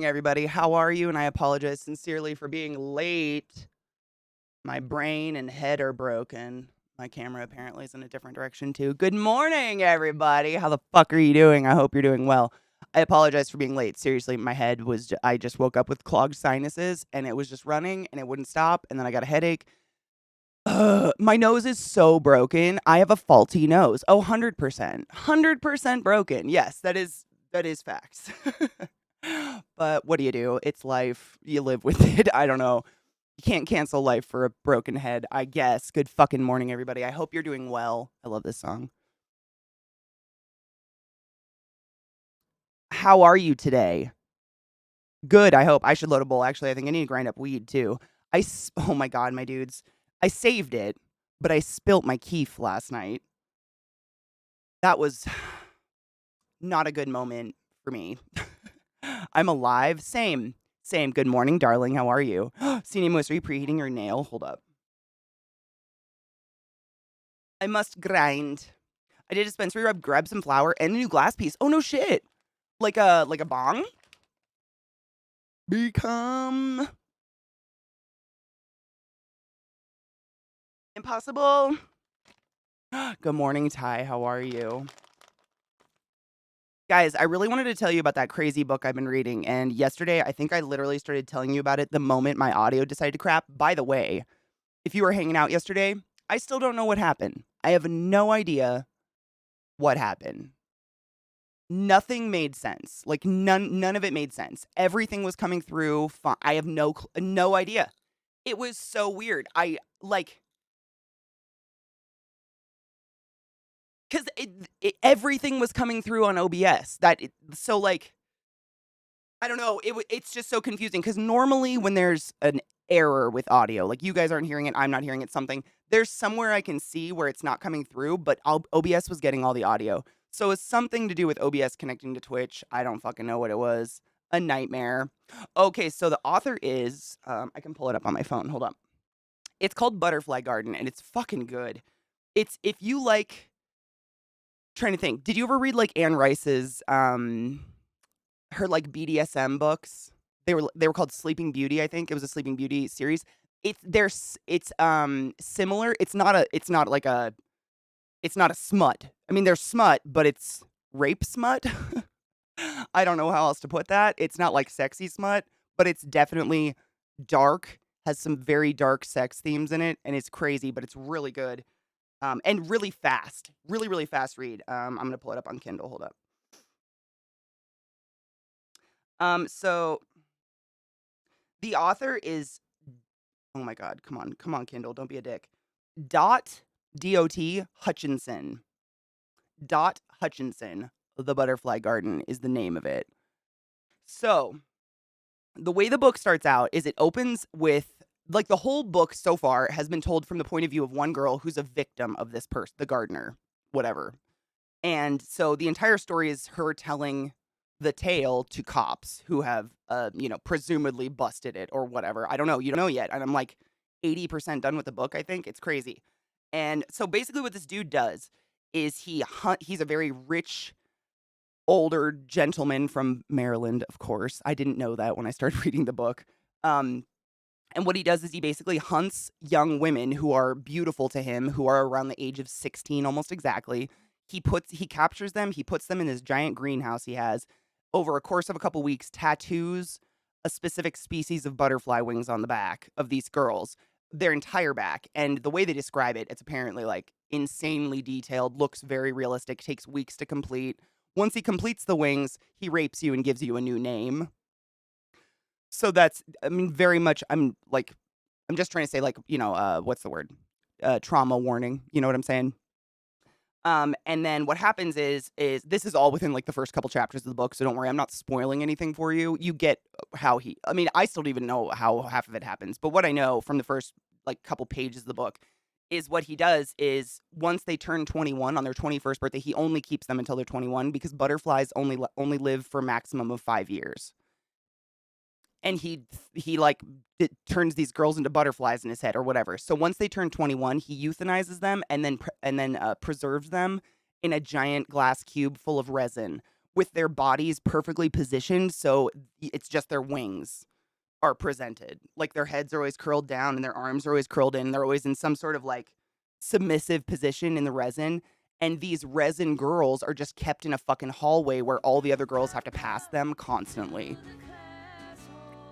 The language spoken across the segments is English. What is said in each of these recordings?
Everybody. How are you? And I apologize sincerely for being late. My brain and head are broken. My camera apparently is in a different direction too. Good morning, everybody. How the fuck are you doing? I hope you're doing well. I apologize for being late. Seriously, my head was, I just woke up with clogged sinuses and it was just running and it wouldn't stop. And then I got a headache. My nose is so broken. I have a faulty nose. Oh, 100%. 100% broken. Yes, that is facts. But what do you do? It's life. You live with it. I don't know. You can't cancel life for a broken head, I guess. Good fucking morning, everybody. I hope you're doing well. I love this song. How are you today? Good, I hope. I should load a bowl. Actually, I think I need to grind up weed too. Oh my god, my dudes. I saved it, but I spilt my keef last night. That was not a good moment for me. I'm alive. Same. Same. Good morning, darling. How are you? Senior Moose, are you preheating your nail? Hold up. I must grind. I did a dispensary rub, grab some flour, and a new glass piece. Oh no shit. Like a bong? Become impossible. Good morning, Ty. How are you? Guys, I really wanted to tell you about that crazy book I've been reading. And yesterday, I think I literally started telling you about it the moment my audio decided to crap. By the way, if you were hanging out yesterday, I still don't know what happened. I have no idea what happened. Nothing made sense. Like none of it made sense. Everything was coming through. I have no idea. It was so weird. I like because everything was coming through on OBS. So like I don't know. It's just so confusing because normally when there's an error with audio, like you guys aren't hearing it, I'm not hearing it, something, there's somewhere I can see where it's not coming through, but OBS was getting all the audio. So it's something to do with OBS connecting to Twitch. I don't fucking know what it was. A nightmare. Okay, so the author is, I can pull it up on my phone. Hold on. It's called Butterfly Garden, and it's fucking good. It's, if you like, trying to think, did you ever read like Anne Rice's, her like BDSM books? They were called Sleeping Beauty, I think. It was a Sleeping Beauty series. It's similar. It's not a smut. I mean, there's smut, but it's rape smut. I don't know how else to put that. It's not like sexy smut, but it's definitely dark, has some very dark sex themes in it, and it's crazy, but it's really good. And really fast. Really, really fast read. I'm gonna pull it up on Kindle. Hold up. So the author is, oh my god, come on, Kindle, don't be a dick. Dot Hutchinson. Dot Hutchinson. The Butterfly Garden is the name of it. So the way the book starts out is it opens with, like, the whole book so far has been told from the point of view of one girl who's a victim of this person, the gardener, whatever. And so the entire story is her telling the tale to cops who have, presumably busted it or whatever. I don't know. You don't know yet. And I'm like 80% done with the book, I think. It's crazy. And so basically what this dude does is he's a very rich, older gentleman from Maryland, of course. I didn't know that when I started reading the book. And what he does is he basically hunts young women who are beautiful to him, who are around the age of 16, almost exactly. He captures them, he puts them in this giant greenhouse he has. Over a course of a couple weeks, tattoos a specific species of butterfly wings on the back of these girls, their entire back. And the way they describe it, it's apparently like insanely detailed, looks very realistic, takes weeks to complete. Once he completes the wings, he rapes you and gives you a new name. So that's, I mean, very much, I'm just trying to say, like, what's the word? Trauma warning. You know what I'm saying? And then what happens is this is all within like the first couple chapters of the book, so don't worry, I'm not spoiling anything for you. You get I mean, I still don't even know how half of it happens, but what I know from the first like couple pages of the book is what he does is once they turn 21 on their 21st birthday, he only keeps them until they're 21 because butterflies only live for a maximum of 5 years. And he like turns these girls into butterflies in his head or whatever. So once they turn 21, he euthanizes them and then preserves them in a giant glass cube full of resin, with their bodies perfectly positioned, so it's just their wings are presented. Like their heads are always curled down and their arms are always curled in. They're always in some sort of like submissive position in the resin. And these resin girls are just kept in a fucking hallway where all the other girls have to pass them constantly.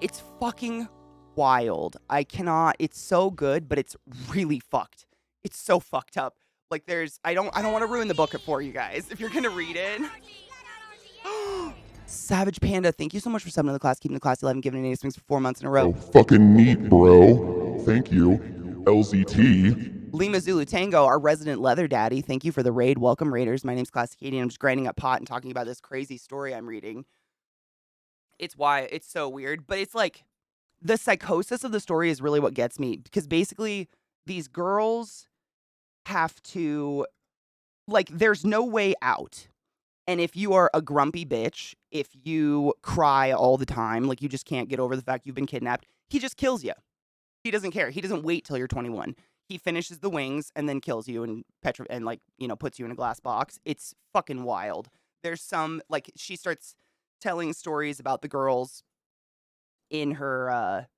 It's fucking wild. I cannot. It's so good, but it's really fucked. It's so fucked up. Like I don't want to ruin the book for you guys if you're gonna read it. Savage Panda, thank you so much for subbing to the class, keeping the class 11, giving it swings for 4 months in a row. Oh, fucking neat, bro. Thank you. LZT. Lima Zulu Tango, our resident leather daddy, thank you for the raid. Welcome, Raiders. My name's ClassyKatie, and I'm just grinding up pot and talking about this crazy story I'm reading. It's why it's so weird, but it's like the psychosis of the story is really what gets me, because basically these girls have to, like, there's no way out. And if you are a grumpy bitch, if you cry all the time, like you just can't get over the fact you've been kidnapped, he just kills you. He doesn't care. He doesn't wait till you're 21. He finishes the wings and then kills you and like, you know, puts you in a glass box. It's fucking wild. There's some, like, she starts telling stories about the girls in her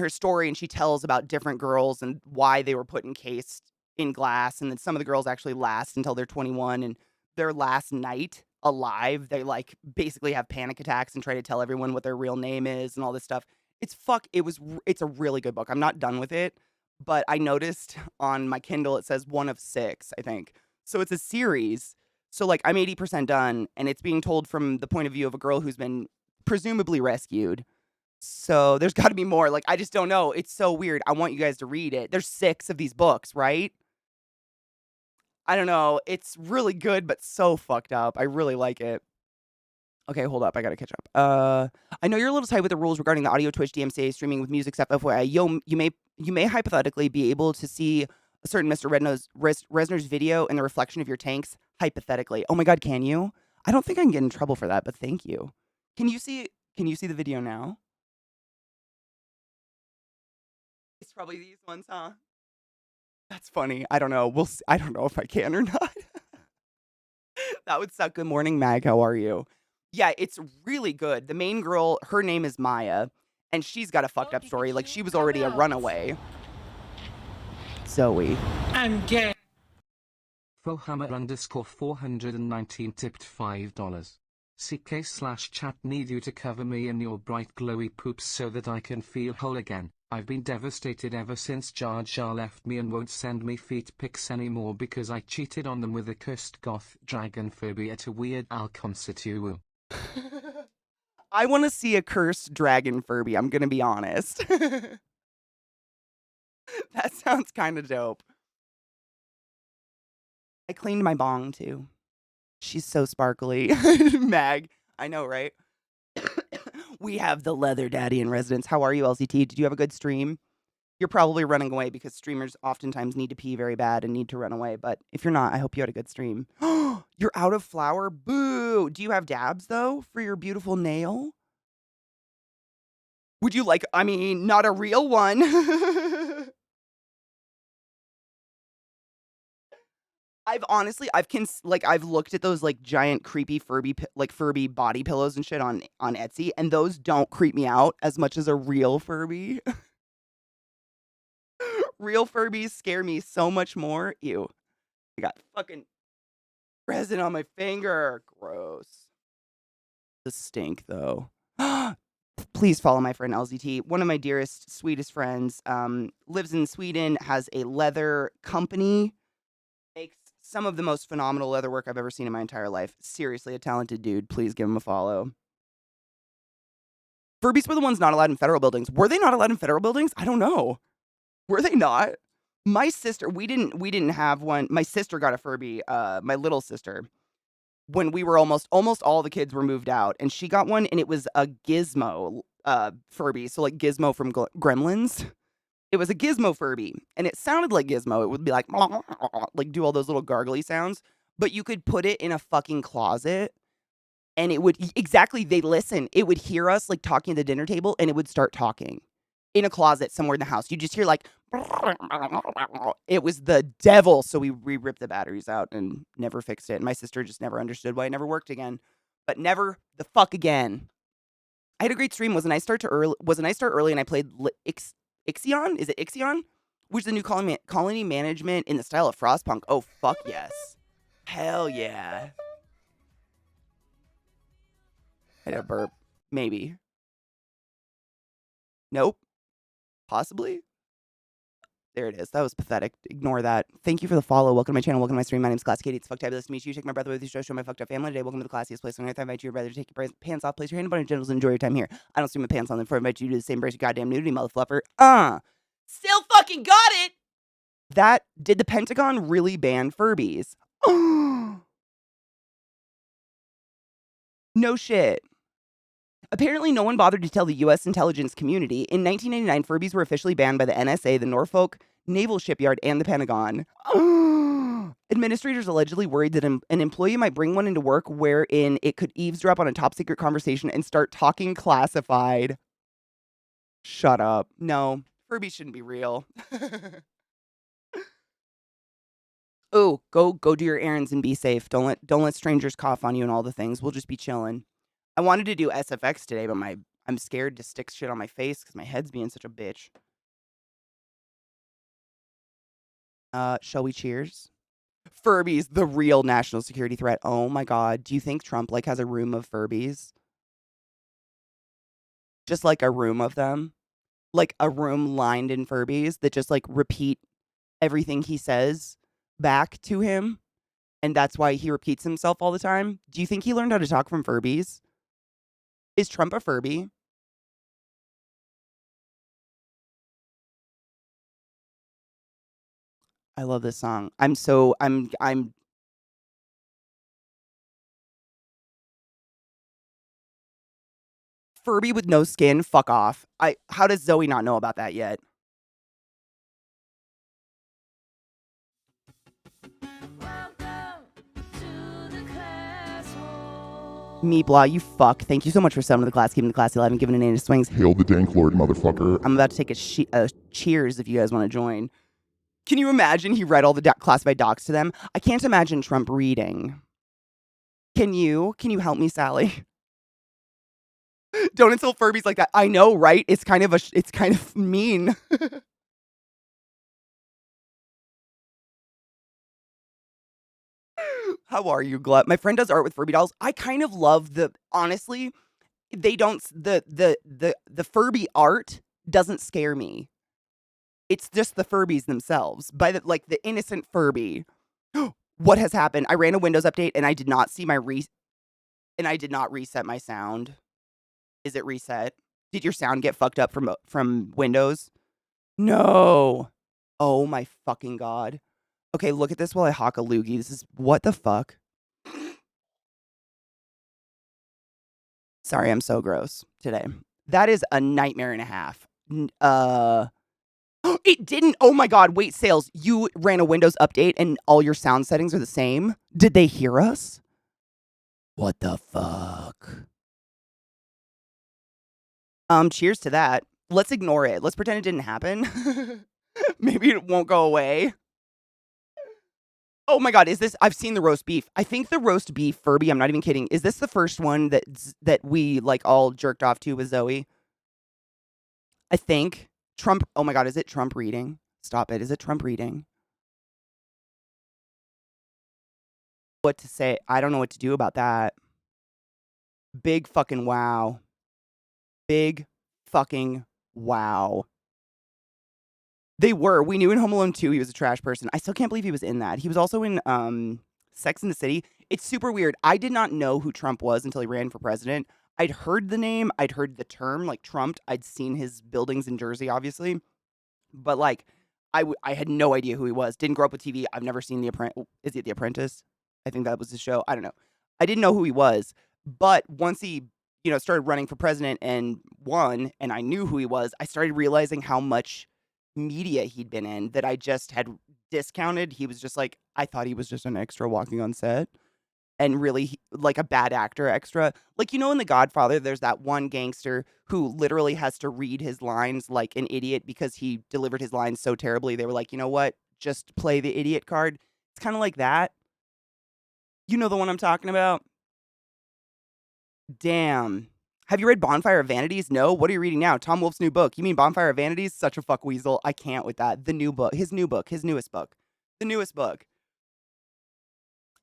story, and she tells about different girls and why they were put encased in glass, and then some of the girls actually last until they're 21, and their last night alive, they like basically have panic attacks and try to tell everyone what their real name is and all this stuff. It's a really good book. I'm not done with it, but I noticed on my Kindle it says 1 of 6, I think. So it's a series. So like I'm 80% done, and it's being told from the point of view of a girl who's been presumably rescued. So there's got to be more. Like I just don't know. It's so weird. I want you guys to read it. There's 6 of these books, right? I don't know. It's really good, but so fucked up. I really like it. Okay, hold up. I gotta catch up. I know you're a little tight with the rules regarding the audio Twitch DMCA streaming with music stuff. FYI, you may hypothetically be able to see a certain Mr. Resner's video in the reflection of your tanks. Hypothetically. Oh my God, can you? I don't think I can get in trouble for that, but thank you. Can you see the video now? It's probably these ones, huh? That's funny. I don't know. I don't know if I can or not. That would suck. Good morning, Mag. How are you? Yeah, it's really good. The main girl, her name is Maya, and she's got a fucked up story. Like, she was already a runaway. Zoe. I'm gay. Fohammer_419 tipped $5. CK/chat need you to cover me in your bright glowy poops so that I can feel whole again. I've been devastated ever since Jar Jar left me and won't send me feet pics anymore because I cheated on them with a cursed goth dragon Furby at a weird Al concert. I want to see a cursed dragon Furby, I'm gonna be honest. That sounds kind of dope. I cleaned my bong too. She's so sparkly. Mag, I know, right? We have the leather daddy in residence. How are you, LCT? Did you have a good stream? You're probably running away because streamers oftentimes need to pee very bad and need to run away. But if you're not, I hope you had a good stream. You're out of flour? Boo! Do you have dabs, though, for your beautiful nail? Would you like, I mean, not a real one. I've looked at those like giant creepy Furby body pillows and shit on Etsy, and those don't creep me out as much as a real Furby. Real Furbies scare me so much more. Ew. I got fucking resin on my finger. Gross. The stink though. Please follow my friend LZT. One of my dearest, sweetest friends, lives in Sweden, has a leather company, makes some of the most phenomenal leather work I've ever seen in my entire life. Seriously, a talented dude. Please give him a follow. Furbies were the ones not allowed in federal buildings. Were they not allowed in federal buildings? I don't know. Were they not? My sister, we didn't have one. My sister got a Furby, my little sister, when we were almost all the kids were moved out, and she got one, and it was a Gizmo Furby. So like Gizmo from Gremlins. It was a Gizmo Furby, and it sounded like Gizmo. It would be like do all those little gargly sounds, but you could put it in a fucking closet, and it would, exactly, they listen. It would hear us like talking at the dinner table, and it would start talking. in a closet somewhere in the house. You just hear like, it was the devil. So we ripped the batteries out and never fixed it. And my sister just never understood why it never worked again. But never the fuck again. I had a great stream. Was a nice start early, and I played Ixion. Is it Ixion? Which is the new colony management in the style of Frostpunk. Oh, fuck yes. Hell yeah. I had a burp. Maybe. Nope. Possibly. There it is. That was pathetic. Ignore that. Thank you for the follow. Welcome to my channel. Welcome to my stream. My name's ClassyKatie. It's fucktabulous to meet you. Take my breath away with your show my fucked up family today. Welcome to the classiest place on earth. I invite you, brother, to take your pants off, place your hand upon your genitals, and enjoy your time here. I don't stream my pants on them before I invite you to the same brace of goddamn nudity, mother fluffer. Still fucking got it! Did the Pentagon really ban Furbies? No shit. Apparently, no one bothered to tell the U.S. intelligence community. In 1999, Furbies were officially banned by the NSA, the Norfolk Naval Shipyard, and the Pentagon. Administrators allegedly worried that an employee might bring one into work wherein it could eavesdrop on a top-secret conversation and start talking classified. Shut up. No, Furbies shouldn't be real. Oh, go do your errands and be safe. Don't let strangers cough on you and all the things. We'll just be chilling. I wanted to do SFX today, but I'm scared to stick shit on my face because my head's being such a bitch. Shall we cheers? Furbies, the real national security threat. Oh my god. Do you think Trump has a room of Furbies? Just a room of them? Like a room lined in Furbies that just repeat everything he says back to him? And that's why he repeats himself all the time? Do you think he learned how to talk from Furbies? Is Trump a Furby? I love this song. I'm Furby with no skin. Fuck off. How does Zoe not know about that yet? Me, blah, you fuck. Thank you so much for summoning the class, keeping the class alive, and giving an A to swings. Hail the dank lord, motherfucker. I'm about to take a cheers if you guys want to join. Can you imagine he read all the classified docs to them? I can't imagine Trump reading. Can you? Can you help me, Sally? Don't insult Furbies like that. I know, right? It's kind of mean. How are you, Glut? My friend does art with Furby dolls. I kind of love honestly, they don't, the Furby art doesn't scare me. It's just the Furbies themselves. By the innocent Furby. What has happened? I ran a Windows update and I did not see and I did not reset my sound. Is it reset? Did your sound get fucked up from Windows? No. Oh my fucking god. Okay, look at this while I hawk a loogie. This is what the fuck? Sorry, I'm so gross today. That is a nightmare and a half. It didn't. Oh my god, wait, Sales. You ran a Windows update and all your sound settings are the same? Did they hear us? What the fuck? Cheers to that. Let's ignore it. Let's pretend it didn't happen. Maybe it won't go away. Oh my god, is this? I've seen the roast beef. I think the roast beef Furby, I'm not even kidding. Is this the first one that we all jerked off to with Zoe? I think. Trump. Oh my god, is it Trump reading? Stop it. Is it Trump reading? What to say? I don't know what to do about that. Big fucking wow. Big fucking wow. They were. We knew in Home Alone 2 he was a trash person. I still can't believe he was in that. He was also in Sex and the City. It's super weird. I did not know who Trump was until he ran for president. I'd heard the name. I'd heard the term, Trump. I'd seen his buildings in Jersey, obviously. But, I had no idea who he was. Didn't grow up with TV. I've never seen The Apprentice. Is it The Apprentice? I think that was his show. I don't know. I didn't know who he was. But once he, started running for president and won, and I knew who he was, I started realizing how much media he'd been in that I just had discounted. He was just I thought he was just an extra walking on set. and really like a bad actor extra. Like, in The Godfather, there's that one gangster who literally has to read his lines like an idiot because he delivered his lines so terribly. They were like, you know what? Just play the idiot card. It's kind of like that. You know the one I'm talking about? Damn. Have you read Bonfire of Vanities? No? What are you reading now? Tom Wolfe's new book. You mean Bonfire of Vanities? Such a fuck weasel. I can't with that. The new book. His newest book. The newest book.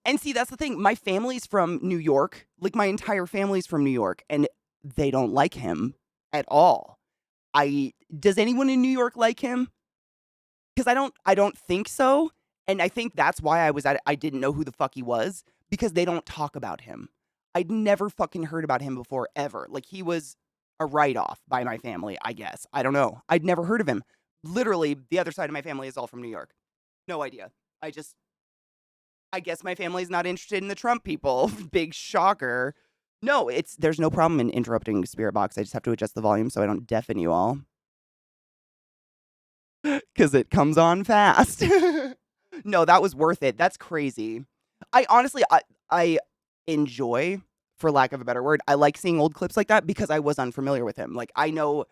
And see, that's the thing. My family's from New York. Like, my entire family's from New York, and they don't like him at all. Does anyone in New York like him? Because I don't think so. And I think that's why I didn't know who the fuck he was, because they don't talk about him. I'd never fucking heard about him before, ever. Like, he was a write-off by my family, I guess. I don't know. I'd never heard of him. Literally, the other side of my family is all from New York. No idea. I guess my family's not interested in the Trump people. Big shocker. No, there's no problem in interrupting Spirit Box. I just have to adjust the volume so I don't deafen you all. Because it comes on fast. No, that was worth it. That's crazy. I honestly, I enjoy, for lack of a better word, I like seeing old clips like that because I was unfamiliar with him. Like, I know,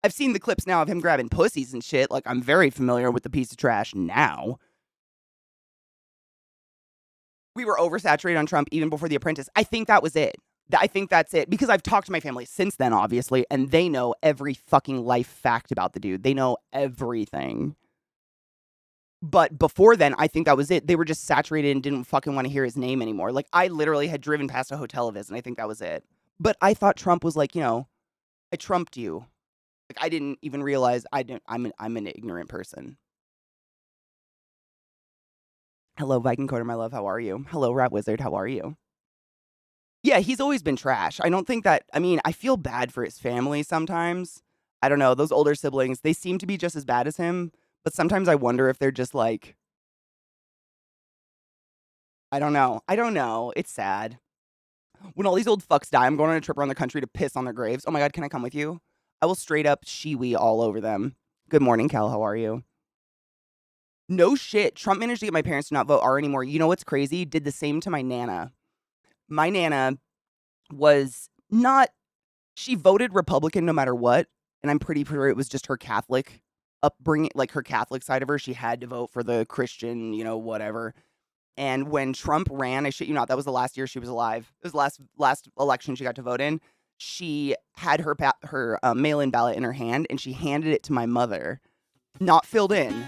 I've seen the clips now of him grabbing pussies and shit. Like, I'm very familiar with the piece of trash now. We were oversaturated on Trump even before The Apprentice. I think that was it. I think that's it. Because I've talked to my family since then, obviously, and they know every fucking life fact about the dude. They know everything. But before then, I think that was it. They were just saturated and didn't fucking want to hear his name anymore. Like, I literally had driven past a hotel of his, and I think that was it. But I thought Trump was like, I trumped you. Like, I didn't even realize I'm an ignorant person. Hello, Viking Coder, my love. How are you? Hello, Rat Wizard. How are you? Yeah, he's always been trash. I don't think that, I feel bad for his family sometimes. I don't know. Those older siblings, they seem to be just as bad as him. But sometimes I wonder if they're just like, I don't know. It's sad. When all these old fucks die, I'm going on a trip around the country to piss on their graves. Oh my God, can I come with you? I will straight up shiwi all over them. Good morning, Cal. How are you? No shit. Trump managed to get my parents to not vote R anymore. You know what's crazy? Did the same to my Nana. My Nana was not, she voted Republican no matter what. And I'm pretty sure it was just her Catholic upbringing, like her Catholic side of her. She had to vote for the Christian, whatever. And when Trump ran, I shit you not, that was the last year she was alive. It was the last election she got to vote in. She had her mail-in ballot in her hand, and she handed it to my mother, not filled in.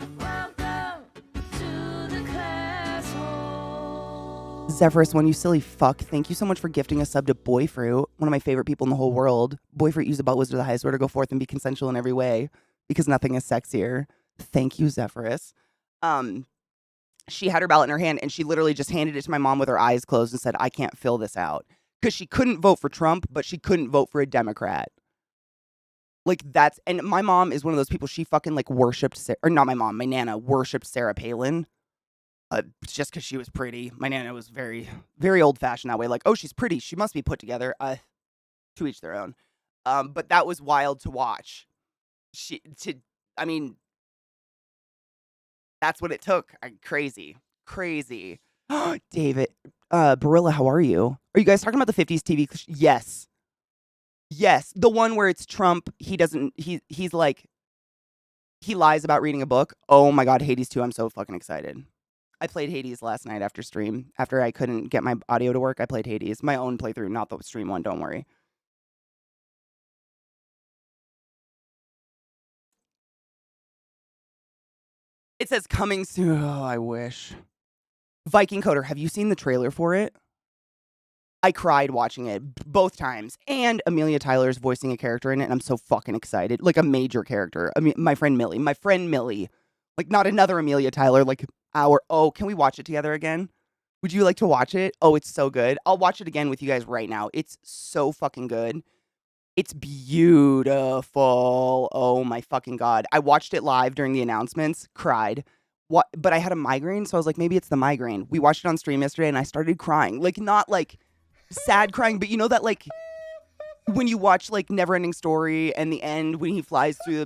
Zephyrus, one, you silly fuck. Thank you so much for gifting a sub to Boyfruit, one of my favorite people in the whole world. Boyfruit, use the butt wizard of the highest order, go forth and be consensual in every way, because nothing is sexier. Thank you, Zephyrus. She had her ballot in her hand, and she literally just handed it to my mom with her eyes closed and said, I can't fill this out. Because she couldn't vote for Trump, but she couldn't vote for a Democrat. Like, and my mom is one of those people, she fucking, like, worshipped, or not my mom, my Nana worshipped Sarah Palin. Just because she was pretty. My Nana was very, very old-fashioned that way. Like, oh, she's pretty, she must be put together. To each their own. But that was wild to watch. That's what it took. Crazy. David, Barilla, how are you? Are you guys talking about the 50s TV? Yes. Yes. The one where it's Trump. He's like, he lies about reading a book. Oh my God, Hades 2. I'm so fucking excited. I played Hades last night after stream. After I couldn't get my audio to work, I played Hades. My own playthrough, not the stream one, don't worry. It says coming soon. Oh, I wish. Viking Coder, have you seen the trailer for it? I cried watching it both times. And Amelia Tyler's voicing a character in it, and I'm so fucking excited. Like a major character. I mean, my friend Millie. Like, not another Amelia Tyler, like can we watch it together again? Would you like to watch it? Oh, it's so good. I'll watch it again with you guys right now. It's so fucking good. It's beautiful. Oh my fucking God. I watched it live during the announcements, cried. But I had a migraine, so I was like, maybe it's the migraine. We watched it on stream yesterday, and I started crying. Like, not like sad crying, but you know that, like, when you watch, like, Neverending Story and the end when he flies through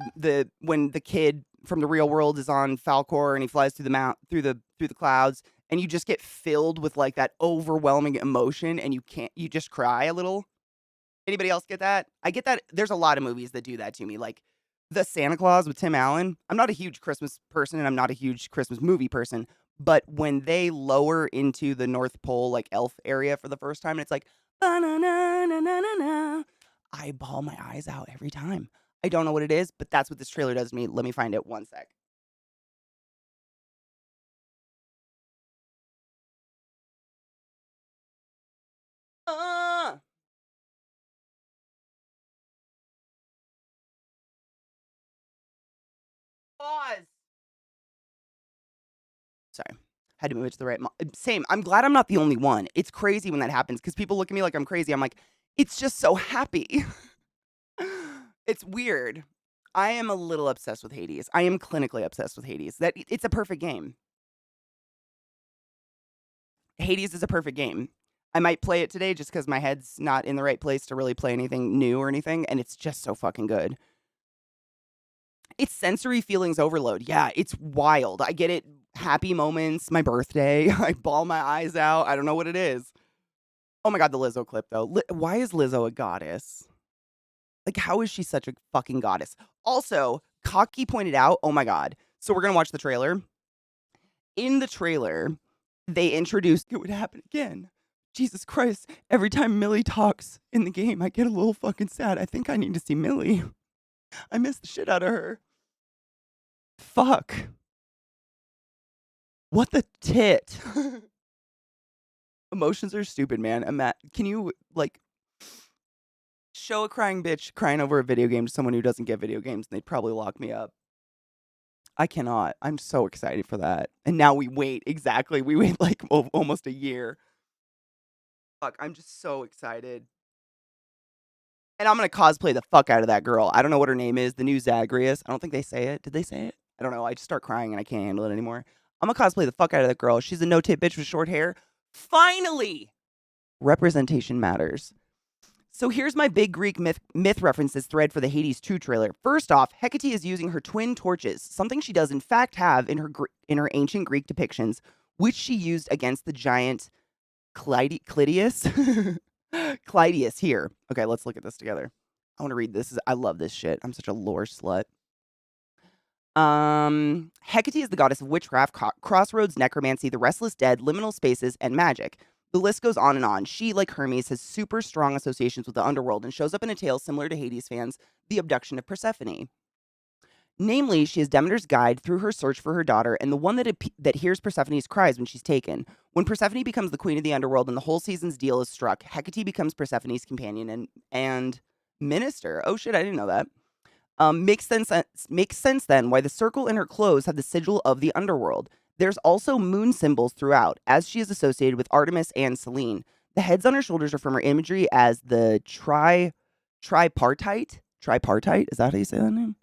when the kid from the real world is on Falcor and he flies through the clouds and you just get filled with like that overwhelming emotion and you just cry a little. Anybody else get that? I get that. There's a lot of movies that do that to me. Like The Santa Claus with Tim Allen. I'm not a huge Christmas person and I'm not a huge Christmas movie person, but when they lower into the North Pole like elf area for the first time and it's like "Ba-na-na-na-na-na-na," I bawl my eyes out every time. I don't know what it is, but that's what this trailer does to me. Let me find it one sec. Uh, pause. Sorry. Had to move it to the right. Same. I'm glad I'm not the only one. It's crazy when that happens because people look at me like I'm crazy. I'm like, it's just so happy. It's weird. I am a little obsessed with Hades. I am clinically obsessed with Hades. That it's a perfect game. Hades is a perfect game. I might play it today just because my head's not in the right place to really play anything new or anything, and it's just so fucking good. It's sensory feelings overload. Yeah, it's wild. I get it. Happy moments, my birthday. I bawl my eyes out. I don't know what it is. Oh my God, the Lizzo clip, though. Why is Lizzo a goddess? Like, how is she such a fucking goddess? Also, Cocky pointed out, oh my God. So we're going to watch the trailer. In the trailer, they introduced it would happen again. Jesus Christ. Every time Millie talks in the game, I get a little fucking sad. I think I need to see Millie. I miss the shit out of her. Fuck. What the tit? Emotions are stupid, man. Can you, like, show a crying bitch crying over a video game to someone who doesn't get video games and they'd probably lock me up. I cannot. I'm so excited for that. And now we wait. Exactly. We wait like almost a year. Fuck, I'm just so excited. And I'm going to cosplay the fuck out of that girl. I don't know what her name is. The new Zagreus. I don't think they say it. Did they say it? I don't know. I just start crying and I can't handle it anymore. I'm going to cosplay the fuck out of that girl. She's a no-tip bitch with short hair. Finally! Representation matters. So here's my big Greek myth references thread for the Hades 2 trailer. First off, Hecate is using her twin torches, something she does in fact have in her ancient Greek depictions, which she used against the giant Clydius. Clydius here. Okay, let's look at this together. I want to read this. I love this shit. I'm such a lore slut. Hecate is the goddess of witchcraft, crossroads, necromancy, the restless dead, liminal spaces, and magic. The list goes on and on. She, like Hermes, has super strong associations with the underworld and shows up in a tale similar to Hades fans, the abduction of Persephone. Namely, she is Demeter's guide through her search for her daughter and the one that hears Persephone's cries when she's taken. When Persephone becomes the queen of the underworld and the whole season's deal is struck, Hecate becomes Persephone's companion and minister. Oh shit, I didn't know that. Makes sense then why the circle in her clothes have the sigil of the underworld. There's also moon symbols throughout, as she is associated with Artemis and Selene. The heads on her shoulders are from her imagery as the tripartite. Tripartite? Is that how you say that name?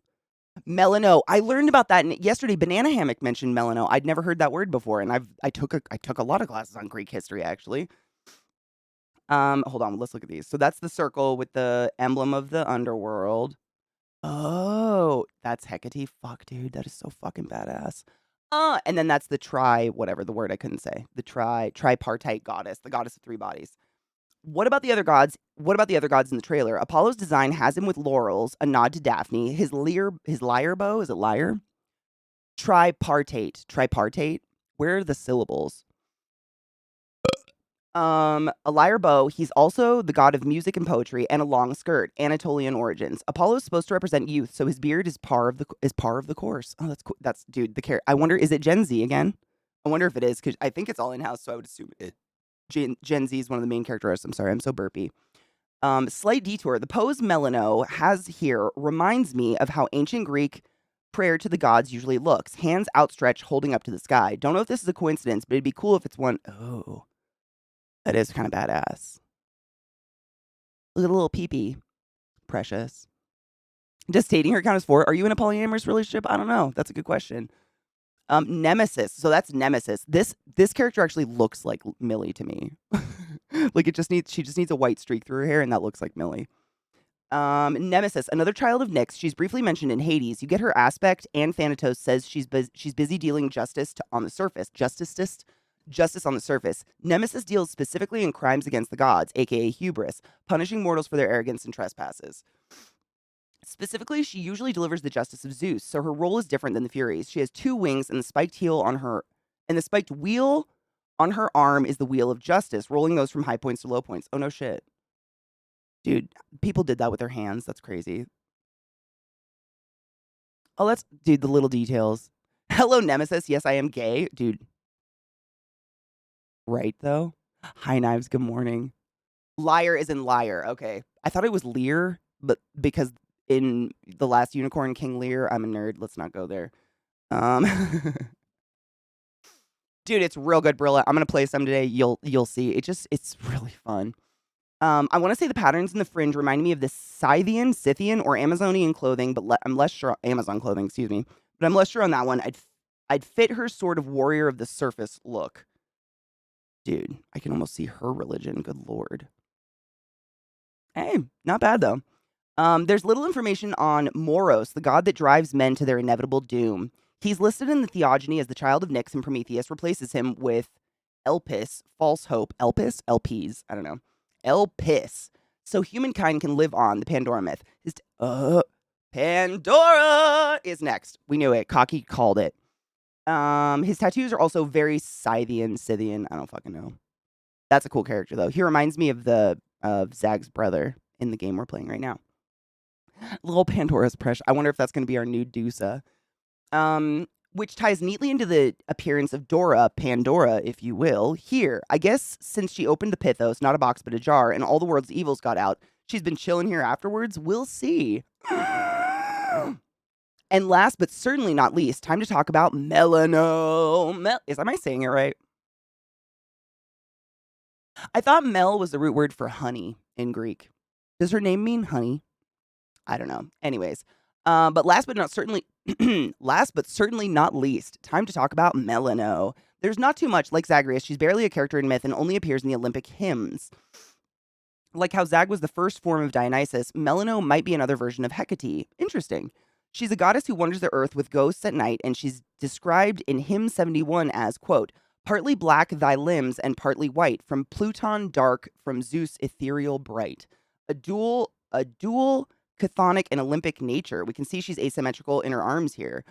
Melano. I learned about that yesterday. Banana Hammock mentioned Melano. I'd never heard that word before, and I took a lot of classes on Greek history actually. Hold on, let's look at these. So that's the circle with the emblem of the underworld. Oh, that's Hecate. Fuck, dude, that is so fucking badass. And then that's the whatever the word I couldn't say. The tripartite goddess, the goddess of three bodies. What about the other gods? What about the other gods in the trailer? Apollo's design has him with laurels, a nod to Daphne. His lyre bow, is it lyre? Tripartite. Where are the syllables? A lyre bow. He's also the god of music and poetry and a long skirt. Anatolian origins. Apollo is supposed to represent youth, so his beard is par of the course. Oh, that's cool. That's dude. I wonder, is it Gen Z again? I wonder if it is because I think it's all in house, so I would assume it. Gen Z is one of the main characters. I'm sorry, I'm so burpy. Slight detour. The pose Melano has here reminds me of how ancient Greek prayer to the gods usually looks. Hands outstretched, holding up to the sky. Don't know if this is a coincidence, but it'd be cool if it's one. Oh, that is kind of badass. Look at a little peepee. Precious. Does dating her count as 4? Are you in a polyamorous relationship? I don't know. That's a good question. Nemesis. So that's Nemesis. This character actually looks like Millie to me. Like she just needs a white streak through her hair, and that looks like Millie. Nemesis, another child of Nyx. She's briefly mentioned in Hades. You get her aspect, and Thanatos says she's busy dealing justice on the surface. Justicist. justice on the surface. Nemesis deals specifically in crimes against the gods, aka hubris, punishing mortals for their arrogance and trespasses. Specifically, she usually delivers the justice of Zeus, so her role is different than the Furies. She has 2 wings, and the spiked wheel on her arm is the wheel of justice, rolling those from high points to low points. Oh no shit. Dude, people did that with their hands. That's crazy. Oh, dude, the little details. Hello, Nemesis. Yes, I am gay. Dude. Right, though? Hi, Knives. Good morning. Liar is in liar. Okay. I thought it was Lear, but because in The Last Unicorn, King Lear, I'm a nerd. Let's not go there. Dude, it's real good, Brilla. I'm gonna play some today. You'll see. It's really fun. I want to say the patterns in the fringe remind me of the Scythian, or Amazonian clothing, but I'm less sure. Amazon clothing, excuse me. But I'm less sure on that one. I'd fit her sort of warrior of the surface look. Dude, I can almost see her religion. Good lord. Hey, not bad though. There's little information on Moros, the god that drives men to their inevitable doom. He's listed in the theogony as the child of Nyx, and Prometheus replaces him with Elpis, false hope. Elpis? Elpis. I don't know. Elpis. So humankind can live on, the Pandora myth. Pandora is next. We knew it. Cocky called it. His tattoos are also very Scythian. I don't fucking know. That's a cool character, though. He reminds me of Zag's brother in the game we're playing right now. Little Pandora's Precious. I wonder if that's going to be our new Dusa. Which ties neatly into the appearance of Dora, Pandora, if you will, here. I guess since she opened the Pythos, not a box but a jar, and all the world's evils got out, she's been chilling here afterwards. We'll see. And last but certainly not least, time to talk about Melano. Am I saying it right? I thought Mel was the root word for honey in Greek. Does her name mean honey? I don't know. Anyways, but last but certainly not least, time to talk about Melano. There's not too much. Like Zagreus, she's barely a character in myth and only appears in the Olympic hymns. Like how Zag was the first form of Dionysus, Melano might be another version of Hecate. Interesting. She's a goddess who wanders the earth with ghosts at night, and she's described in Hymn 71 as, quote, partly black thy limbs and partly white, from Pluton dark, from Zeus ethereal bright. A dual chthonic and Olympic nature. We can see she's asymmetrical in her arms here.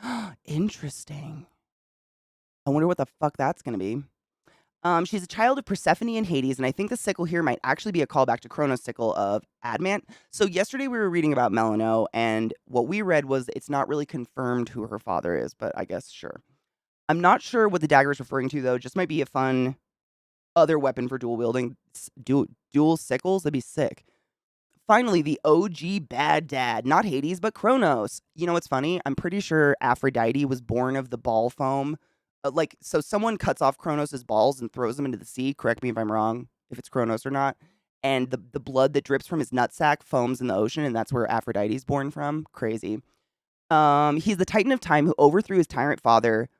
Interesting. I wonder what the fuck that's going to be. She's a child of Persephone and Hades, and I think the sickle here might actually be a callback to Kronos' sickle of Adamant. So yesterday we were reading about Melano, and what we read was it's not really confirmed who her father is, but I guess sure. I'm not sure what the dagger is referring to, though. Just might be a fun other weapon for dual wielding. Dual sickles? That'd be sick. Finally, the OG bad dad. Not Hades, but Kronos. You know what's funny? I'm pretty sure Aphrodite was born of the ball foam. So someone cuts off Kronos' balls and throws them into the sea. Correct me if I'm wrong, if it's Kronos or not. And the blood that drips from his nutsack foams in the ocean, and that's where Aphrodite's born from. Crazy. He's the Titan of Time who overthrew his tyrant father,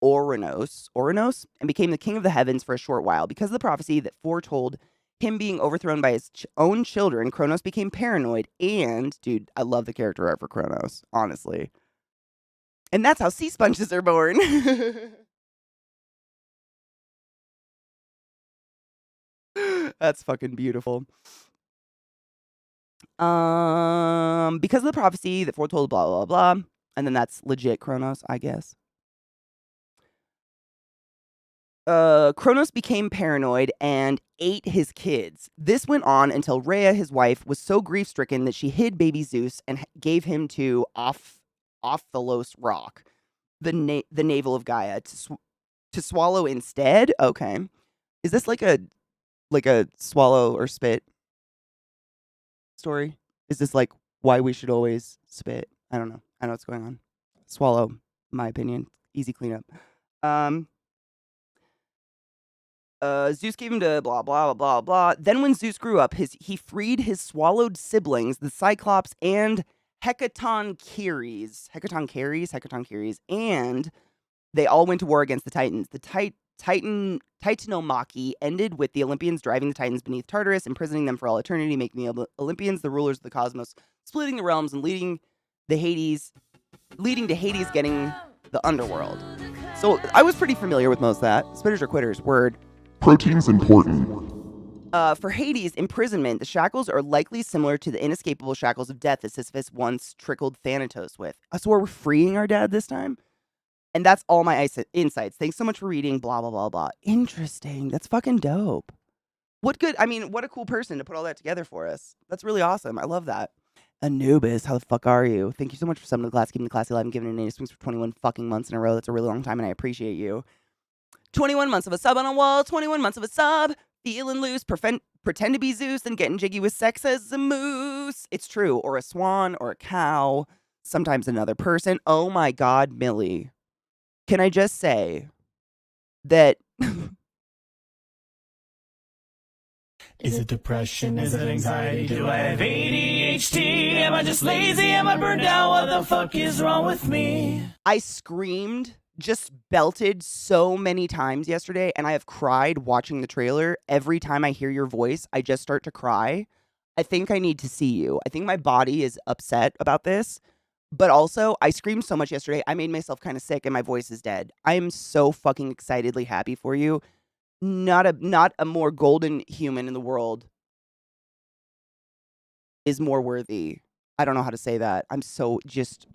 Ouranos, and became the king of the heavens for a short while. Because of the prophecy that foretold him being overthrown by his own children, Kronos became paranoid. And, dude, I love the character art for Kronos, honestly. And that's how sea sponges are born. That's fucking beautiful. Because of the prophecy that foretold blah, blah, blah. And then that's legit Kronos, I guess. Kronos became paranoid and ate his kids. This went on until Rhea, his wife, was so grief-stricken that she hid baby Zeus and gave him to Ophthalos rock, the navel of Gaia, to swallow instead. Okay, is this like a swallow or spit story? Is this like why we should always spit? I don't know. I know what's going on. Swallow, my opinion. Easy cleanup. Zeus gave him to blah, blah, blah, blah. Then when Zeus grew up, he freed his swallowed siblings, the Cyclops and Hecatoncheires, and they all went to war against the Titans. The Titanomachy ended with the Olympians driving the Titans beneath Tartarus, imprisoning them for all eternity, making the Olympians the rulers of the cosmos, splitting the realms and leading to Hades getting the underworld. So I was pretty familiar with most of that. Spitters or quitters, word. Protein's important. For Hades' imprisonment, the shackles are likely similar to the inescapable shackles of death that Sisyphus once trickled Thanatos with. So we're freeing our dad this time? And that's all my insights. Thanks so much for reading, blah, blah, blah, blah. Interesting. That's fucking dope. What a cool person to put all that together for us. That's really awesome. I love that. Anubis, how the fuck are you? Thank you so much for summoning the class, keeping the classy alive, and giving it native swings for 21 fucking months in a row. That's a really long time, and I appreciate you. 21 months of a sub on a wall, 21 months of a sub. Feeling loose, pretend to be Zeus, and getting jiggy with sex as a moose. It's true. Or a swan, or a cow. Sometimes another person. Oh my God, Millie. Can I just say that... Is it depression? Is it anxiety? Do I have ADHD? Am I just lazy? Am I burned out? What the fuck is wrong with me? I screamed, just belted so many times yesterday, and I have cried watching the trailer. Every time I hear your voice, I just start to cry. I think I need to see you. I think my body is upset about this. But also, I screamed so much yesterday, I made myself kind of sick and my voice is dead. I am so fucking excitedly happy for you. Not a more golden human in the world is more worthy. I don't know how to say that. I'm so just...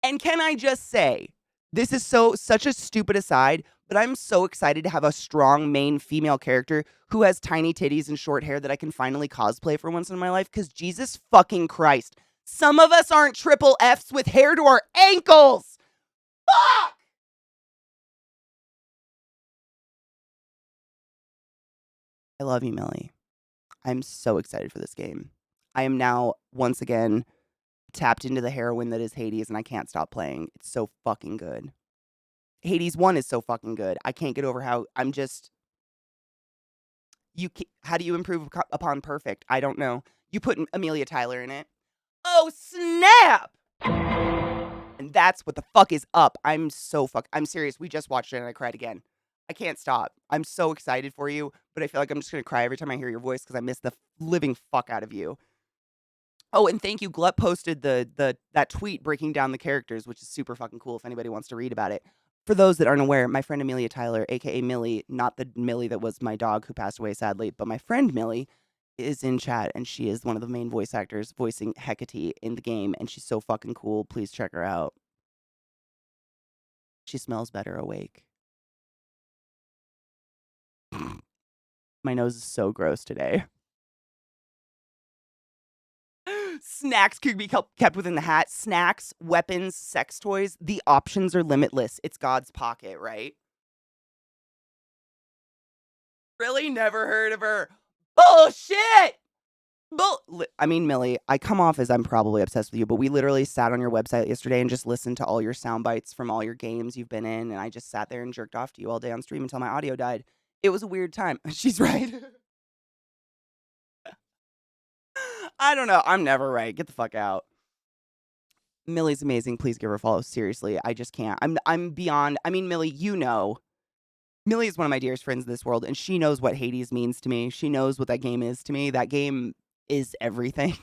And can I just say, this is such a stupid aside, but I'm so excited to have a strong main female character who has tiny titties and short hair that I can finally cosplay for once in my life, because Jesus fucking Christ, some of us aren't triple Fs with hair to our ankles! Fuck! I love you, Millie. I'm so excited for this game. I am now, once again, tapped into the heroine that is Hades, and I can't stop playing. It's so fucking good. Hades 1 is so fucking good. I can't get over how I'm just... How do you improve upon perfect? I don't know. You put Amelia Tyler in it. Oh, snap! And that's what the fuck is up. I'm serious. We just watched it and I cried again. I can't stop. I'm so excited for you, but I feel like I'm just going to cry every time I hear your voice because I miss the living fuck out of you. Oh, and thank you. Glut posted that tweet breaking down the characters, which is super fucking cool if anybody wants to read about it. For those that aren't aware, my friend Amelia Tyler, aka Millie, not the Millie that was my dog who passed away sadly, but my friend Millie is in chat, and she is one of the main voice actors voicing Hecate in the game, and she's so fucking cool. Please check her out. She smells better awake. My nose is so gross today. Snacks could be kept within the hat. Snacks, weapons, sex toys. The options are limitless. It's God's pocket, right? Really? Never heard of her. Bullshit! I mean, Millie, I come off as I'm probably obsessed with you, but we literally sat on your website yesterday and just listened to all your sound bites from all your games you've been in, and I just sat there and jerked off to you all day on stream until my audio died. It was a weird time. She's right. I don't know. I'm never right. Get the fuck out. Millie's amazing. Please give her a follow. Seriously, I just can't. I'm beyond. I mean, Millie, you know. Millie is one of my dearest friends in this world, and she knows what Hades means to me. She knows what that game is to me. That game is everything.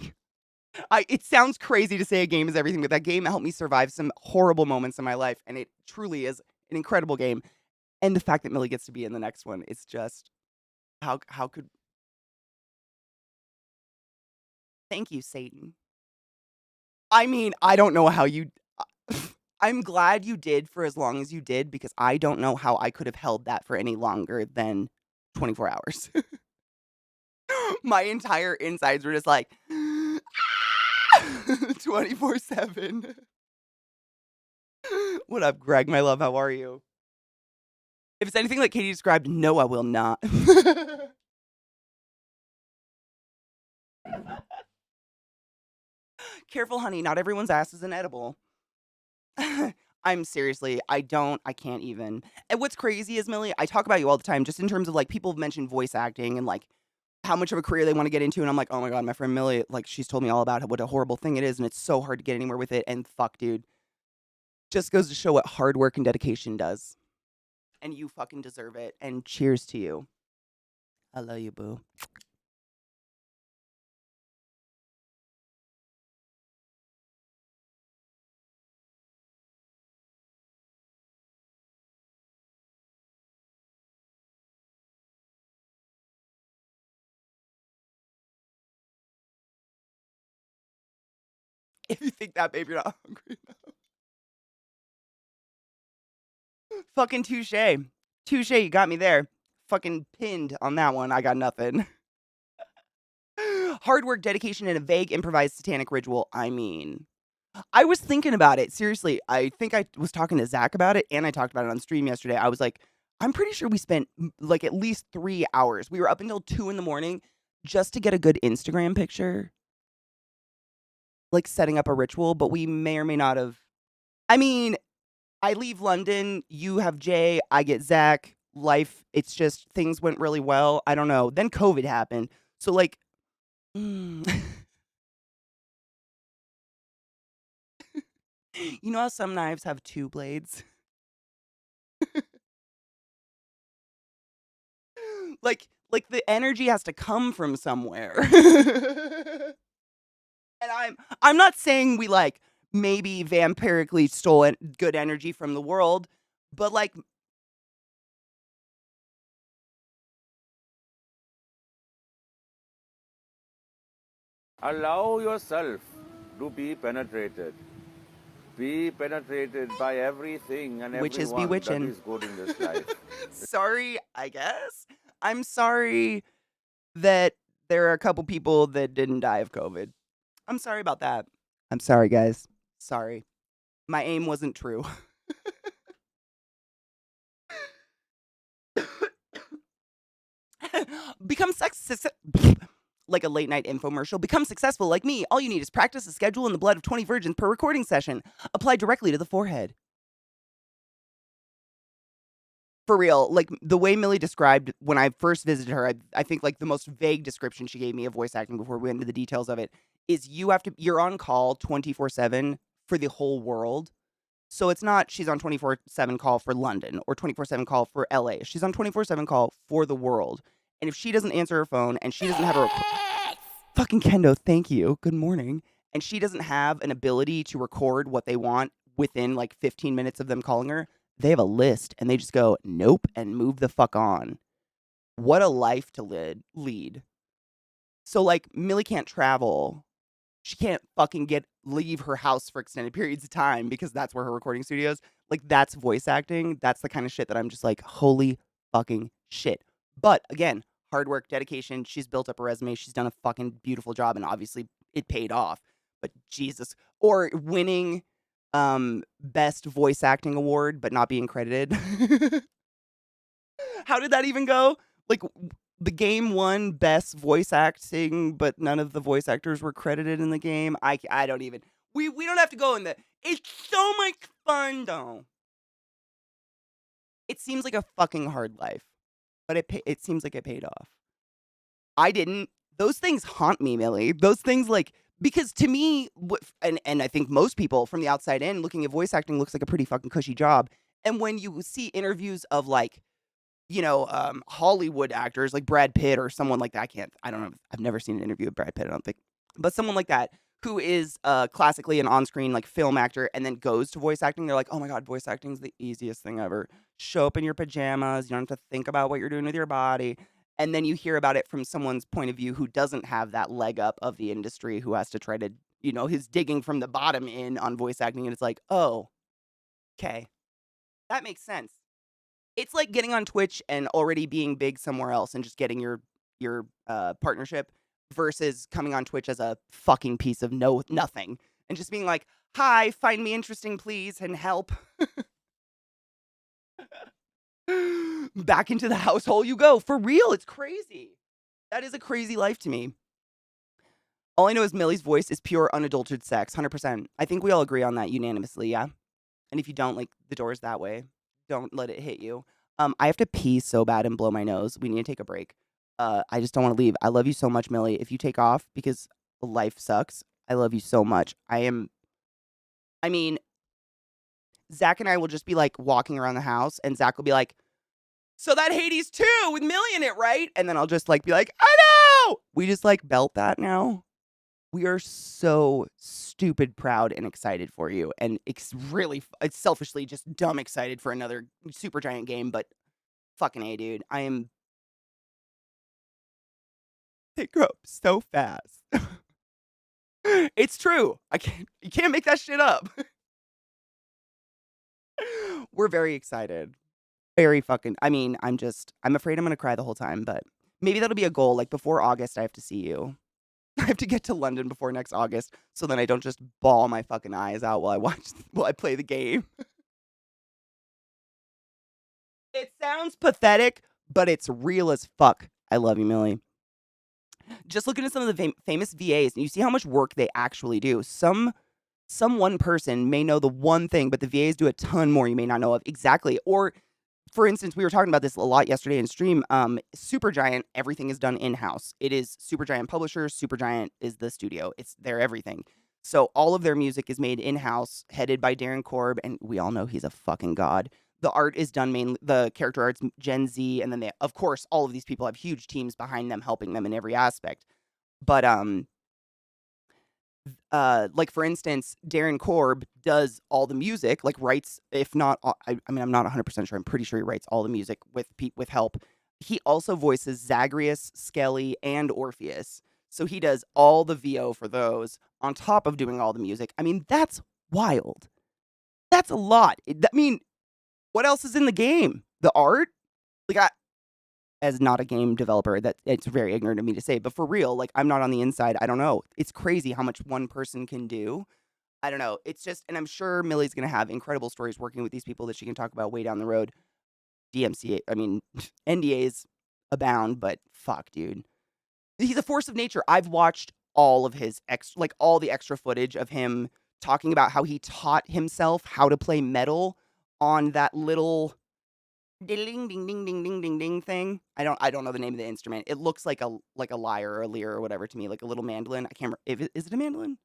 It sounds crazy to say a game is everything, but that game helped me survive some horrible moments in my life, and it truly is an incredible game. And the fact that Millie gets to be in the next one, it's just how could... Thank you, Satan. I mean, I don't know how you... I'm glad you did for as long as you did, because I don't know how I could have held that for any longer than 24 hours. My entire insides were just like 24/7. What up, Greg? My love, how are you? If it's anything like Katie described, no, I will not. Careful, honey. Not everyone's ass is inedible. I'm seriously, I can't even. And what's crazy is, Millie, I talk about you all the time, just in terms of like people have mentioned voice acting and like how much of a career they want to get into. And I'm like, oh my God, my friend Millie, like she's told me all about what a horrible thing it is. And it's so hard to get anywhere with it. And fuck, dude, just goes to show what hard work and dedication does. And you fucking deserve it. And cheers to you. I love you, boo. If you think that, babe, you're not hungry enough. Fucking touche. Touche, you got me there. Fucking pinned on that one. I got nothing. Hard work, dedication, and a vague improvised satanic ritual. I mean, I was thinking about it. Seriously, I think I was talking to Zach about it, and I talked about it on stream yesterday. I was like, I'm pretty sure we spent like at least 3 hours. We were up until 2 in the morning just to get a good Instagram picture, like setting up a ritual, but we may or may not have. I mean, I leave London, you have Jay, I get Zach. Life, it's just things went really well. I don't know. Then COVID happened. So, like, you know how some knives have 2 blades? Like the energy has to come from somewhere. And I'm not saying we like maybe vampirically stole good energy from the world, but like Allow yourself to be penetrated. Be penetrated by everything and which is everyone that bewitching. is good in this life. Sorry, I guess. I'm sorry that there are a couple people that didn't die of COVID. I'm sorry about that. I'm sorry, guys. Sorry. My aim wasn't true. Become like a late night infomercial. Become successful like me. All you need is practice, a schedule, and the blood of 20 virgins per recording session. Apply directly to the forehead. For real, like the way Millie described when I first visited her, I think like the most vague description she gave me of voice acting before we went into the details of it is you're on call 24/7 for the whole world. So it's not she's on 24/7 call for London or 24/7 call for LA. She's on 24/7 call for the world. And if she doesn't answer her phone and she doesn't have a fucking Kendo, thank you. Good morning. And she doesn't have an ability to record what they want within like 15 minutes of them calling her, they have a list and they just go, nope, and move the fuck on. What a life to lead. So, like, Millie can't travel. She can't fucking leave her house for extended periods of time because that's where her recording studio is. Like, that's voice acting. That's the kind of shit that I'm just like, holy fucking shit. But again, hard work, dedication. She's built up a resume. She's done a fucking beautiful job, and obviously it paid off. But Jesus, or winning best voice acting award but not being credited. How did that even go? Like the game won best voice acting, but none of the voice actors were credited in the game. I don't even. We don't have to go in the. It's so much fun though. It seems like a fucking hard life, but it seems like it paid off. I didn't. Those things haunt me, Millie. Those things like because to me, and I think most people from the outside in looking at voice acting looks like a pretty fucking cushy job. And when you see interviews of like, you know, Hollywood actors like Brad Pitt or someone like that, I don't know. I've never seen an interview of Brad Pitt, I don't think. But someone like that who is classically an on-screen like film actor and then goes to voice acting, they're like, oh my God, voice acting is the easiest thing ever. Show up in your pajamas. You don't have to think about what you're doing with your body. And then you hear about it from someone's point of view who doesn't have that leg up of the industry, who has to try to, you know, who's digging from the bottom in on voice acting. And it's like, oh, okay, that makes sense. It's like getting on Twitch and already being big somewhere else and just getting your partnership versus coming on Twitch as a fucking piece of nothing and just being like, hi, find me interesting, please, and help. Back into the household you go. For real, it's crazy. That is a crazy life to me. All I know is Millie's voice is pure unadulterated sex, 100%. I think we all agree on that unanimously, yeah? And if you don't, like, the door's that way. Don't let it hit you. I have to pee so bad and blow my nose. We need to take a break. I just don't want to leave. I love you so much, Millie. If you take off because life sucks, I love you so much. I mean, Zach and I will just be like walking around the house and Zach will be like, so that Hades 2 with Millie in it, right? And then I'll just like be like, I know! We just like belt that now. We are so stupid proud and excited for you. And it's selfishly just dumb excited for another super giant game, but fucking A, dude. They grow up so fast. It's true. You can't make that shit up. We're very excited. Very fucking I'm afraid I'm gonna cry the whole time, but maybe that'll be a goal. Like before August, I have to see you. I have to get to London before next August so then I don't just bawl my fucking eyes out while I play the game. It sounds pathetic, but it's real as fuck. I love you, Millie. Just looking at some of the famous VAs, and you see how much work they actually do. Some one person may know the one thing, but the VAs do a ton more you may not know of. Exactly. Or for instance, we were talking about this a lot yesterday in stream. Supergiant, everything is done in-house. It is Supergiant Publishers. Supergiant is the studio. It's their everything. So all of their music is made in-house, headed by Darren Korb, and we all know he's a fucking god. The art is done mainly, the character art's Gen Z, and then of course, all of these people have huge teams behind them, helping them in every aspect. But like for instance, Darren Korb does all the music, like writes, if not, I'm not 100% sure. I'm pretty sure he writes all the music with help. He also voices Zagreus, Skelly, and Orpheus. So he does all the VO for those on top of doing all the music. I mean, that's wild. That's a lot. What else is in the game? The art? Like, as not a game developer, that it's very ignorant of me to say, but for real, like I'm not on the inside. I don't know. It's crazy how much one person can do. I don't know. It's just, and I'm sure Millie's going to have incredible stories working with these people that she can talk about way down the road. NDAs abound, but fuck, dude. He's a force of nature. I've watched all of his all the extra footage of him talking about how he taught himself how to play metal on that little ding ding ding ding ding ding ding thing. I don't know the name of the instrument. It looks like a lyre or a lyre or whatever to me, like a little mandolin. I can't remember. Is it a mandolin?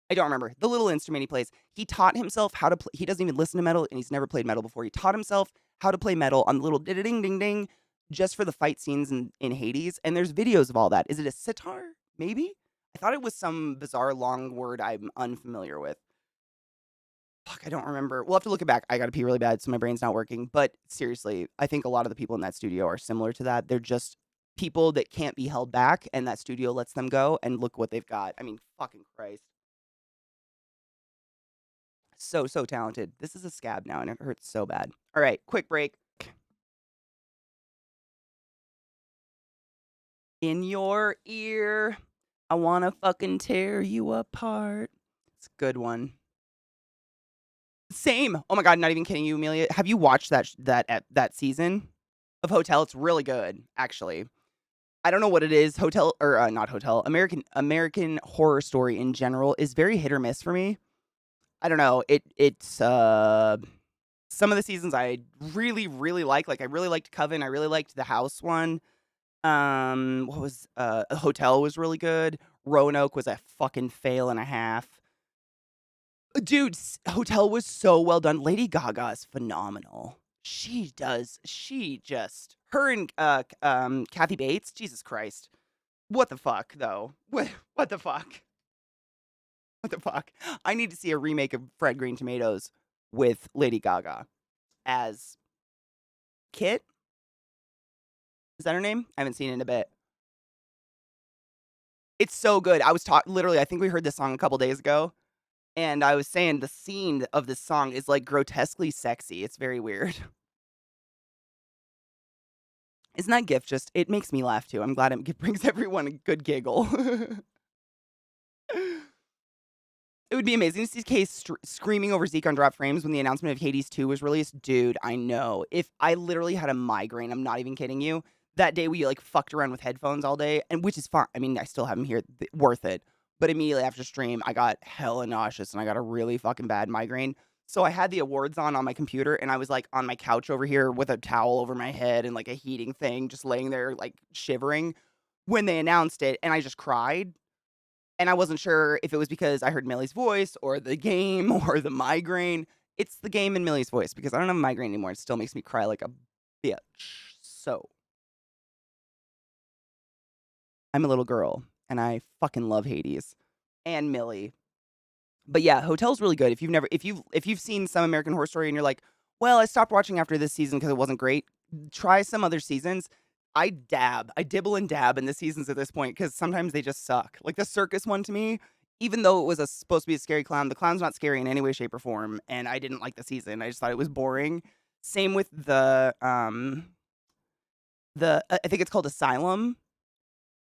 I don't remember. The little instrument he plays. He taught himself how to play. He doesn't even listen to metal, and he's never played metal before. He taught himself how to play metal on the little ding ding ding ding, just for the fight scenes in Hades. And there's videos of all that. Is it a sitar? Maybe. I thought it was some bizarre long word I'm unfamiliar with. Fuck, I don't remember. We'll have to look it back. I gotta pee really bad, so my brain's not working. But seriously, I think a lot of the people in that studio are similar to that. They're just people that can't be held back, and that studio lets them go, and look what they've got. I mean, fucking Christ. So talented. This is a scab now, and it hurts so bad. All right, quick break. In your ear, I wanna fucking tear you apart. It's a good one. Same. Oh my god, not even kidding you, Amelia. Have you watched that season of Hotel? It's really good, actually. I don't know what it is. Hotel or not Hotel. American Horror Story in general is very hit or miss for me. I don't know. It's some of the seasons I really really like. Like I really liked Coven. I really liked the House one. What was Hotel was really good. Roanoke was a fucking fail and a half. Dude, Hotel was so well done. Lady Gaga is phenomenal. She just her and Kathy Bates. Jesus Christ. What the fuck though? What the fuck? What the fuck? I need to see a remake of Fried Green Tomatoes with Lady Gaga as Kit. Is that her name? I haven't seen it in a bit. It's so good. I was literally, I think we heard this song a couple days ago. And I was saying the scene of this song is like grotesquely sexy. It's very weird. Isn't that GIF just, it makes me laugh too. I'm glad it brings everyone a good giggle. It would be amazing to see Case screaming over Zeke on Drop Frames when the announcement of Hades 2 was released. Dude, I know. If I literally had a migraine, I'm not even kidding you. That day we like fucked around with headphones all day, and which is fine. I mean, I still have them here, worth it. But immediately after stream, I got hella nauseous and I got a really fucking bad migraine. So I had the awards on my computer, and I was like on my couch over here with a towel over my head and like a heating thing, just laying there like shivering when they announced it, and I just cried. And I wasn't sure if it was because I heard Millie's voice or the game or the migraine. It's the game and Millie's voice because I don't have a migraine anymore. It still makes me cry like a bitch. So I'm a little girl and I fucking love Hades and Millie. But yeah, Hotel's really good. If you've seen some American Horror Story and you're like, well, I stopped watching after this season because it wasn't great. Try some other seasons. I dibble and dab in the seasons at this point because sometimes they just suck. Like the circus one to me even though it was supposed to be a scary clown, the clown's not scary in any way, shape, or form, and I didn't like the season. I just thought it was boring. Same with I think it's called Asylum,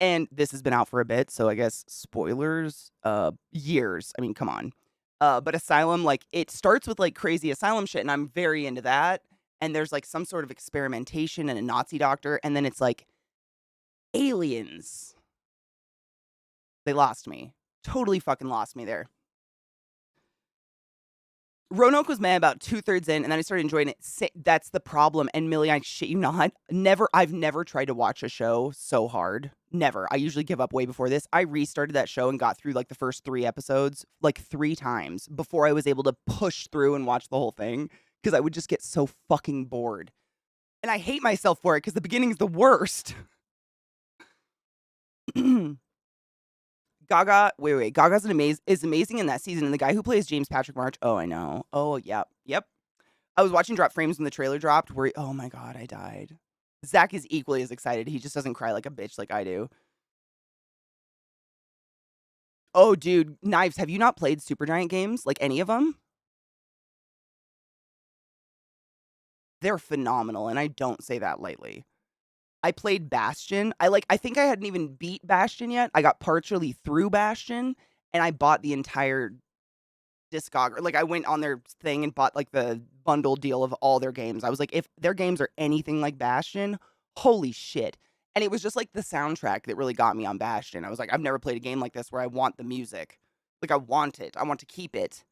and this has been out for a bit, so I guess spoilers, years. I mean, come on. But Asylum, like, it starts with, like, crazy asylum shit, and I'm very into that, and there's, like, some sort of experimentation and a Nazi doctor, and then it's, like, aliens. They lost me. Totally fucking lost me there. Roanoke was mad about 2/3 in, and then I started enjoying it. That's the problem. And Millie, I shit you not, I've never tried to watch a show so hard. Never. I usually give up way before this. I restarted that show and got through like the first 3 episodes like 3 times before I was able to push through and watch the whole thing because I would just get so fucking bored. And I hate myself for it because the beginning is the worst. Gaga's is amazing in that season, and the guy who plays James Patrick March, oh, I know. Oh, yep. I was watching drop frames when the trailer dropped where, oh my god, I died. Zach is equally as excited. He just doesn't cry like a bitch like I do. Oh, dude, Knives, have you not played Supergiant games? Like any of them? They're phenomenal, and I don't say that lightly. I played Bastion. I think I hadn't even beat Bastion yet. I got partially through Bastion, and I bought the entire discography. Like, I went on their thing and bought, like, the bundle deal of all their games. I was like, if their games are anything like Bastion, holy shit. And it was just, like, the soundtrack that really got me on Bastion. I was like, I've never played a game like this where I want the music. Like, I want it. I want to keep it.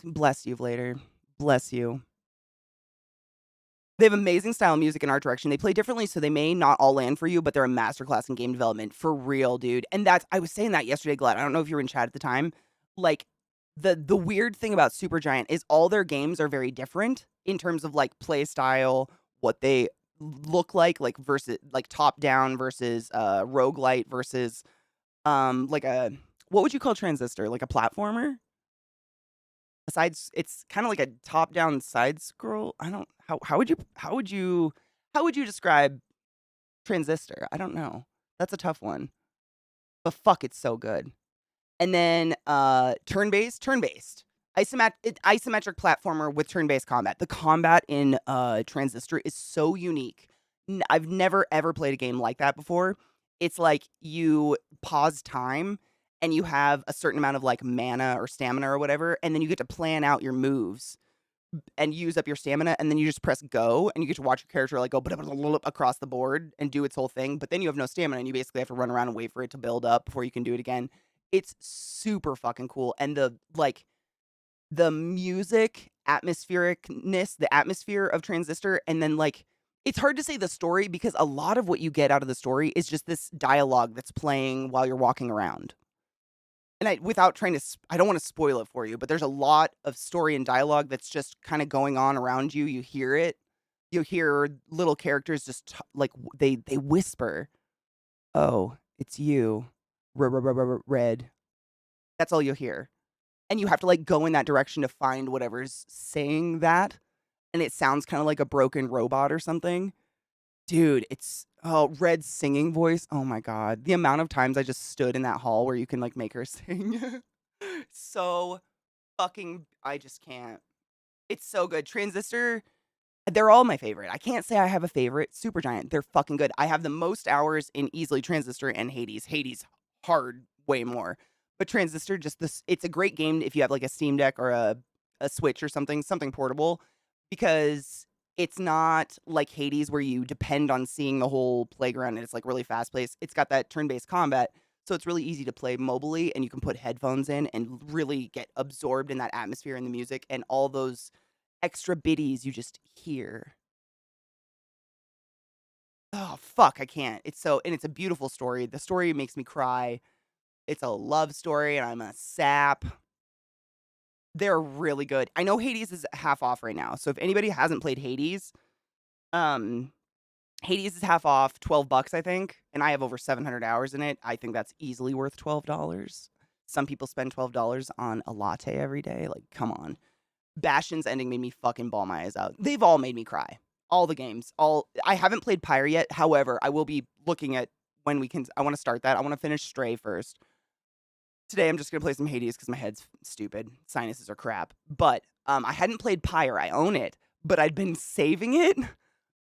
Bless you, Vlader. Bless you. They have amazing style, music, and art direction. They play differently, so they may not all land for you, but they're a masterclass in game development. For real, dude. And I was saying that yesterday, Glad. I don't know if you were in chat at the time. Like, the weird thing about Supergiant is all their games are very different in terms of, like, play style, what they look like versus, like, top-down versus, roguelite versus, like a... What would you call Transistor? Like a platformer? It's kind of like a top-down side scroll. I don't how would you describe Transistor? I don't know. That's a tough one. But fuck, it's so good. And then turn-based. Isometric platformer with turn-based combat. The combat in Transistor is so unique. I've never ever played a game like that before. It's like you pause time and you have a certain amount of like mana or stamina or whatever, and then you get to plan out your moves and use up your stamina, and then you just press go, and you get to watch your character like go across the board and do its whole thing, but then you have no stamina, and you basically have to run around and wait for it to build up before you can do it again. It's super fucking cool, and the music, atmosphericness, the atmosphere of Transistor, and then like it's hard to say the story because a lot of what you get out of the story is just this dialogue that's playing while you're walking around. And without trying to, I don't want to spoil it for you, but there's a lot of story and dialogue that's just kind of going on around you. You hear it. You hear little characters just like they whisper, "Oh, it's you, Red." That's all you'll hear, and you have to like go in that direction to find whatever's saying that, and it sounds kind of like a broken robot or something. Dude, Red's singing voice. Oh my god. The amount of times I just stood in that hall where you can like make her sing. So fucking I just can't. It's so good. Transistor, they're all my favorite. I can't say I have a favorite. Supergiant, they're fucking good. I have the most hours in easily Transistor and Hades. Hades hard way more. But Transistor it's a great game if you have like a Steam Deck or a Switch or something portable because it's not like Hades where you depend on seeing the whole playground and it's like really fast paced. It's got that turn-based combat, so it's really easy to play mobily and you can put headphones in and really get absorbed in that atmosphere and the music and all those extra biddies you just hear. Oh, fuck, I can't. It's a beautiful story. The story makes me cry. It's a love story and I'm a sap. They're really good. I know Hades is half off right now. So if anybody hasn't played Hades, Hades is half off, $12, I think. And I have over 700 hours in it. I think that's easily worth $12. Some people spend $12 on a latte every day. Like, come on. Bastion's ending made me fucking bawl my eyes out. They've all made me cry. All the games. I haven't played Pyre yet. However, I will be looking at when we can. I want to start that. I want to finish Stray first. Today I'm just gonna play some Hades because my head's stupid. Sinuses are crap. But I hadn't played Pyre. I own it, but I'd been saving it,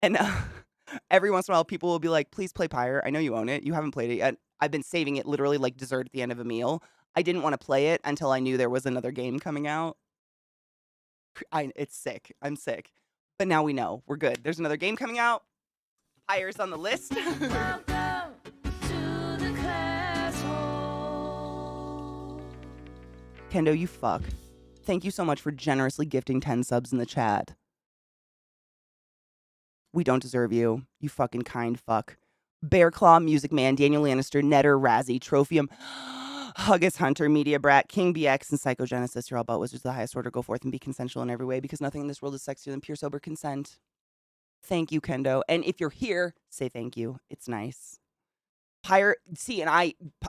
and every once in a while people will be like, "Please play Pyre. I know you own it. You haven't played it yet." I've been saving it literally like dessert at the end of a meal. I didn't want to play it until I knew there was another game coming out. It's sick. I'm sick. But now we know. We're good. There's another game coming out. Pyre's on the list. Welcome to the class hole. Kendo, you fuck. Thank you so much for generously gifting 10 subs in the chat. We don't deserve you. You fucking kind fuck. Bearclaw, Music Man, Daniel Lannister, Netter, Razzie, Trophium, Huggus Hunter, Media Brat, King BX, and Psychogenesis. You're all about wizards of the highest order. Go forth and be consensual in every way because nothing in this world is sexier than pure sober consent. Thank you, Kendo. And if you're here, say thank you. It's nice. Pyre, see,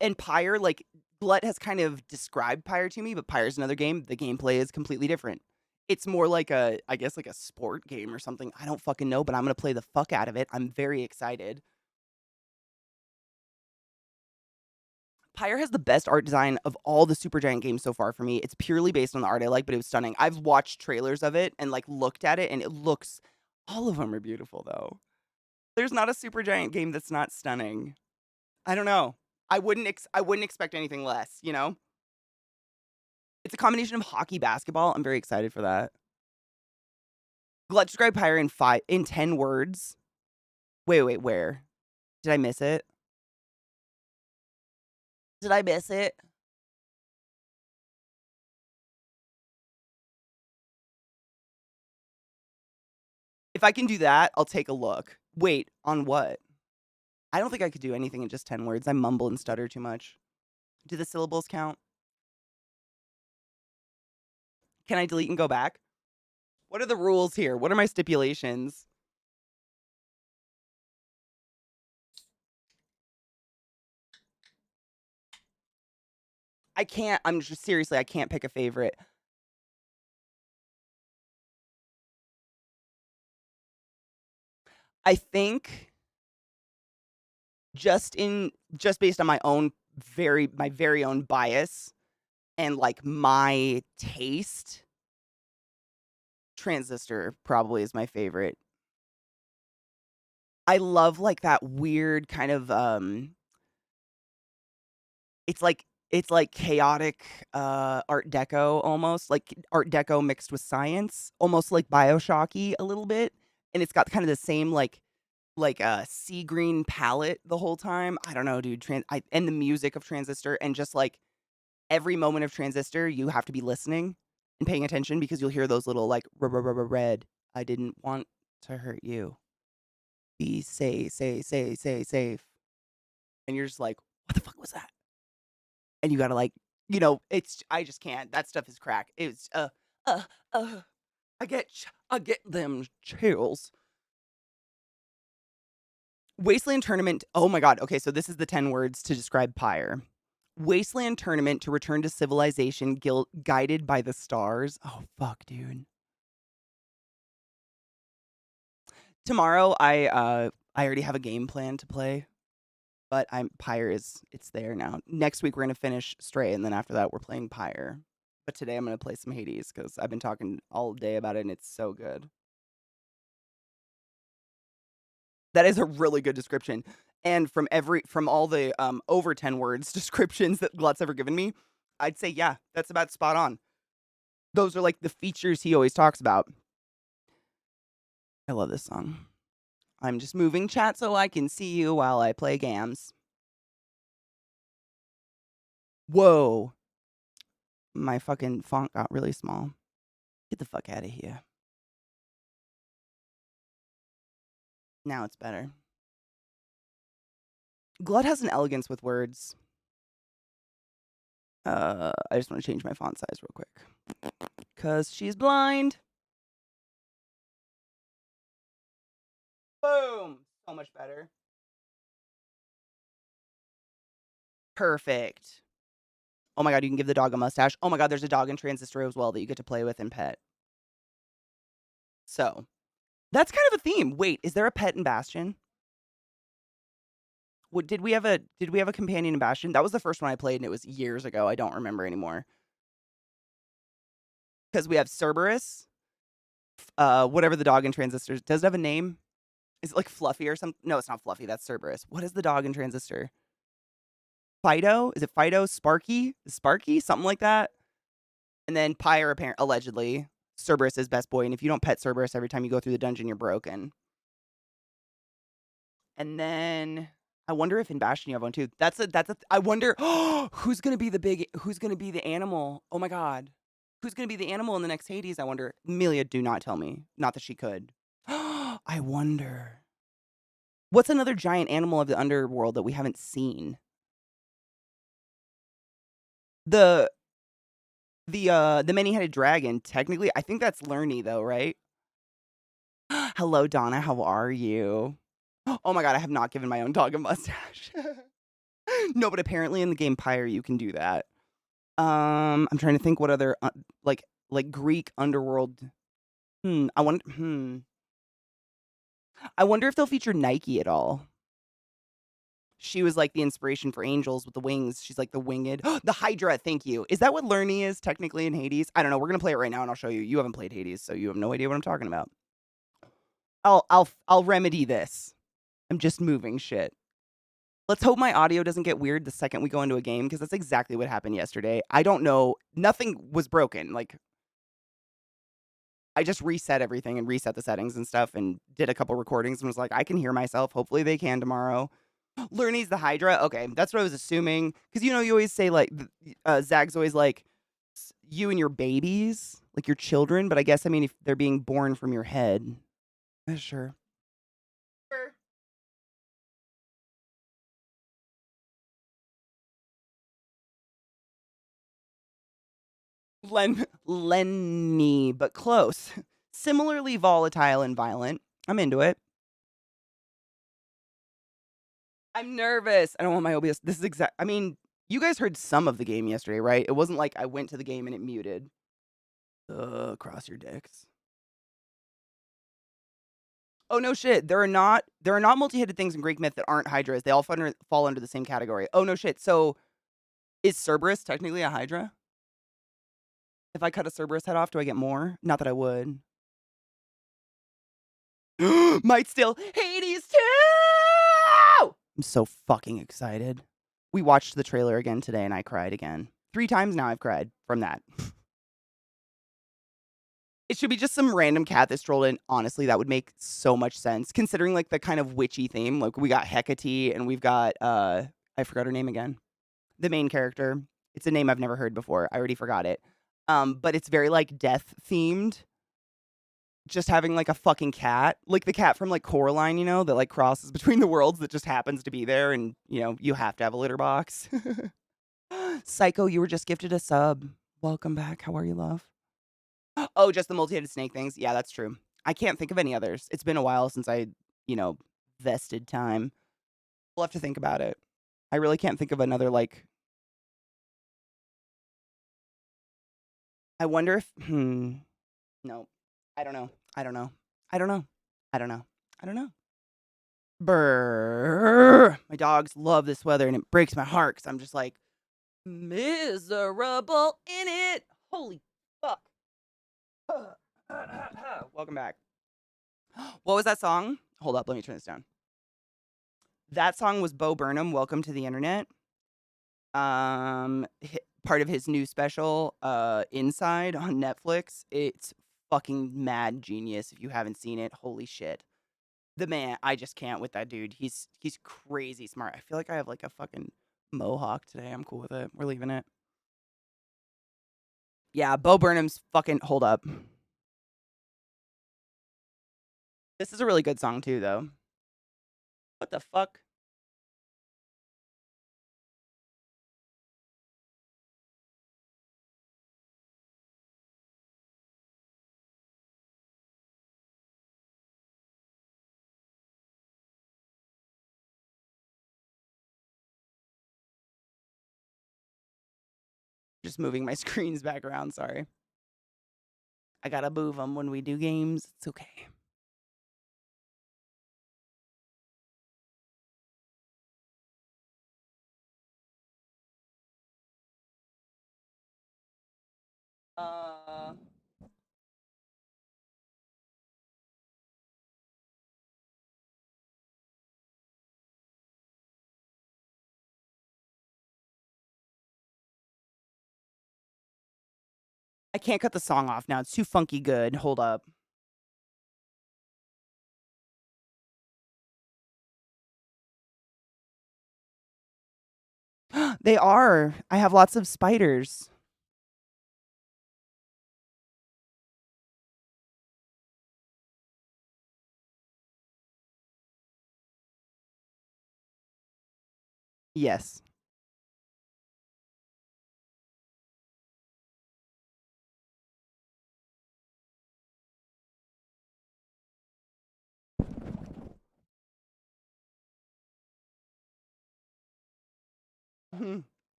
and Pyre, like, Glut has kind of described Pyre to me, but Pyre's another game. The gameplay is completely different. It's more like I guess like a sport game or something. I don't fucking know, but I'm going to play the fuck out of it. I'm very excited. Pyre has the best art design of all the Supergiant games so far for me. It's purely based on the art I like, but it was stunning. I've watched trailers of it and like looked at it, and it looks, all of them are beautiful though. There's not a Supergiant game that's not stunning. I don't know. I wouldn't expect anything less, you know? It's a combination of hockey, basketball. I'm very excited for that. Glut described Pyre in 10 words. Wait, where? Did I miss it? Did I miss it? If I can do that, I'll take a look. Wait, on what? I don't think I could do anything in just 10 words. I mumble and stutter too much. Do the syllables count? Can I delete and go back? What are the rules here? What are my stipulations? I can't, I'm just seriously, I can't pick a favorite. I think just based on my very own bias and like my taste, Transistor probably is my favorite. I love like that weird kind of it's like chaotic art deco almost, like art deco mixed with science, almost like BioShocky a little bit, and it's got kind of the same like a sea green palette the whole time. I don't know, dude. And the music of Transistor, and just like every moment of Transistor, you have to be listening and paying attention because you'll hear those little like red. I didn't want to hurt you. Be safe. And you're just like, what the fuck was that? And you gotta like, I just can't. That stuff is crack. It's I get them chills. Wasteland Tournament. Oh my god. Okay, so this is the 10 words to describe Pyre. Wasteland Tournament to return to civilization guided by the stars. Oh fuck, dude. Tomorrow I already have a game plan to play, but Pyre it's there now. Next week we're gonna finish Stray, and then after that we're playing Pyre. But today I'm gonna play some Hades because I've been talking all day about it and it's so good. That is a really good description. And from all the over 10 words descriptions that Glut's ever given me, I'd say, yeah, that's about spot on. Those are like the features he always talks about. I love this song. I'm just moving chat so I can see you while I play games. Whoa. My fucking font got really small. Get the fuck out of here. Now it's better. Glut has an elegance with words. I just want to change my font size real quick. Because she's blind. Boom. So much better. Perfect. Oh my god, you can give the dog a mustache. Oh my god, there's a dog in Transistor as well that you get to play with and pet. So, that's kind of a theme. Wait, is there a pet in Bastion? did we have a companion in Bastion? That was the first one I played, and it was years ago. I don't remember anymore. Because we have Cerberus, whatever the dog in Transistor. Does it have a name? Is it like Fluffy or something? No, it's not Fluffy. That's Cerberus. What is the dog in Transistor? Fido? Is it Fido? Sparky? Sparky? Something like that. And then Pyre, allegedly, Cerberus is best boy. And if you don't pet Cerberus every time you go through the dungeon, you're broken. And then I wonder if in Bastion you have one too. I wonder who's gonna be the animal? Oh my god. Who's gonna be the animal in the next Hades? I wonder. Amelia, do not tell me. Not that she could. I wonder. What's another giant animal of the underworld that we haven't seen? The many-headed dragon, technically, I think that's Lerny though, right? Hello, Donna, how are you? Oh my god, I have not given my own dog a mustache. No, but apparently in the game Pyre you can do that. I'm trying to think what other like Greek underworld. I wonder if they'll feature Nike at all. She was like the inspiration for angels with the wings. She's like the winged. The Hydra, thank you. Is that what Lerny is technically in Hades? I don't know. We're gonna play it right now and I'll show you. You haven't played Hades, so you have no idea what I'm talking about. I'll remedy this. I'm just moving shit. Let's hope my audio doesn't get weird the second we go into a game, because that's exactly what happened yesterday. I don't know. Nothing was broken. Like, I just reset everything and reset the settings and stuff and did a couple recordings and was like, I can hear myself. Hopefully they can tomorrow. Lerny's the Hydra? Okay, that's what I was assuming. Because, you know, you always say, like, Zag's always like, you and your babies, like your children. But I guess, I mean, if they're being born from your head. Sure. Lenny, but close. Similarly volatile and violent. I'm into it. I'm nervous. I don't want my OBS. This is I mean, you guys heard some of the game yesterday, right? It wasn't like I went to the game and it muted. Cross your dicks. Oh no shit. There are not multi-headed things in Greek myth that aren't hydras. They all fall under the same category. Oh no shit. So is Cerberus technically a hydra? If I cut a Cerberus head off, do I get more? Not that I would. Might still Hades 2! I'm so fucking excited. We watched the trailer again today and I cried again. 3 times now I've cried from that. It should be just some random cat that strolled in. Honestly, that would make so much sense, considering like the kind of witchy theme. Like we got Hecate and we've got I forgot her name again. The main character. It's a name I've never heard before. I already forgot it. But it's very like death themed. Just having like a fucking cat, like the cat from like Coraline, you know, that like crosses between the worlds that just happens to be there, and you know, you have to have a litter box. Psycho, you were just gifted a sub. Welcome back. How are you, love? Oh, just the multi-headed snake things. Yeah, that's true. I can't think of any others. It's been a while since I, you know, vested time. We'll have to think about it. I really can't think of another like. I wonder if. No. I don't know. I don't know. I don't know. I don't know. I don't know. Brrr. My dogs love this weather and it breaks my heart because I'm just like miserable in it. Holy fuck. Welcome back. What was that song? Hold up, let me turn this down. That song was Bo Burnham, Welcome to the Internet. Part of his new special, Inside on Netflix. It's fucking mad genius if you haven't seen it. Holy shit. The man, I just can't with that dude. He's crazy smart. I feel like I have like a fucking mohawk today. I'm cool with it. We're leaving it. Yeah, Bo Burnham's fucking. Hold up. This is a really good song too, though. What the fuck? Just moving my screens back around. Sorry. I gotta move them when we do games. It's okay. Uh, I can't cut the song off now. It's too funky good. Hold up. They are. I have lots of spiders. Yes.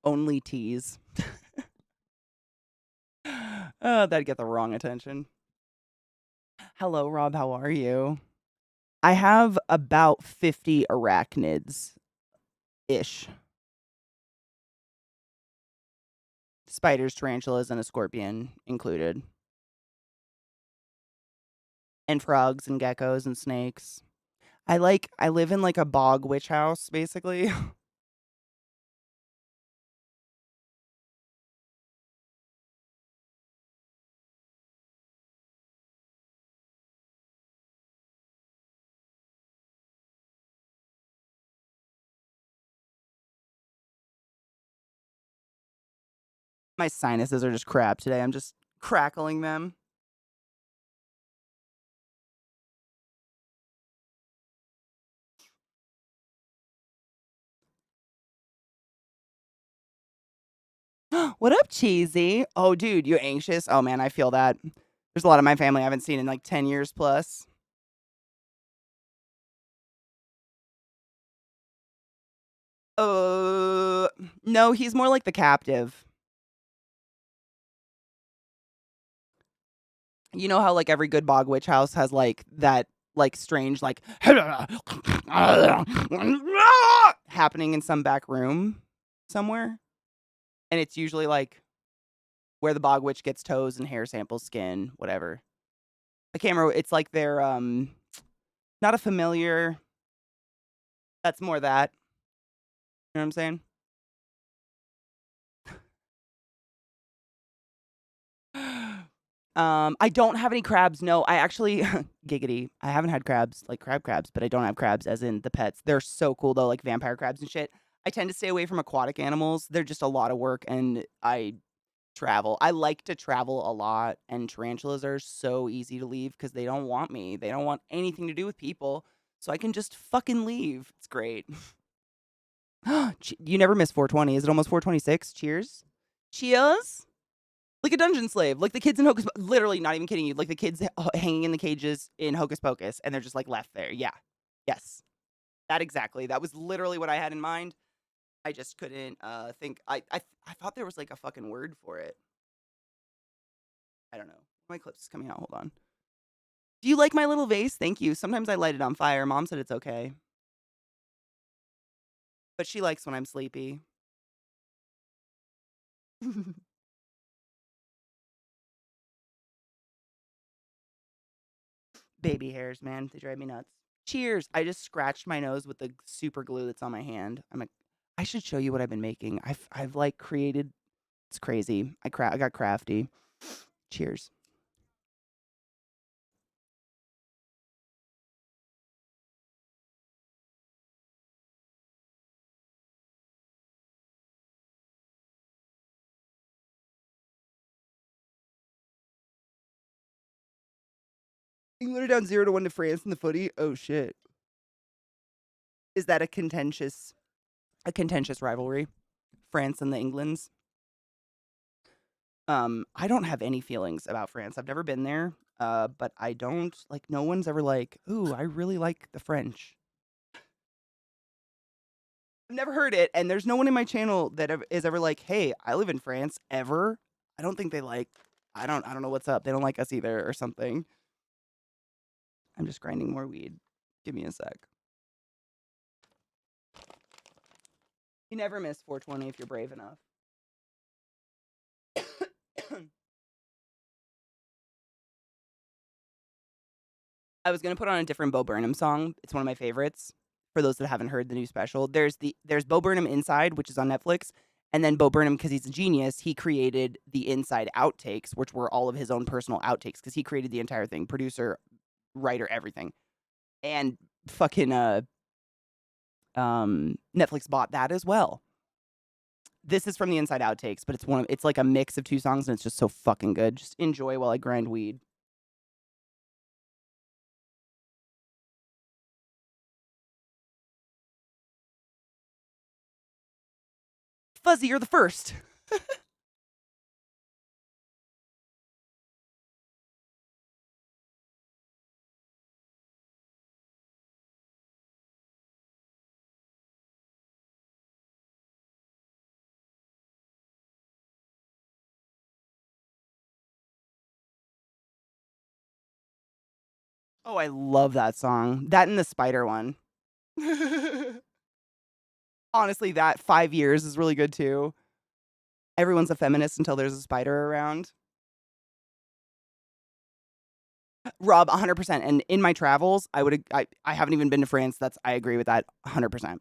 Only tease. That'd get the wrong attention. Hello, Rob. How are you? I have about 50 arachnids ish. Spiders, tarantulas, and a scorpion included. And frogs and geckos and snakes. I live in like a bog witch house, basically. My sinuses are just crap today. I'm just crackling them. What up, Cheesy? Oh, dude, you anxious? Oh, man, I feel that. There's a lot of my family I haven't seen in like 10 years plus. No, he's more like the captive. You know how like every good bog witch house has like that like strange like happening in some back room somewhere? And it's usually like where the bog witch gets toes and hair samples, skin, whatever. I can't remember. It's like they're not a familiar. That's more that. You know what I'm saying? I don't have any crabs. No, I actually giggity. I haven't had crabs, like crabs, but I don't have crabs as in the pets. They're so cool though, like vampire crabs and shit. I tend to stay away from aquatic animals. They're just a lot of work and I travel. I like to travel a lot and tarantulas are so easy to leave because they don't want me. They don't want anything to do with people. So I can just fucking leave. It's great. You never miss 420. Is it almost 426? Cheers. Cheers. Like a dungeon slave, like the kids in Hocus Pocus. Literally, not even kidding you. Like the kids hanging in the cages in Hocus Pocus, and they're just like left there. Yeah, yes, that exactly. That was literally what I had in mind. I just couldn't think. I thought there was like a fucking word for it. I don't know. My clip's is coming out. Hold on. Do you like my little vase? Thank you. Sometimes I light it on fire. Mom said it's okay, but she likes when I'm sleepy. Baby hairs, man. They drive me nuts. Cheers. I just scratched my nose with the super glue that's on my hand. I'm like, I should show you what I've been making. I've like created. It's crazy. I got crafty. Cheers. You can put it down 0-1 to France in the footy. Oh shit. Is that a contentious rivalry? France and the Englands. I don't have any feelings about France. I've never been there. But I don't like. No one's ever like, ooh, I really like the French. I've never heard it, and there's no one in my channel that is ever like, "Hey, I live in France." Ever? I don't think they like. I don't know what's up. They don't like us either, or something. I'm just grinding more weed. Give me a sec. You never miss 420 if you're brave enough. I was gonna put on a different Bo Burnham song. It's one of my favorites. For those that haven't heard the new special, there's Bo Burnham Inside, which is on Netflix, and then Bo Burnham, because he's a genius, he created the Inside outtakes, which were all of his own personal outtakes, because he created the entire thing, producer, writer, everything, and fucking Netflix bought that as well. This is from the Inside outtakes, but it's like a mix of two songs, and it's just so fucking good. Just enjoy while I grind weed. Fuzzy, you're the first. Oh, I love that song. That and the spider one. Honestly, that 5 years is really good too. Everyone's a feminist until there's a spider around. Rob, 100%. And in my travels, I haven't even been to France. I agree with that 100%.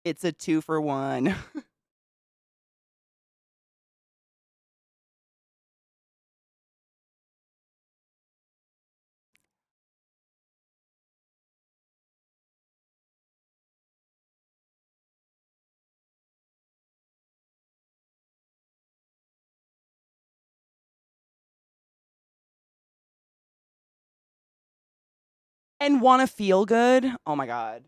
It's a 2 for 1. And want to feel good. Oh my god.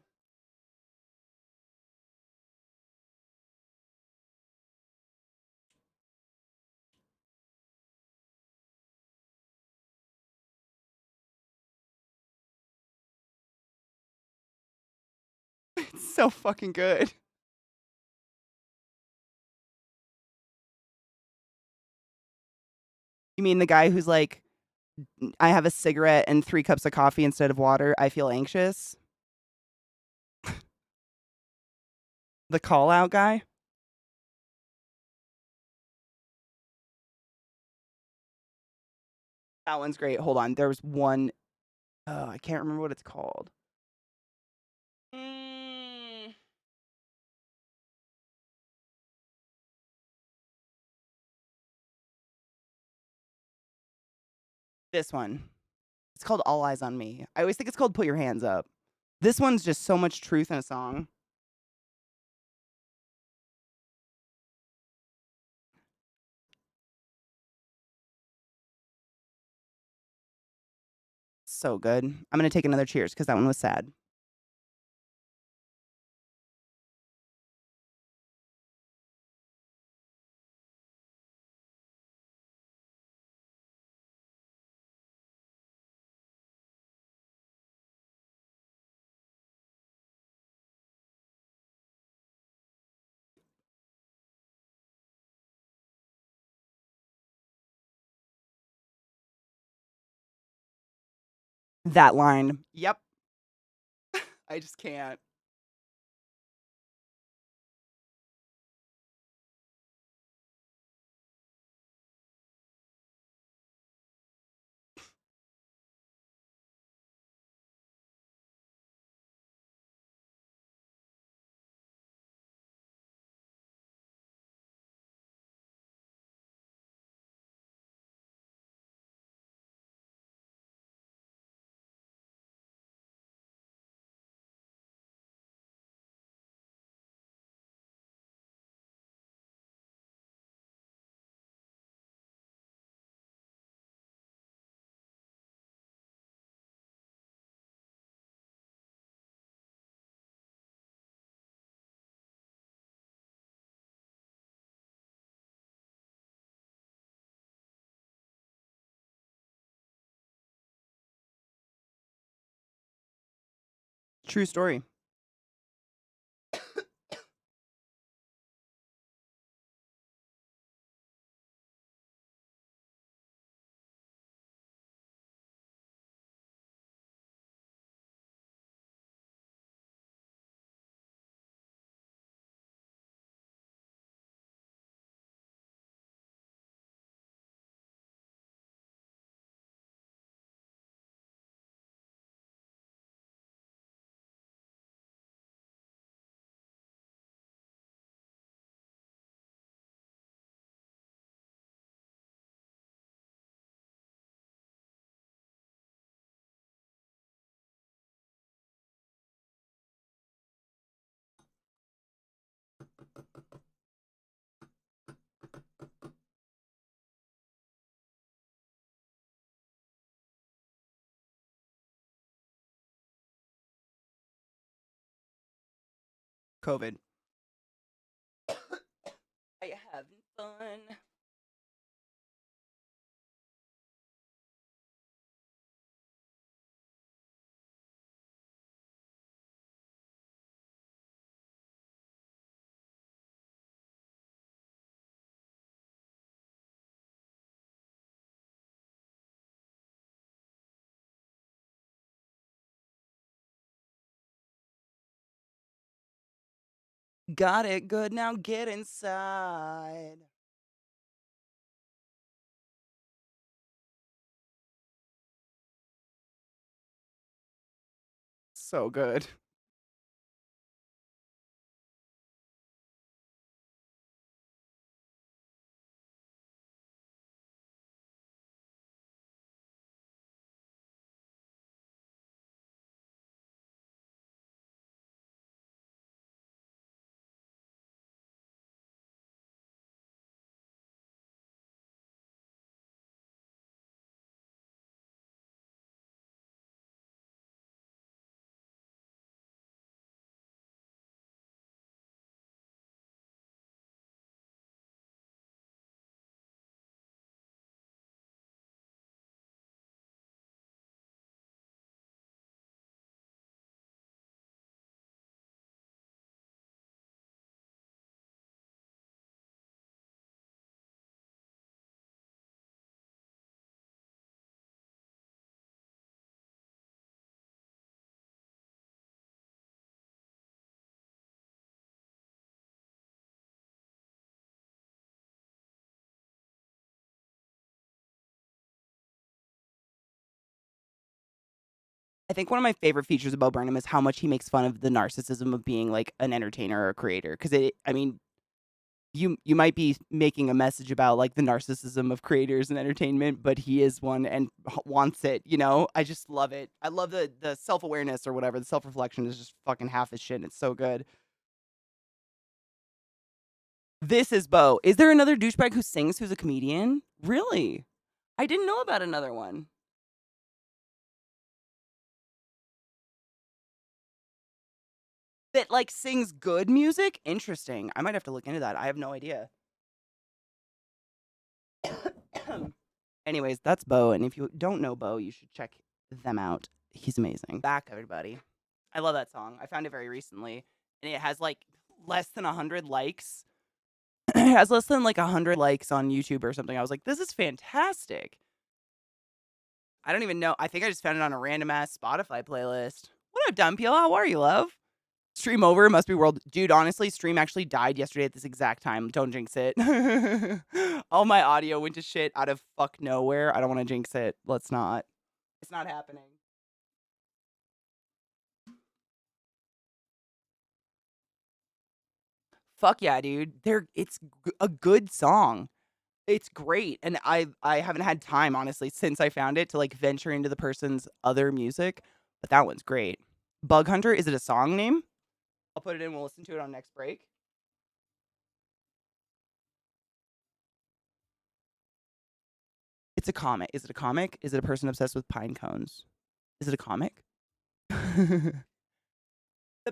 It's so fucking good. You mean the guy who's like, I have a cigarette and 3 cups of coffee instead of water. I feel anxious. The call out guy. That one's great. Hold on. There was one. Oh, I can't remember what it's called. This one. It's called All Eyes on Me. I always think it's called Put Your Hands Up. This one's just so much truth in a song. So good. I'm going to take another cheers because that one was sad. That line. Yep. I just can't. True story. COVID. I having fun. Got it good, now get inside. So good. I think one of my favorite features about Burnham is how much he makes fun of the narcissism of being like an entertainer or a creator. Because I mean, you might be making a message about like the narcissism of creators and entertainment, but he is one and wants it. You know, I just love it. I love the self awareness or whatever. The self reflection is just fucking half his shit. And it's so good. This is Bo. Is there another douchebag who sings who's a comedian? Really? I didn't know about another one. That like sings good music? Interesting. I might have to look into that. I have no idea. Anyways, that's Bo, and if you don't know Bo, you should check them out. He's amazing. Back, everybody. I love that song. I found it very recently, and it has like less than 100 likes. It has less than like 100 likes on YouTube or something. I was like, this is fantastic. I don't even know. I think I just found it on a random ass Spotify playlist. What up, Dumpiel? How are you, love? Stream over. Must be world. Dude, honestly, stream actually died yesterday at this exact time. Don't jinx it. All my audio went to shit out of fuck nowhere. I don't want to jinx it. Let's not. It's not happening. Fuck yeah, dude. It's a good song. It's great. And I haven't had time, honestly, since I found it to like venture into the person's other music. But that one's great. Bug Hunter, is it a song name? I'll put it in. We'll listen to it on next break. It's a comic. Is it a comic? Is it a person obsessed with pine cones? Is it a comic? The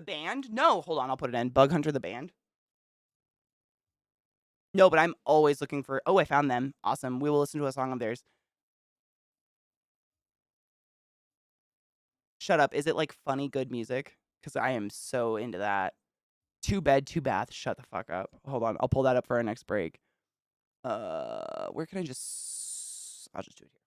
band? No, hold on. I'll put it in. Bug Hunter, the band. No, but I'm always looking for. Oh, I found them. Awesome. We will listen to a song of theirs. Shut up. Is it like funny, good music? Because I am so into that. Two bed, two bath. Shut the fuck up. Hold on. I'll pull that up for our next break. Where can I just? I'll just do it here.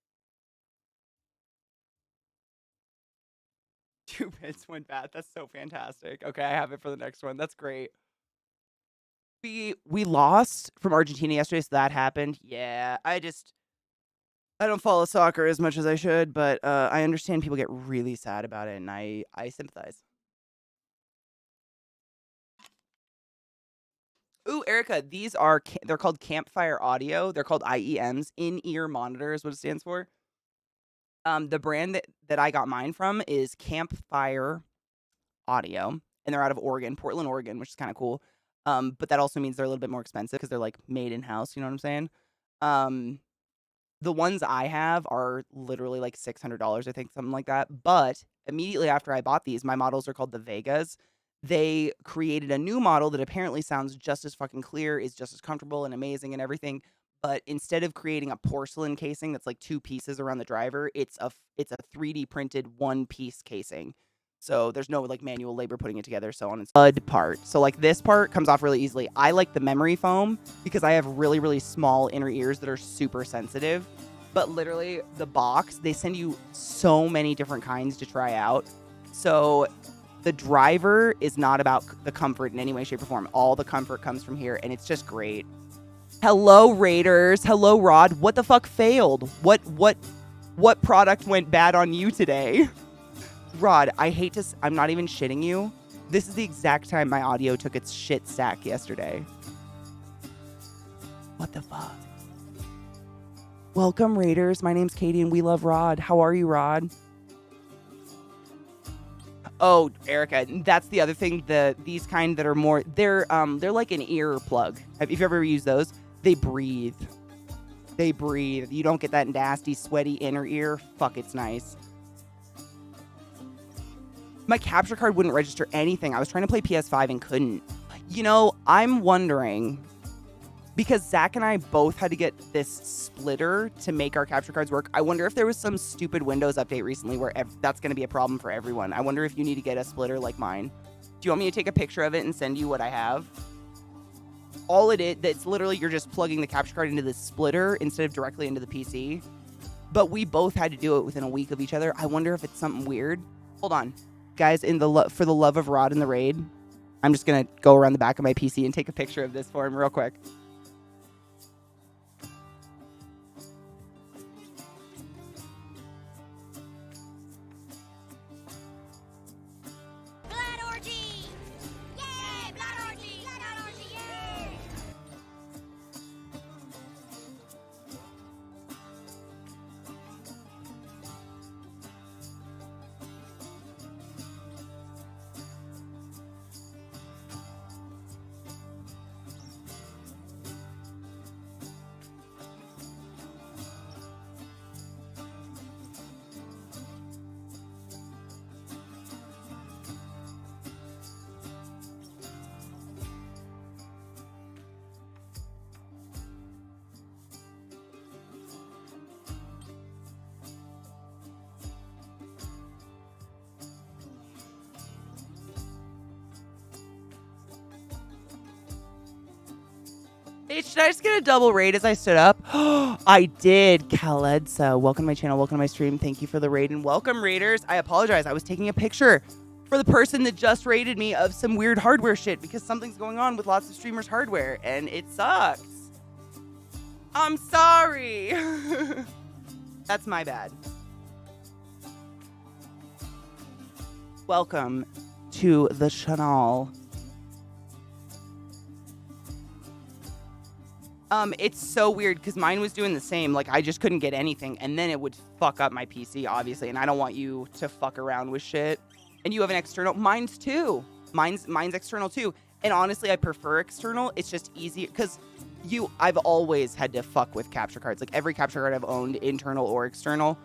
Two beds, one bath. That's so fantastic. Okay, I have it for the next one. That's great. We lost from Argentina yesterday, so that happened. Yeah, I don't follow soccer as much as I should, but I understand people get really sad about it, and I sympathize. Ooh, Erica, these are they're called Campfire Audio. They're called IEMs, in-ear monitor is what it stands for. The brand that I got mine from is Campfire Audio, and they're out of Oregon, Portland, Oregon, which is kind of cool. But that also means they're a little bit more expensive because they're like made in house. You know what I'm saying? The ones I have are literally like $600, I think, something like that. But immediately after I bought these, my models are called the Vegas. they created a new model that apparently sounds just as fucking clear, is just as comfortable and amazing and everything. But instead of creating a porcelain casing that's like 2 pieces around the driver, it's a 3D printed 1-piece casing. So there's no like manual labor putting it together, so on. It's stud part. So like this part comes off really easily. I like the memory foam because I have really, really small inner ears that are super sensitive. But literally the box, they send you so many different kinds to try out. So the driver is not about the comfort in any way, shape, or form. All the comfort comes from here, and it's just great. Hello, Raiders. Hello, Rod. What the fuck failed? What product went bad on you today? Rod, I'm not even shitting you. This is the exact time my audio took its shit stack yesterday. What the fuck? Welcome, Raiders. My name's Katie, and we love Rod. How are you, Rod? Oh, Erica, that's the other thing. These kind that are more, they're like an ear plug. Have you ever used those? They breathe. They breathe. You don't get that nasty, sweaty inner ear. Fuck, it's nice. My capture card wouldn't register anything. I was trying to play PS5 and couldn't. You know, I'm wondering, because Zach and I both had to get this splitter to make our capture cards work. I wonder if there was some stupid Windows update recently where that's going to be a problem for everyone. I wonder if you need to get a splitter like mine. Do you want me to take a picture of it and send you what I have? All it is, it's literally you're just plugging the capture card into the splitter instead of directly into the PC. But we both had to do it within a week of each other. I wonder if it's something weird. Hold on. Guys, for the love of Rod in the raid, I'm just going to go around the back of my PC and take a picture of this for him real quick. Should I just get a double raid as I stood up? I did. Khaledsa, welcome to my channel. Welcome to my stream. Thank you for the raid and welcome, raiders. I apologize. I was taking a picture for the person that just raided me of some weird hardware shit because something's going on with lots of streamers' hardware and it sucks. I'm sorry. That's my bad. Welcome to the channel. It's so weird because mine was doing the same. Like, I just couldn't get anything, and then it would fuck up my PC, obviously, and I don't want you to fuck around with shit. And you have an external. Mine's too. Mine's external too. And honestly, I prefer external. It's just easier because I've always had to fuck with capture cards. Like, every capture card I've owned, internal or external,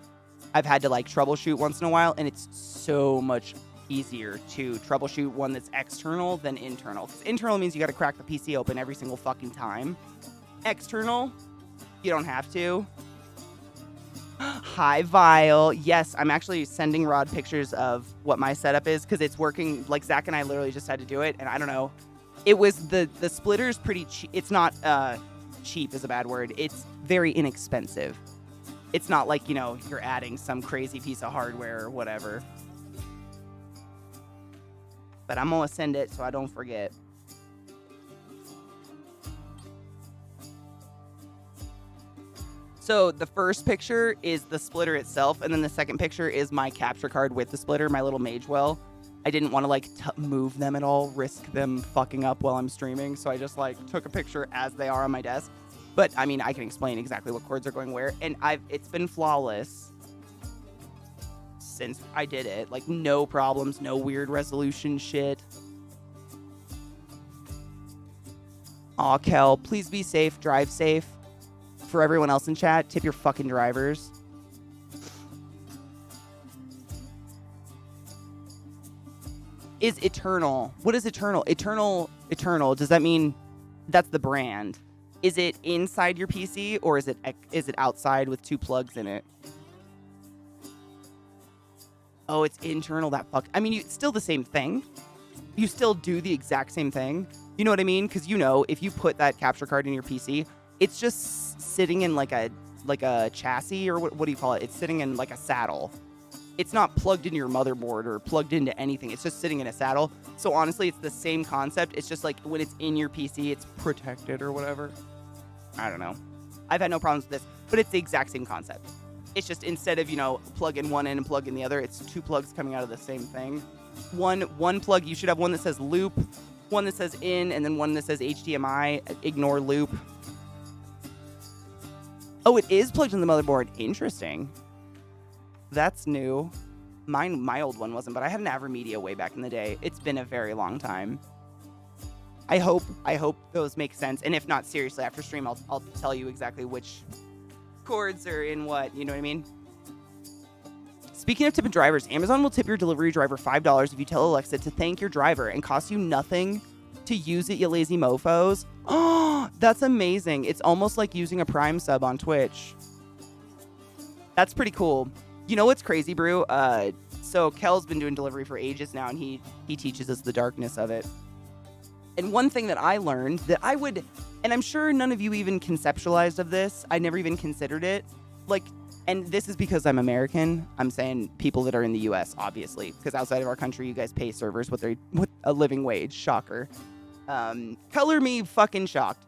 I've had to, like, troubleshoot once in a while, and it's so much easier to troubleshoot one that's external than internal. Because internal means you got to crack the PC open every single fucking time. External, you don't have to. Hi, Vile. Yes, I'm actually sending Rod pictures of what my setup is because it's working. Like, Zach and I literally just had to do it, and I don't know. It was the splitter's pretty cheap. It's not cheap is a bad word. It's very inexpensive. It's not like, you know, you're adding some crazy piece of hardware or whatever. But I'm gonna send it so I don't forget. So the first picture is the splitter itself, and then the second picture is my capture card with the splitter, my little Magewell. I didn't want to, like, move them at all, risk them fucking up while I'm streaming, so I just, like, took a picture as they are on my desk. But, I mean, I can explain exactly what cords are going where, and it's been flawless since I did it. Like, no problems, no weird resolution shit. Aw, Kel, please be safe, drive safe. For everyone else in chat, tip your fucking drivers. is Eternal. What is Eternal? Eternal. Does that mean that's the brand? Is it inside your PC or is it outside with 2 plugs in it? Oh, it's internal. I mean, it's still the same thing. You still do the exact same thing. You know what I mean? Because if you put that capture card in your PC, it's just sitting in like a chassis, or what do you call it? It's sitting in like a saddle. It's not plugged into your motherboard or plugged into anything. It's just sitting in a saddle. So honestly, it's the same concept. It's just like when it's in your PC, it's protected or whatever. I don't know. I've had no problems with this, but it's the exact same concept. It's just instead of, plug in one end and plug in the other, it's 2 plugs coming out of the same thing. One plug, you should have one that says loop, one that says in, and then one that says HDMI. Ignore loop. Oh, it is plugged in the motherboard. Interesting. That's new. My old one wasn't, but I had an AverMedia way back in the day. It's been a very long time. I hope those make sense. And if not, seriously, after stream, I'll tell you exactly which cords are in what. You know what I mean? Speaking of tipping drivers, Amazon will tip your delivery driver $5 if you tell Alexa to thank your driver and cost you nothing to use it, you lazy mofos. Oh, that's amazing. It's almost like using a Prime sub on Twitch. That's pretty cool. You know what's crazy, Brew? So Kel's been doing delivery for ages now, and he teaches us the darkness of it. And one thing that I learned that I would, and I'm sure none of you even conceptualized of this, I never even considered it, and this is because I'm American. I'm saying people that are in the U.S., obviously, because outside of our country, you guys pay servers with a living wage. Shocker. Color me fucking shocked.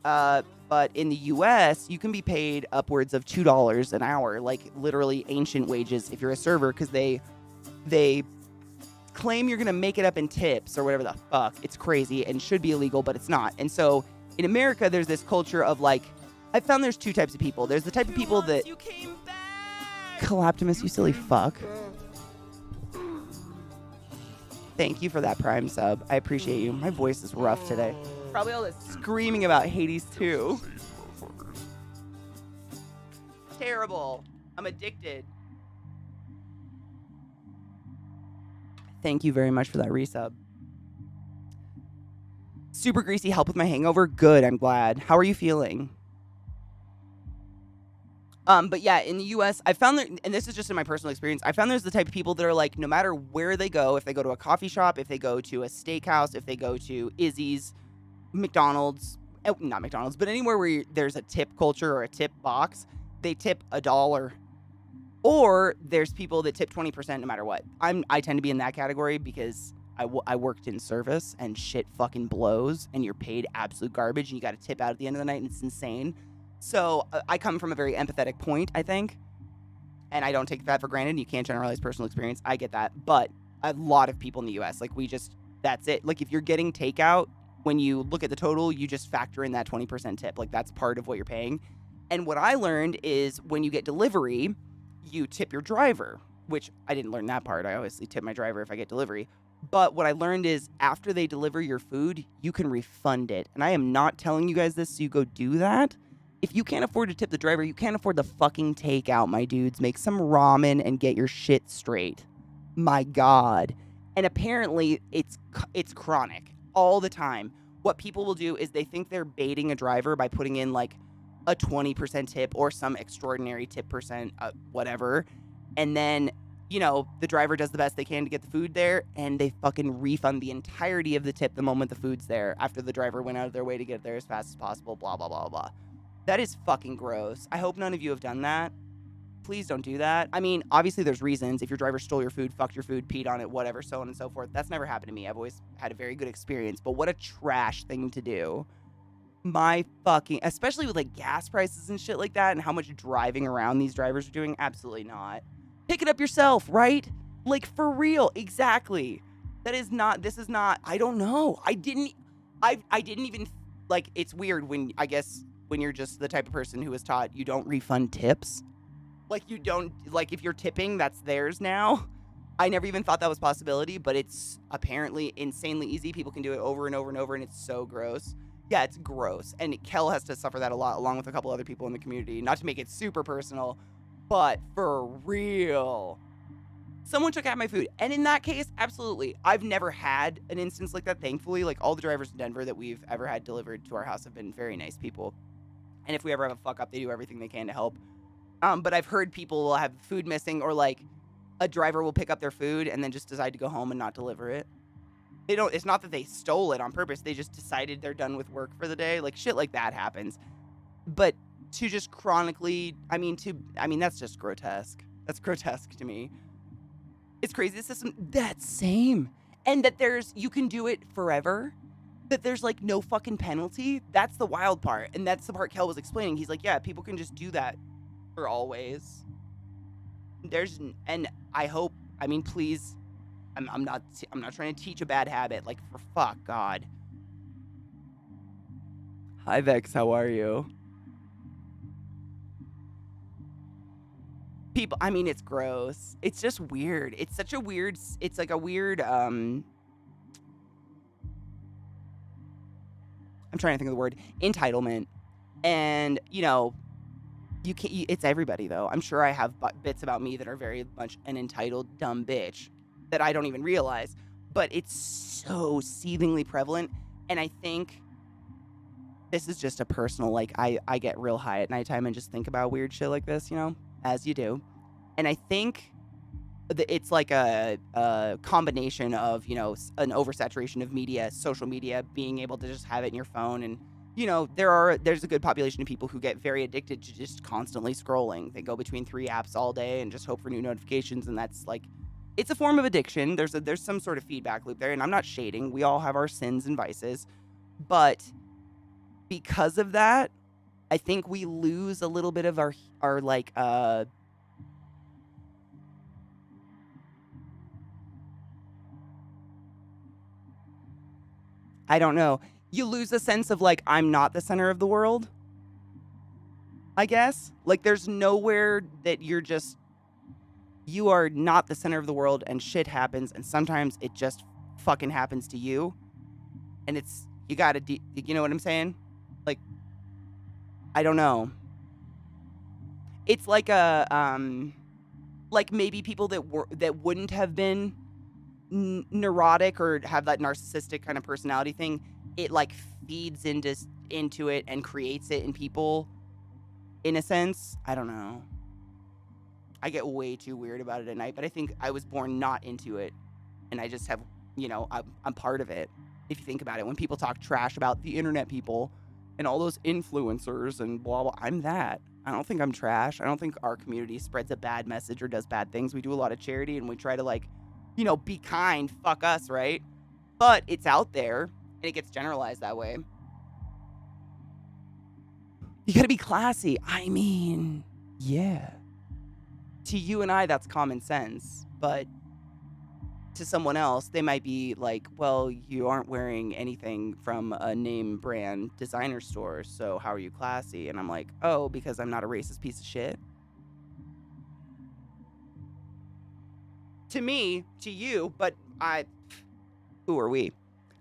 But in the U.S., you can be paid upwards of $2 an hour, like literally ancient wages if you're a server, because they claim you're going to make it up in tips or whatever the fuck. It's crazy and should be illegal, but it's not. And so in America, there's this culture of I found there's 2 types of people. There's the type of people that... You came back! Collaptimus, you silly fuck. Thank you for that Prime sub. I appreciate you. My voice is rough today. Probably all this screaming about Hades 2. Terrible. I'm addicted. Thank you very much for that resub. Super Greasy, help with my hangover? Good, I'm glad. How are you feeling? But yeah, in the U.S., I found that, and this is just in my personal experience, I found there's the type of people that are no matter where they go, if they go to a coffee shop, if they go to a steakhouse, if they go to Izzy's, McDonald's, not McDonald's, but anywhere where there's a tip culture or a tip box, they tip $1. Or there's people that tip 20% no matter what. I tend to be in that category because I worked in service and shit fucking blows and you're paid absolute garbage and you got to tip out at the end of the night and it's insane. So I come from a very empathetic point, I think, and I don't take that for granted. You can't generalize personal experience. I get that. But a lot of people in the U.S., that's it. If you're getting takeout, when you look at the total, you just factor in that 20% tip. That's part of what you're paying. And what I learned is when you get delivery, you tip your driver, which I didn't learn that part. I obviously tip my driver if I get delivery. But what I learned is after they deliver your food, you can refund it. And I am not telling you guys this so you go do that. If you can't afford to tip the driver, you can't afford the fucking takeout, my dudes. Make some ramen and get your shit straight. My God. And apparently, it's chronic all the time. What people will do is they think they're baiting a driver by putting in a 20% tip or some extraordinary tip percent, whatever. And then, the driver does the best they can to get the food there, and they fucking refund the entirety of the tip the moment the food's there after the driver went out of their way to get it there as fast as possible, blah, blah, blah, blah. That is fucking gross. I hope none of you have done that. Please don't do that. I mean, obviously there's reasons. If your driver stole your food, fucked your food, peed on it, whatever, so on and so forth. That's never happened to me. I've always had a very good experience. But what a trash thing to do. Especially with gas prices and shit like that and how much driving around these drivers are doing. Absolutely not. Pick it up yourself, right? For real. Exactly. This is not, I don't know. I didn't even, it's weird when you're just the type of person who was taught you don't refund tips. You don't, if you're tipping, that's theirs now. I never even thought that was a possibility, but it's apparently insanely easy. People can do it over and over and over, and it's so gross. Yeah, it's gross. And Kel has to suffer that a lot, along with a couple other people in the community. Not to make it super personal, but for real. Someone took out my food. And in that case, absolutely. I've never had an instance like that, thankfully. Like, all the drivers in Denver that we've ever had delivered to our house have been very nice people. And if we ever have a fuck up, they do everything they can to help. But I've heard people will have food missing, or like a driver will pick up their food and then just decide to go home and not deliver it. It's not that they stole it on purpose. They just decided they're done with work for the day. Like, shit like that happens. But to just chronically, that's just grotesque. That's grotesque to me. It's crazy. The system, that's same. And that you can do it forever. That there's like no fucking penalty. That's the wild part. And that's the part Kel was explaining. He's like, yeah, people can just do that for always. And I hope, please, I'm not trying to teach a bad habit. Like, for fuck God. Hi Vex, how are you? People, it's gross. It's just weird. It's such a weird, it's like a weird, I'm trying to think of the word, entitlement. And, you can't, it's everybody though. I'm sure I have bits about me that are very much an entitled dumb bitch that I don't even realize, but it's so seethingly prevalent. And I think this is just a personal, like, I get real high at nighttime and just think about weird shit like this, as you do. And I think that it's like a combination of, an oversaturation of media, social media, being able to just have it in your phone. And, there's a good population of people who get very addicted to just constantly scrolling. They go between 3 apps all day and just hope for new notifications. And that's like, it's a form of addiction. There's some sort of feedback loop there. And I'm not shading. We all have our sins and vices. But because of that, I think we lose a little bit of our like, I don't know. You lose a sense of like, I'm not the center of the world, I guess. Like, there's nowhere that you are not the center of the world, and shit happens, and sometimes it just fucking happens to you. And you gotta, you know what I'm saying? Like, I don't know. It's like like maybe people that wouldn't have been neurotic or have that narcissistic kind of personality thing, it like feeds into it and creates it in people in a sense. I don't know. I get way too weird about it at night, but I think I was born not into it, and I just have, I'm part of it. If you think about it, when people talk trash about the internet people and all those influencers and blah blah, I'm that. I don't think I'm trash. I don't think our community spreads a bad message or does bad things. We do a lot of charity and we try to, like, be kind. Fuck us, right? But it's out there and it gets generalized that way. You gotta be classy. Yeah. To you and I, that's common sense. But to someone else, they might be like, well, you aren't wearing anything from a name brand designer store, so how are you classy? And I'm like, oh, because I'm not a racist piece of shit. To me, to you, but who are we? It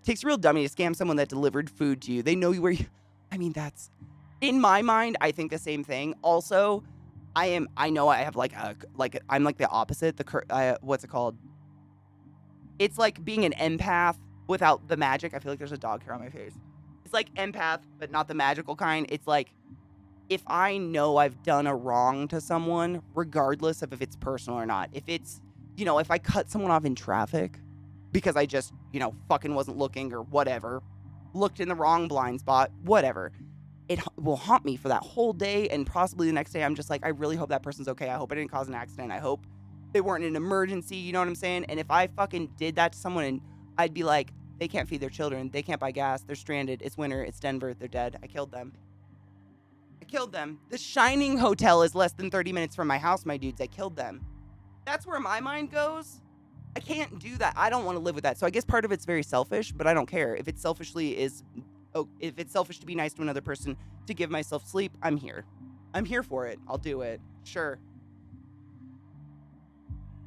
takes a real dummy to scam someone that delivered food to you. They know where you, that's, in my mind, I think the same thing. Also, I know I have I'm like the opposite. What's it called? It's like being an empath without the magic. I feel like there's a dog hair on my face. It's like empath, but not the magical kind. It's like, if I know I've done a wrong to someone, regardless of if it's personal or not, if it's, if I cut someone off in traffic because I just, fucking wasn't looking or whatever, looked in the wrong blind spot, whatever, it will haunt me for that whole day. And possibly the next day, I'm just like, I really hope that person's okay. I hope I didn't cause an accident. I hope they weren't in an emergency, you know what I'm saying? And if I fucking did that to someone, and I'd be like, they can't feed their children, they can't buy gas, they're stranded, it's winter, it's Denver, they're dead, I killed them. The Shining Hotel is less than 30 minutes from my house, my dudes, I killed them. That's where my mind goes. I can't do that. I don't want to live with that. So I guess part of it's very selfish, but I don't care. If it's selfish to be nice to another person, to give myself sleep, I'm here. I'm here for it. I'll do it. Sure.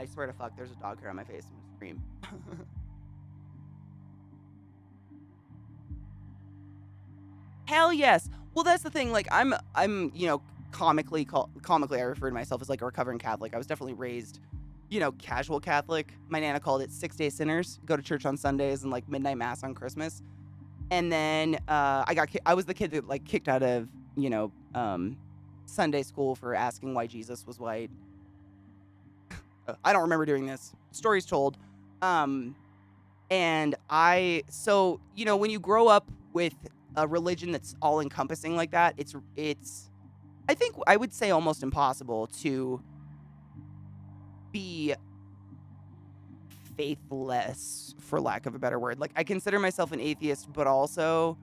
I swear to fuck, there's a dog hair on my face. I'm gonna scream. Hell yes. Well, that's the thing. Like, I'm comically I refer to myself as like a recovering Catholic. I was definitely raised casual Catholic. My Nana called it 6-day sinners. Go to church on Sundays and like midnight mass on Christmas. And then I was the kid that like kicked out of, Sunday school for asking why Jesus was white. I don't remember doing this. Stories told. And when you grow up with a religion that's all encompassing like that, it's I think I would say almost impossible to be faithless, for lack of a better word. Like, I consider myself an atheist, but also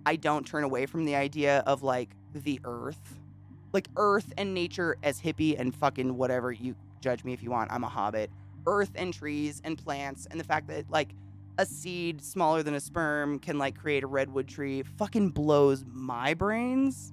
I don't turn away from the idea of like the earth. Like earth and nature as hippie and fucking whatever, you judge me if you want, I'm a hobbit. Earth and trees and plants and the fact that like a seed smaller than a sperm can like create a redwood tree fucking blows my brains.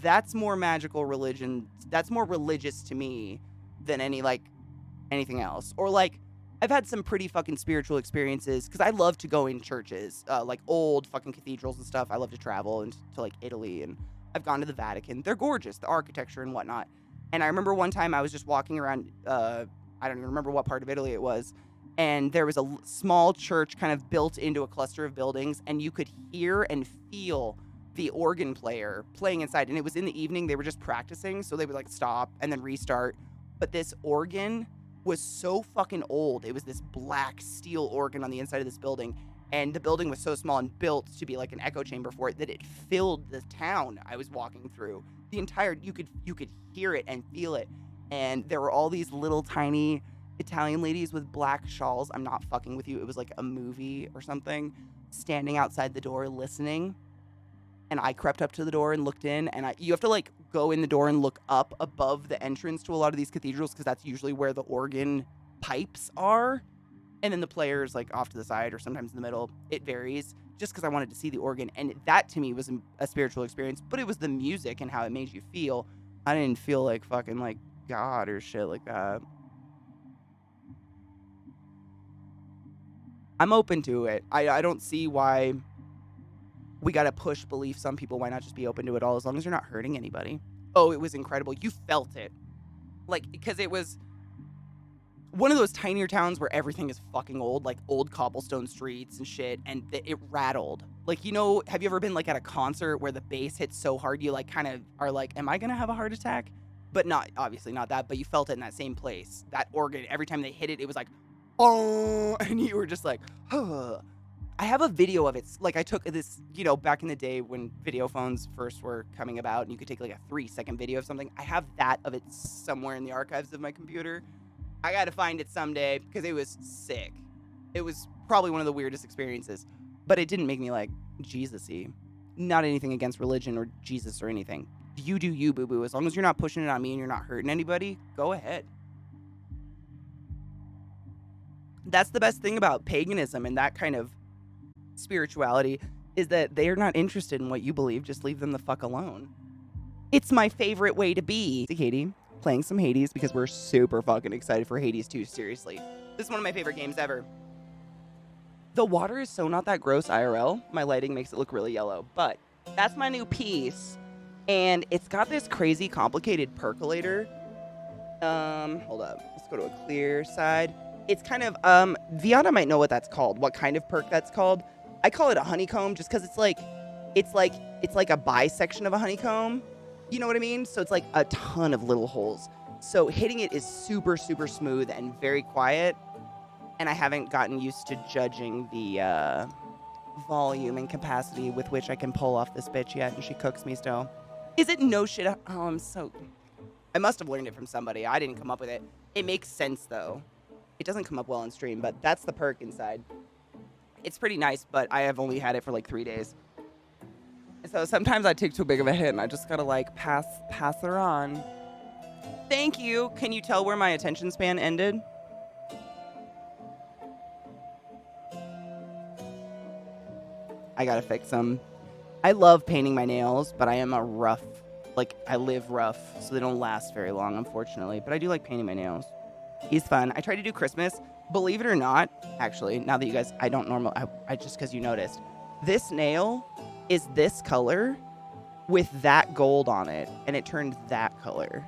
That's more magical religion. That's more religious to me than anything else. Or like I've had some pretty fucking spiritual experiences because I love to go in churches, like old fucking cathedrals and stuff. I love to travel and to like Italy, and I've gone to the Vatican. They're gorgeous, the architecture and whatnot. And I remember one time I was just walking around, I don't even remember what part of Italy it was, and there was a small church kind of built into a cluster of buildings, and you could hear and feel the organ player playing inside. And it was in the evening. They were just practicing, so they would like stop and then restart. But this organ was so fucking old. It was this black steel organ on the inside of this building, and the building was so small and built to be like an echo chamber for it that it filled the town I was walking through. The entire, you could hear it and feel it. And there were all these little tiny Italian ladies with black shawls. I'm not fucking with you. It was like a movie or something, standing outside the door listening. And I crept up to the door and looked in, and you have to like go in the door and look up above the entrance to a lot of these cathedrals because that's usually where the organ pipes are. And then the player's like off to the side or sometimes in the middle. It varies, just because I wanted to see the organ. And that to me was a spiritual experience, but it was the music and how it made you feel. I didn't feel like fucking like God or shit like that. I'm open to it. I don't see why we got to push beliefs on people. Why not just be open to it all as long as you're not hurting anybody? Oh, it was incredible. You felt it. Like, because it was one of those tinier towns where everything is fucking old, like old cobblestone streets and shit, and it rattled. Like, have you ever been like at a concert where the bass hits so hard you like kind of are like, am I going to have a heart attack? But not, obviously not that, but you felt it in that same place. That organ, every time they hit it, it was like, oh, and you were just like, huh. I have a video of it. Like, I took this, back in the day when video phones first were coming about and you could take like a 3-second video of something. I have that of it somewhere in the archives of my computer. I got to find it someday because it was sick. It was probably one of the weirdest experiences, but it didn't make me like Jesus-y. Not anything against religion or Jesus or anything. You do you, boo-boo. As long as you're not pushing it on me and you're not hurting anybody, go ahead. That's the best thing about paganism and that kind of spirituality is that they are not interested in what you believe. Just leave them the fuck alone. It's my favorite way to be. ClassyKatie playing some Hades because we're super fucking excited for Hades 2. Seriously, this is one of my favorite games ever. The water is so not that gross IRL. My lighting makes it look really yellow, but that's my new piece, and it's got this crazy complicated percolator. Hold up, let's go to a clear side. It's kind of Viana might know what that's called. What kind of perk that's called? I call it a honeycomb just because it's like a bisection of a honeycomb. You know what I mean? So it's like a ton of little holes. So hitting it is super, super smooth and very quiet. And I haven't gotten used to judging the volume and capacity with which I can pull off this bitch yet. And she cooks me still. Is it no shit? Oh, I must have learned it from somebody. I didn't come up with it. It makes sense though. It doesn't come up well on stream, but that's the perk inside. It's pretty nice, but I have only had it for like 3 days. So sometimes I take too big of a hit and I just gotta like pass her on. Thank you. Can you tell where my attention span ended? I gotta fix them. I love painting my nails, but I am a rough, I live rough, so they don't last very long, unfortunately. But I do like painting my nails. He's fun. I try to do Christmas. Believe it or not, actually, now that you guys, I don't normally, I just because you noticed, this nail is this color with that gold on it, and it turned that color.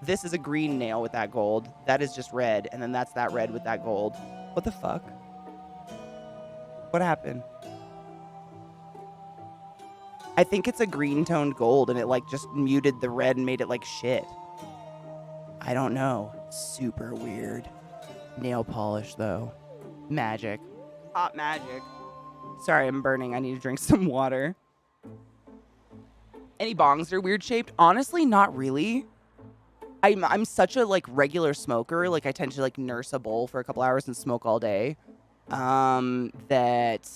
This is a green nail with that gold. That is just red, and then that's that red with that gold. What the fuck? What happened? I think it's a green toned gold, and it like just muted the red and made it like shit. I don't know. Super weird. Nail polish though. Magic. Hot magic. Sorry, I'm burning. I need to drink some water. Any bongs that are weird shaped? Honestly, not really. I'm such a like regular smoker. Like I tend to like nurse a bowl for a couple hours and smoke all day. That,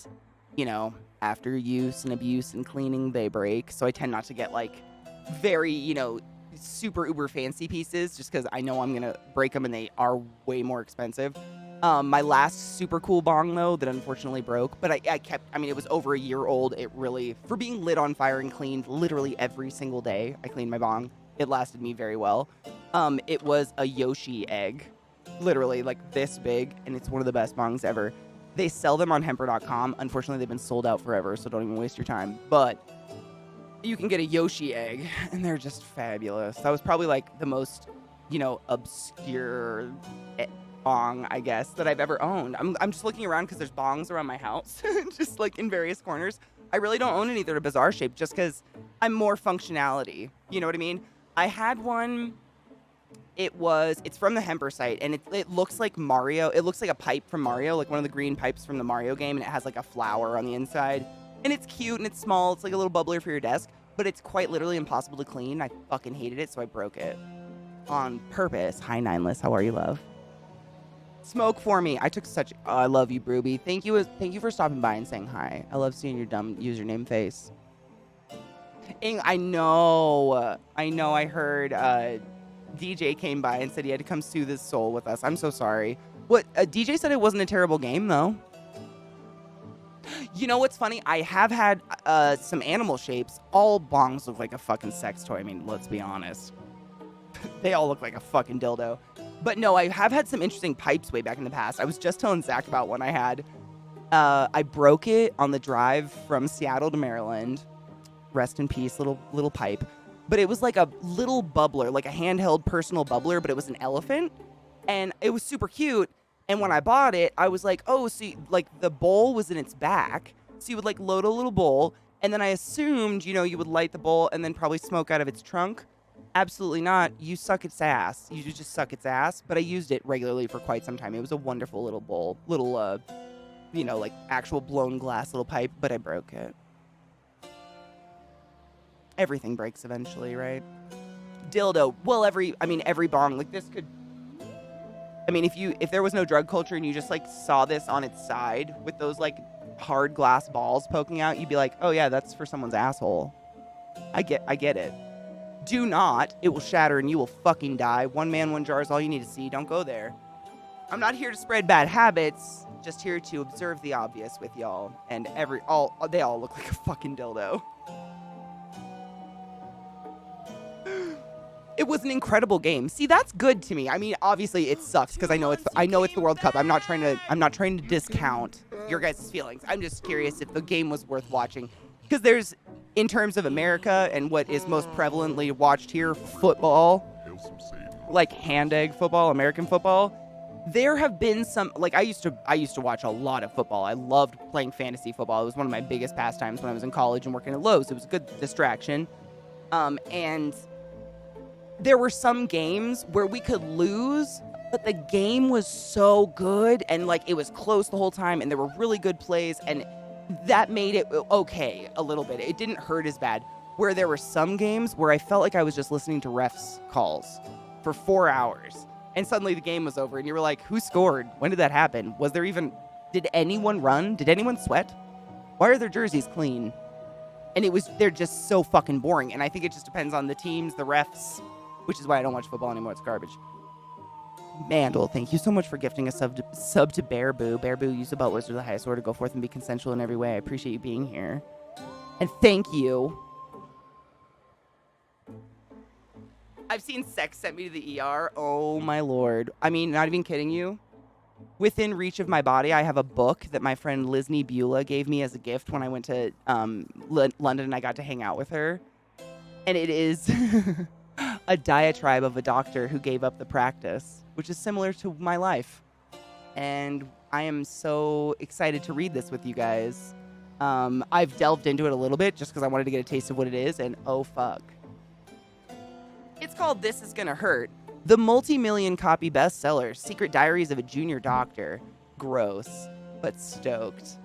you know, after use and abuse and cleaning, they break. So I tend not to get like very, you know, super uber fancy pieces just because I know I'm going to break them and they are way more expensive. My last super cool bong though that unfortunately broke, but I mean, it was over a year old. It really, for being lit on fire and cleaned literally every single day, I cleaned my bong. It lasted me very well. It was a Yoshi egg, literally like this big, and it's one of the best bongs ever. They sell them on hemper.com. Unfortunately, they've been sold out forever, so don't even waste your time. But you can get a Yoshi egg, and they're just fabulous. That was probably like the most, you know, obscure bong, I guess, that I've ever owned. I'm just looking around because there's bongs around my house, just like in various corners. I really don't own any that are bizarre shaped just because I'm more functionality. You know what I mean? I had one. It's from the Hemper site, and it looks like Mario. It looks like a pipe from Mario, like one of the green pipes from the Mario game, and it has like a flower on the inside. And it's cute, and it's small. It's like a little bubbler for your desk, but it's quite literally impossible to clean. I fucking hated it, so I broke it on purpose. Hi, Nineless. How are you, love? Smoke for me. I took such... Oh, I love you, Brooby. Thank you for stopping by and saying hi. I love seeing your dumb username face. I know. I heard DJ came by and said he had to come soothe his soul with us. I'm so sorry. What? DJ said it wasn't a terrible game, though. You know what's funny? I have had some animal shapes. All bongs look like a fucking sex toy. I mean, let's be honest. They all look like a fucking dildo. But no, I have had some interesting pipes way back in the past. I was just telling Zach about one I had. I broke it on the drive from Seattle to Maryland. Rest in peace, little pipe. But it was like a little bubbler, like a handheld personal bubbler, but it was an elephant. And it was super cute. And when I bought it, I was like, oh, see, like the bowl was in its back. So you would like load a little bowl. And then I assumed, you know, you would light the bowl and then probably smoke out of its trunk. Absolutely not. You suck its ass. You just suck its ass. But I used it regularly for quite some time. It was a wonderful little bowl, you know, like actual blown glass little pipe, but I broke it. Everything breaks eventually, right? Dildo. Well, every bong, like this could, I mean, if there was no drug culture and you just like saw this on its side with those like hard glass balls poking out, you'd be like, oh yeah, that's for someone's asshole. I get it. Do not. It will shatter and you will fucking die. One man, one jar is all you need to see. Don't go there. I'm not here to spread bad habits. Just here to observe the obvious with y'all. And they all look like a fucking dildo. It was an incredible game. See, that's good to me. I mean, obviously it sucks because I know it's the World Cup. I'm not trying to discount your guys' feelings. I'm just curious if the game was worth watching. Because there's, in terms of America and what is most prevalently watched here, football, like hand egg football, American football. There have been some, like I used to watch a lot of football. I loved playing fantasy football. It was one of my biggest pastimes when I was in college and working at Lowe's. It was a good distraction. And there were some games where we could lose, but the game was so good and like it was close the whole time and there were really good plays and that made it okay a little bit. It didn't hurt as bad. Where there were some games where I felt like I was just listening to refs calls for 4 hours and suddenly the game was over and you were like, who scored? When did that happen? Did anyone run? Did anyone sweat? Why are their jerseys clean? And they're just so fucking boring. And I think it just depends on the teams, the refs, which is why I don't watch football anymore. It's garbage. Mandel, thank you so much for gifting a sub to Bear Boo. Bear Boo, use the butlers are the highest order. Go forth and be consensual in every way. I appreciate you being here. And thank you. I've seen sex sent me to the ER. Oh, my Lord. I mean, not even kidding you. Within reach of my body, I have a book that my friend Loznay Beulah gave me as a gift when I went to London and I got to hang out with her. And it is a diatribe of a doctor who gave up the practice, which is similar to my life. And I am so excited to read this with you guys. I've delved into it a little bit just because I wanted to get a taste of what it is, and oh fuck. It's called This Is Gonna Hurt. The multi-million copy bestseller, Secret Diaries of a Junior Doctor. Gross, but stoked.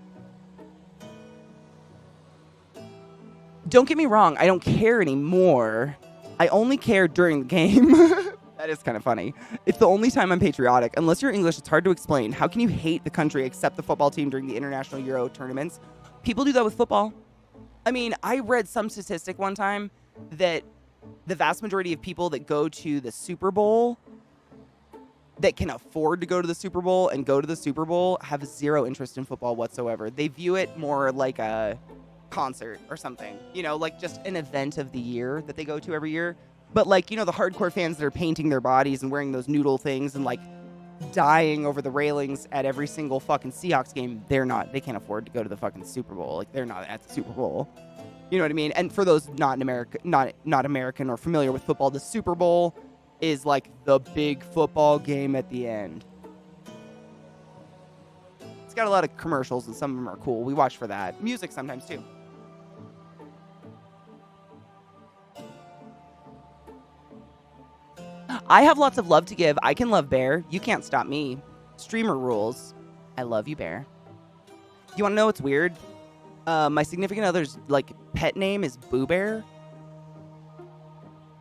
Don't get me wrong, I don't care anymore. I only care during the game. That is kind of funny. It's the only time I'm patriotic. Unless you're English, it's hard to explain. How can you hate the country except the football team during the International Euro tournaments? People do that with football. I mean, I read some statistic one time that the vast majority of people that go to the Super Bowl, that can afford to go to the Super Bowl and go to the Super Bowl, have zero interest in football whatsoever. They view it more like a concert or something, you know, like just an event of the year that they go to every year. But like, you know, the hardcore fans that are painting their bodies and wearing those noodle things and like dying over the railings at every single fucking Seahawks game, they can't afford to go to the fucking Super Bowl. Like, they're not at the Super Bowl. You know what I mean? And for those not American or familiar with football, the Super Bowl is like the big football game at the end. It's got a lot of commercials and some of them are cool. We watch for that. Music sometimes too. I have lots of love to give. I can love Bear. You can't stop me. Streamer rules. I love you, Bear. You want to know what's weird? My significant other's like pet name is Boo Bear.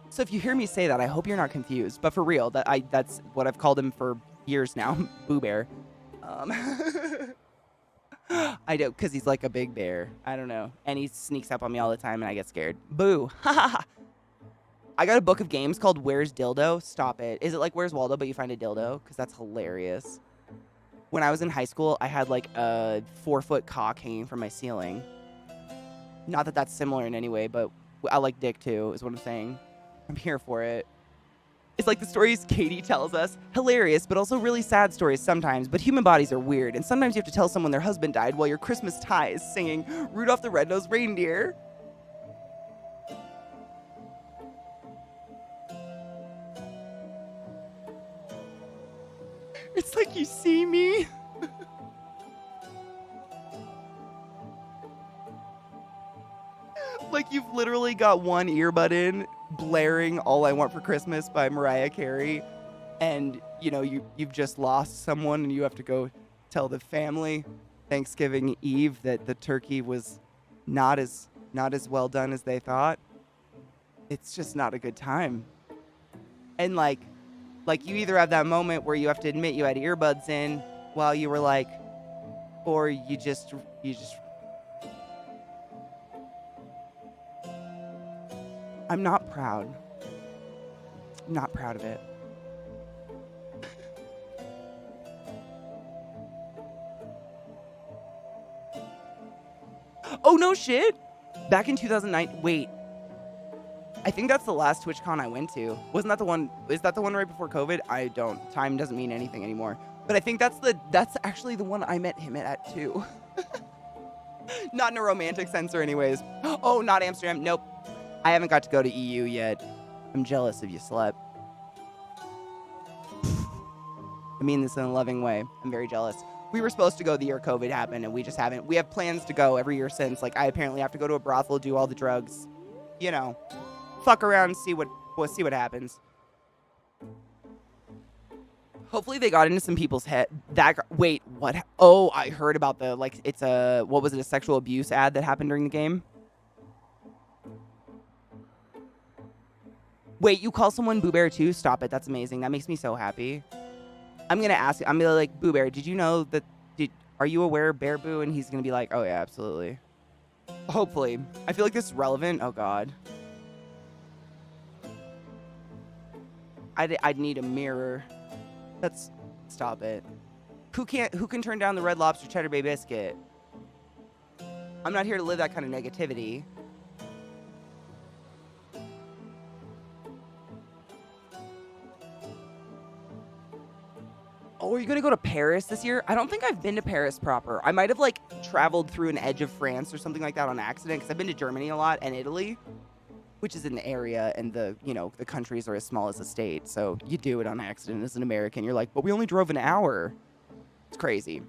So if you hear me say that, I hope you're not confused. But for real, that's what I've called him for years now, Boo Bear. I do, because he's like a big bear. I don't know. And he sneaks up on me all the time and I get scared. Boo. I got a book of games called Where's Dildo? Stop it. Is it like Where's Waldo, but you find a dildo? Because that's hilarious. When I was in high school, I had like a 4-foot cock hanging from my ceiling. Not that that's similar in any way, but I like dick too, is what I'm saying. I'm here for it. It's like the stories Katie tells us. Hilarious, but also really sad stories sometimes. But human bodies are weird, and sometimes you have to tell someone their husband died while your Christmas tie is singing Rudolph the Red-Nosed Reindeer. It's like you see me. Like you've literally got one earbud in, blaring All I Want for Christmas by Mariah Carey, and you know you've just lost someone and you have to go tell the family Thanksgiving Eve that the turkey was not as well done as they thought. It's just not a good time. And like you either have that moment where you have to admit you had earbuds in while you were like, or you just I'm not proud. I'm not proud of it. Oh, no shit. Back in 2009. Wait. I think that's the last TwitchCon I went to. Wasn't that the one? Is that the one right before COVID? I don't. Time doesn't mean anything anymore. But I think that's actually the one I met him at too. Not in a romantic sense or anyways. Oh, not Amsterdam. Nope. I haven't got to go to EU yet. I'm jealous of you, slut. I mean this in a loving way. I'm very jealous. We were supposed to go the year COVID happened, and we just haven't. We have plans to go every year since. Like, I apparently have to go to a brothel, do all the drugs. You know, fuck around and see what happens. Hopefully they got into some people's head. Wait, what? Oh, I heard about it's what was it, a sexual abuse ad that happened during the game? Wait, you call someone Boo Bear too? Stop it. That's amazing. That makes me so happy. I'm going to ask you. I'm going to be like, Boo Bear, did you know that, are you aware of Bear Boo? And he's going to be like, oh yeah, absolutely. Hopefully. I feel like this is relevant. Oh God. I'd need a mirror. Stop it. Who can turn down the Red Lobster Cheddar Bay Biscuit? I'm not here to live that kind of negativity. Oh, are you going to go to Paris this year? I don't think I've been to Paris proper. I might have, traveled through an edge of France or something like that on accident, because I've been to Germany a lot and Italy. which is an area, and the countries are as small as a state. So you do it on accident as an American. You're like, but we only drove an hour. It's crazy.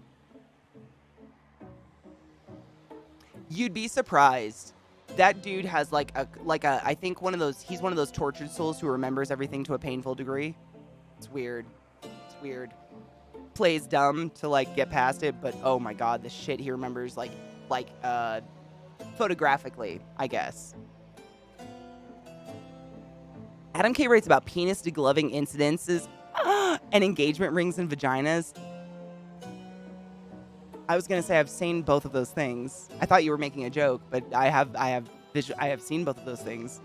You'd be surprised. That dude has like a I think he's one of those tortured souls who remembers everything to a painful degree. It's weird. It's weird. Plays dumb to like get past it, but oh my god, the shit he remembers like photographically, I guess. Adam K writes about penis degloving incidences and engagement rings and vaginas. I was gonna say I've seen both of those things. I thought you were making a joke, but I have seen both of those things.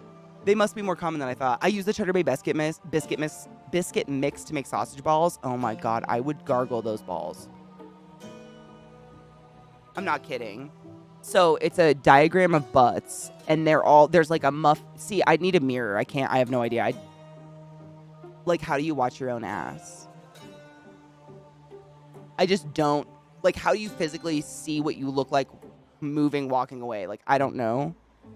They must be more common than I thought. I use the Cheddar Bay biscuit mix to make sausage balls. Oh my god, I would gargle those balls. I'm not kidding. So it's a diagram of butts, and there's like a muff. See, I need a mirror. I have no idea. Like, how do you watch your own ass? I just don't. Like, how do you physically see what you look like moving, walking away? Like, I don't know.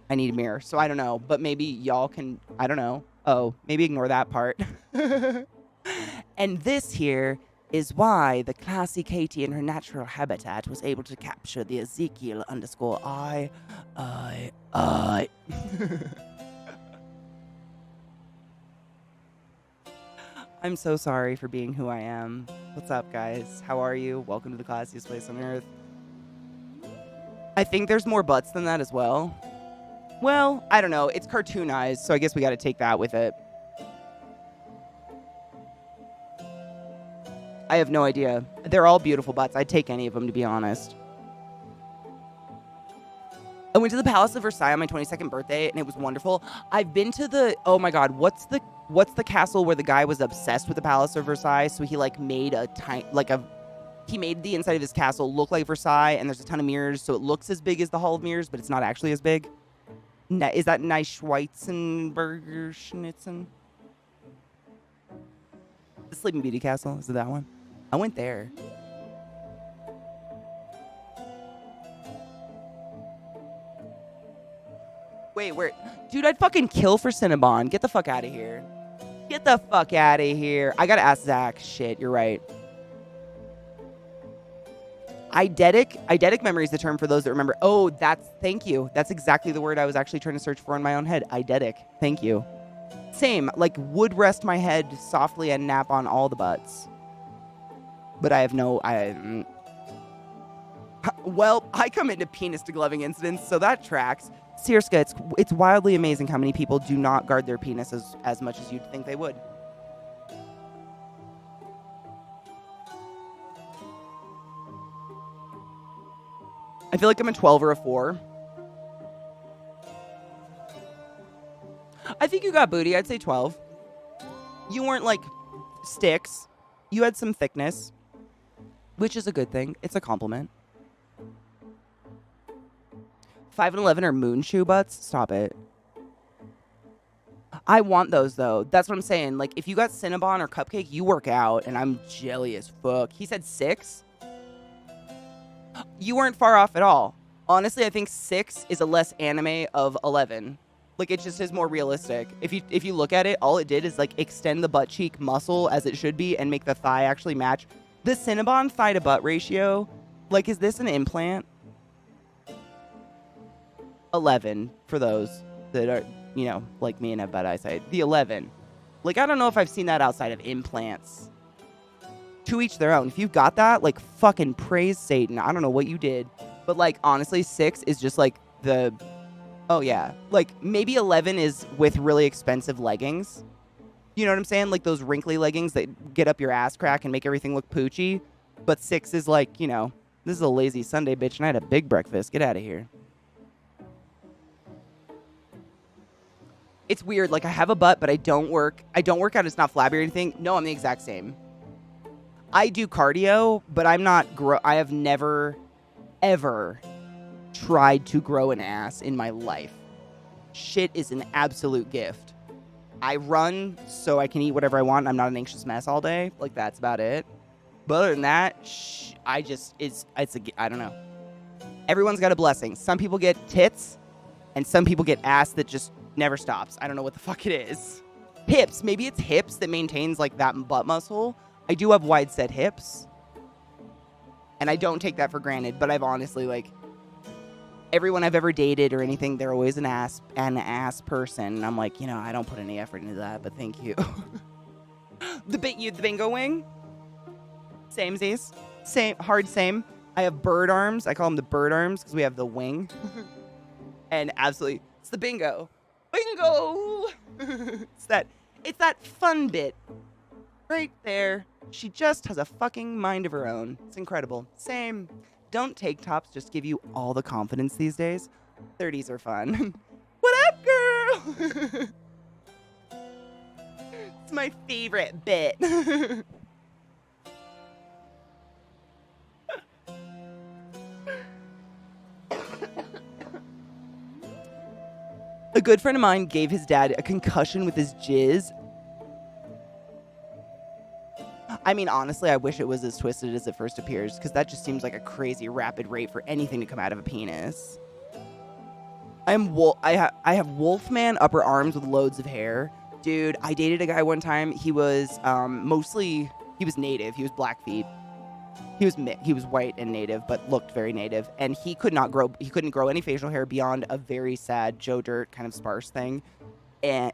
I need a mirror, so I don't know. But maybe y'all can, I don't know. Oh, maybe ignore that part. And this here is why the ClassyKatie in her natural habitat was able to capture the Ezekiel_I. I'm so sorry for being who I am. What's up, guys? How are you? Welcome to the classiest place on earth. I think there's more butts than that as well. Well, I don't know. It's cartoonized, so I guess we got to take that with it. I have no idea. They're all beautiful butts. I'd take any of them, to be honest. I went to the Palace of Versailles on my 22nd birthday, and it was wonderful. I've been to the... Oh, my God. What's the castle where the guy was obsessed with the Palace of Versailles? So he, like, made he made the inside of his castle look like Versailles, and there's a ton of mirrors, so it looks as big as the Hall of Mirrors, but it's not actually as big. Is that Neuschweizenberger Schnitzen? The Sleeping Beauty Castle? Is it that one? I went there. Wait, where? Dude, I'd fucking kill for Cinnabon. Get the fuck out of here. Get the fuck out of here. I gotta ask Zach. Shit, you're right. Eidetic memory is the term for those that remember. Oh, thank you. That's exactly the word I was actually trying to search for in my own head. Eidetic. Thank you. Same, like, would rest my head softly and nap on all the butts. But well, I come into penis degloving incidents, so that tracks. Sirska, it's wildly amazing how many people do not guard their penis as much as you'd think they would. I feel like I'm a 12 or a 4. I think you got booty. I'd say 12. You weren't like sticks. You had some thickness, which is a good thing. It's a compliment. 5 and 11 are moon shoe butts. Stop it. I want those, though. That's what I'm saying. Like, if you got Cinnabon or Cupcake, you work out, and I'm jelly as fuck. He said 6? You weren't far off at all. Honestly, I think 6 is a less anime of 11. Like, it just is more realistic. If you look at it, all it did is, like, extend the butt cheek muscle as it should be and make the thigh actually match. The Cinnabon thigh to butt ratio, like, is this an implant? 11 for those that are, like me and have bad eyesight. The 11. Like, I don't know if I've seen that outside of implants. To each their own. If you've got that, like, fucking praise Satan. I don't know what you did. But, like, honestly, 6 is just, like, the... Oh, yeah. Like, maybe 11 is with really expensive leggings. You know what I'm saying? Like, those wrinkly leggings that get up your ass crack and make everything look poochy. But 6 is, like, this is a lazy Sunday, bitch, and I had a big breakfast. Get out of here. It's weird. Like, I have a butt, but I don't work out. It's not flabby or anything. No, I'm the exact same. I do cardio, but I'm not I have never, ever tried to grow an ass in my life. Shit is an absolute gift. I run so I can eat whatever I want. I'm not an anxious mess all day. Like, that's about it. But other than that, I don't know. Everyone's got a blessing. Some people get tits, and some people get ass that just Never stops. I don't know what the fuck it is. Hips. Maybe it's hips that maintains like that butt muscle. I do have wide set hips. And I don't take that for granted, but I've honestly like everyone I've ever dated or anything, they're always an ass person. And I'm like, I don't put any effort into that, but thank you. The bingo wing. Samesies. Same. I have bird arms. I call them the bird arms because we have the wing. And absolutely, it's the bingo. Bingo! It's that fun bit. Right there. She just has a fucking mind of her own. It's incredible. Same. Don't take tops just give you all the confidence these days. 30s are fun. What up, girl? It's my favorite bit. A good friend of mine gave his dad a concussion with his jizz. I mean, honestly, I wish it was as twisted as it first appears, because that just seems like a crazy rapid rate for anything to come out of a penis. I have Wolfman upper arms with loads of hair. Dude, I dated a guy one time. He was he was native. He was Blackfeet. He was white and native, but looked very native. And he couldn't grow any facial hair beyond a very sad Joe Dirt kind of sparse thing. And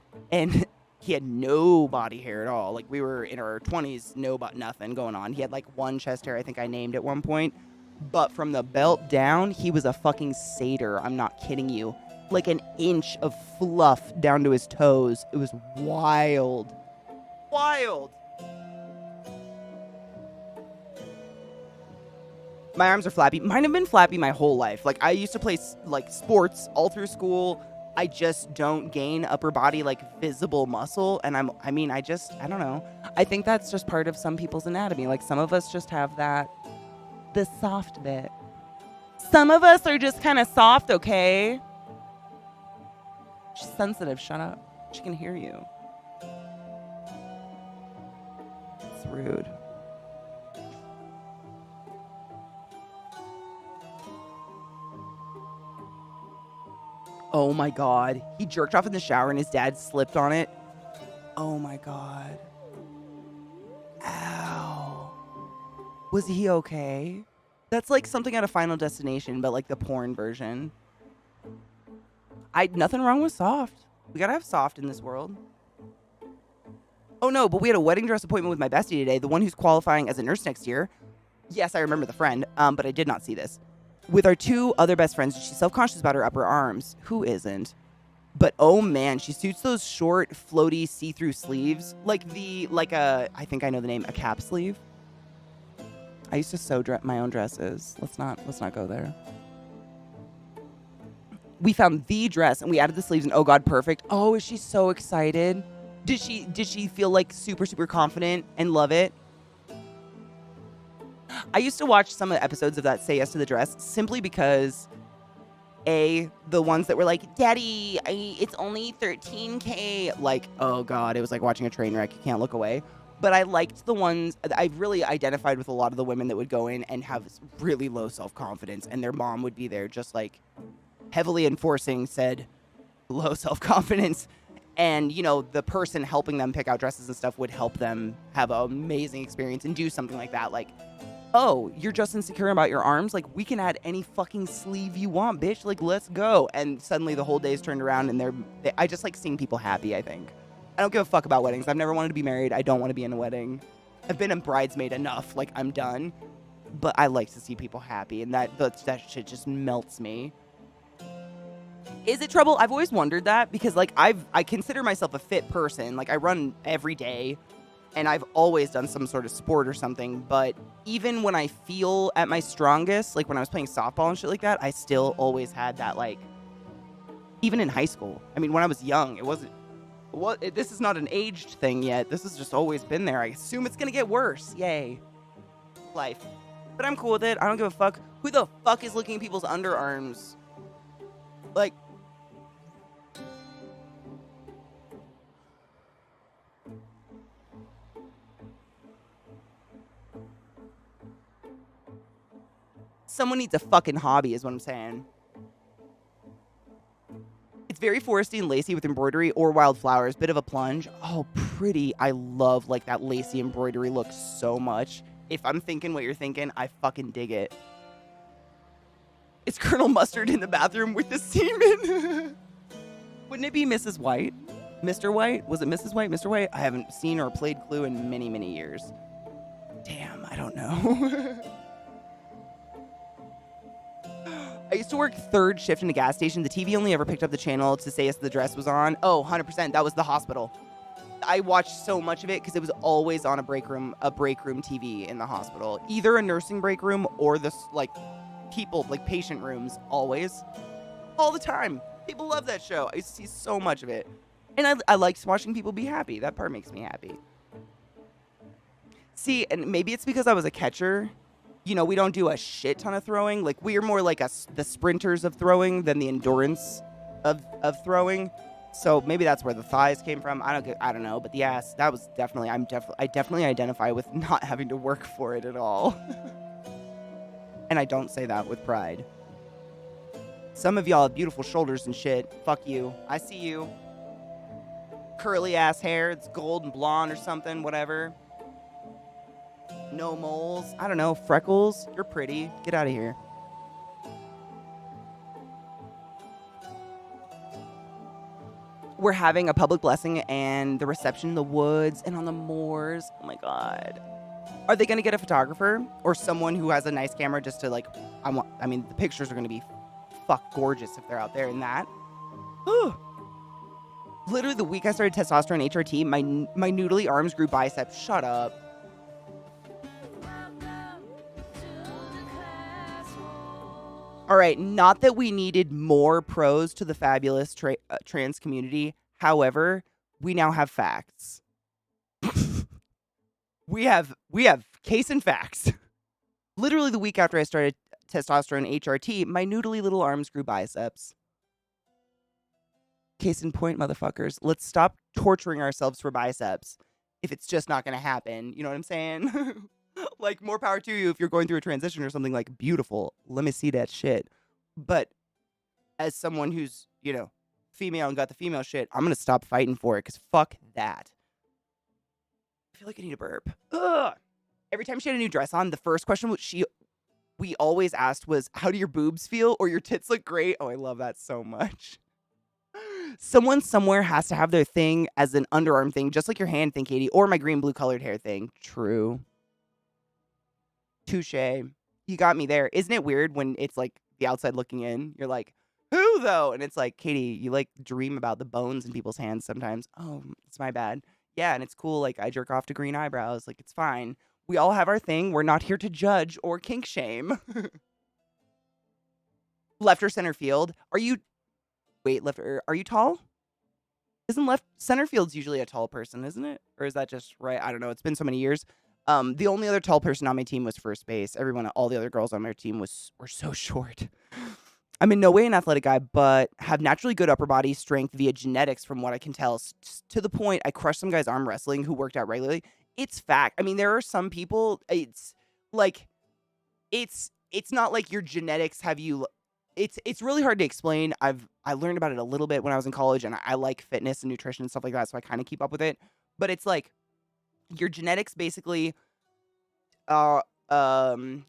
he had no body hair at all. Like, we were in our 20s, nothing going on. He had like one chest hair I think I named at one point. But from the belt down, he was a fucking satyr. I'm not kidding you. Like an inch of fluff down to his toes. It was wild. Wild. My arms are flappy. Mine have been flappy my whole life. Like, I used to play like sports all through school. I just don't gain upper body like visible muscle, and I don't know. I think that's just part of some people's anatomy. Like, some of us just have the soft bit. Some of us are just kind of soft, okay? She's sensitive. Shut up. She can hear you. It's rude. Oh my god. He jerked off in the shower and his dad slipped on it. Oh my god. Ow. Was he okay? That's like something out of Final Destination, but like the porn version. Nothing wrong with soft. We gotta have soft in this world. Oh no, but we had a wedding dress appointment with my bestie today, the one who's qualifying as a nurse next year. Yes, I remember the friend, but I did not see this. With our two other best friends, she's self-conscious about her upper arms. Who isn't? But oh man, she suits those short, floaty, see-through sleeves. I think I know the name, a cap sleeve. I used to sew my own dresses. Let's not go there. We found the dress and we added the sleeves and oh god, perfect. Oh, is she so excited? Did she feel like super, super confident and love it? I used to watch some of the episodes of that Say Yes to the Dress simply because the ones that were like, Daddy, it's only $13K. Like, oh god, it was like watching a train wreck. You can't look away. But I liked the ones, I really identified with a lot of the women that would go in and have really low self-confidence, and their mom would be there just like heavily enforcing said low self-confidence. And, the person helping them pick out dresses and stuff would help them have an amazing experience and do something like that. Like, oh, you're just insecure about your arms? Like, we can add any fucking sleeve you want, bitch. Like, let's go. And suddenly the whole day's turned around and I just like seeing people happy, I think. I don't give a fuck about weddings. I've never wanted to be married. I don't want to be in a wedding. I've been a bridesmaid enough. Like, I'm done. But I like to see people happy, and that shit just melts me. Is it trouble? I've always wondered that because, like, I consider myself a fit person. Like, I run every day, and I've always done some sort of sport or something. But even when I feel at my strongest, like when I was playing softball and shit like that, I still always had that, like, even in high school. I mean, when I was young, it wasn't. This is not an aged thing yet. This has just always been there. I assume it's gonna get worse. Yay. Life. But I'm cool with it. I don't give a fuck. Who the fuck is looking at people's underarms? Like, someone needs a fucking hobby is what I'm saying. It's very foresty and lacy with embroidery or wildflowers. Bit of a plunge. Oh, pretty. I love like that lacy embroidery look so much. If I'm thinking what you're thinking, I fucking dig it. It's Colonel Mustard in the bathroom with the semen. Wouldn't it be Mrs. White? Mr. White? Was it Mrs. White? Mr. White? I haven't seen or played Clue in many, many years. Damn, I don't know. I used to work third shift in a gas station. The TV only ever picked up the channel to say if the dress was on. Oh, 100%. That was the hospital. I watched so much of it because it was always on a break room TV in the hospital. Either a nursing break room or this like people, like patient rooms, always. All the time. People love that show. I see so much of it. And I like watching people be happy. That part makes me happy. See, and maybe it's because I was a catcher. You know, we don't do a shit ton of throwing. Like, we're more like the sprinters of throwing than the endurance of throwing. So maybe that's where the thighs came from. I don't know. But the ass, that was definitely, I definitely identify with not having to work for it at all. And I don't say that with pride. Some of y'all have beautiful shoulders and shit. Fuck you. I see you. Curly ass hair. It's gold and blonde or something. Whatever. No moles. I don't know. Freckles. You're pretty. Get out of here. We're having a public blessing and the reception in the woods and on the moors. Oh my God. Are they going to get a photographer or someone who has a nice camera just to like, I mean, the pictures are going to be fuck gorgeous if they're out there in that. Whew. Literally the week I started testosterone HRT, my noodly arms grew biceps. Shut up. All right, not that we needed more pros to the fabulous trans community. However, we now have facts. we have case and facts. Literally the week after I started testosterone HRT, my noodly little arms grew biceps. Case in point, motherfuckers. Let's stop torturing ourselves for biceps if it's just not going to happen. You know what I'm saying? Like, more power to you if you're going through a transition or something. Like, beautiful. Let me see that shit. But as someone who's, you know, female and got the female shit, I'm going to stop fighting for it because fuck that. I feel like I need a burp. Ugh. Every time she had a new dress on, the first question we always asked was, how do your boobs feel? Or your tits look great? Oh, I love that so much. Someone somewhere has to have their thing as an underarm thing, just like your hand thing, Katie, or my green blue colored hair thing. True. Touche. You got me there. Isn't it weird when it's like the outside looking in? You're like, who though? And it's like, Katie, you like dream about the bones in people's hands sometimes. Oh, it's my bad. Yeah, and it's cool. Like, I jerk off to green eyebrows. Like, it's fine. We all have our thing. We're not here to judge or kink shame. Left or center field? Are you tall? Isn't left center field's usually a tall person, isn't it? Or is that just right? I don't know. It's been so many years. The only other tall person on my team was first base. All the other girls on my team were so short. I'm in no way an athletic guy, but have naturally good upper body strength via genetics from what I can tell. To the point, I crushed some guys arm wrestling who worked out regularly. It's fact. I mean, there are some people, it's like, it's not like your genetics have you... It's really hard to explain. I learned about it a little bit when I was in college, and I like fitness and nutrition and stuff like that, so I kind of keep up with it. But it's like your genetics basically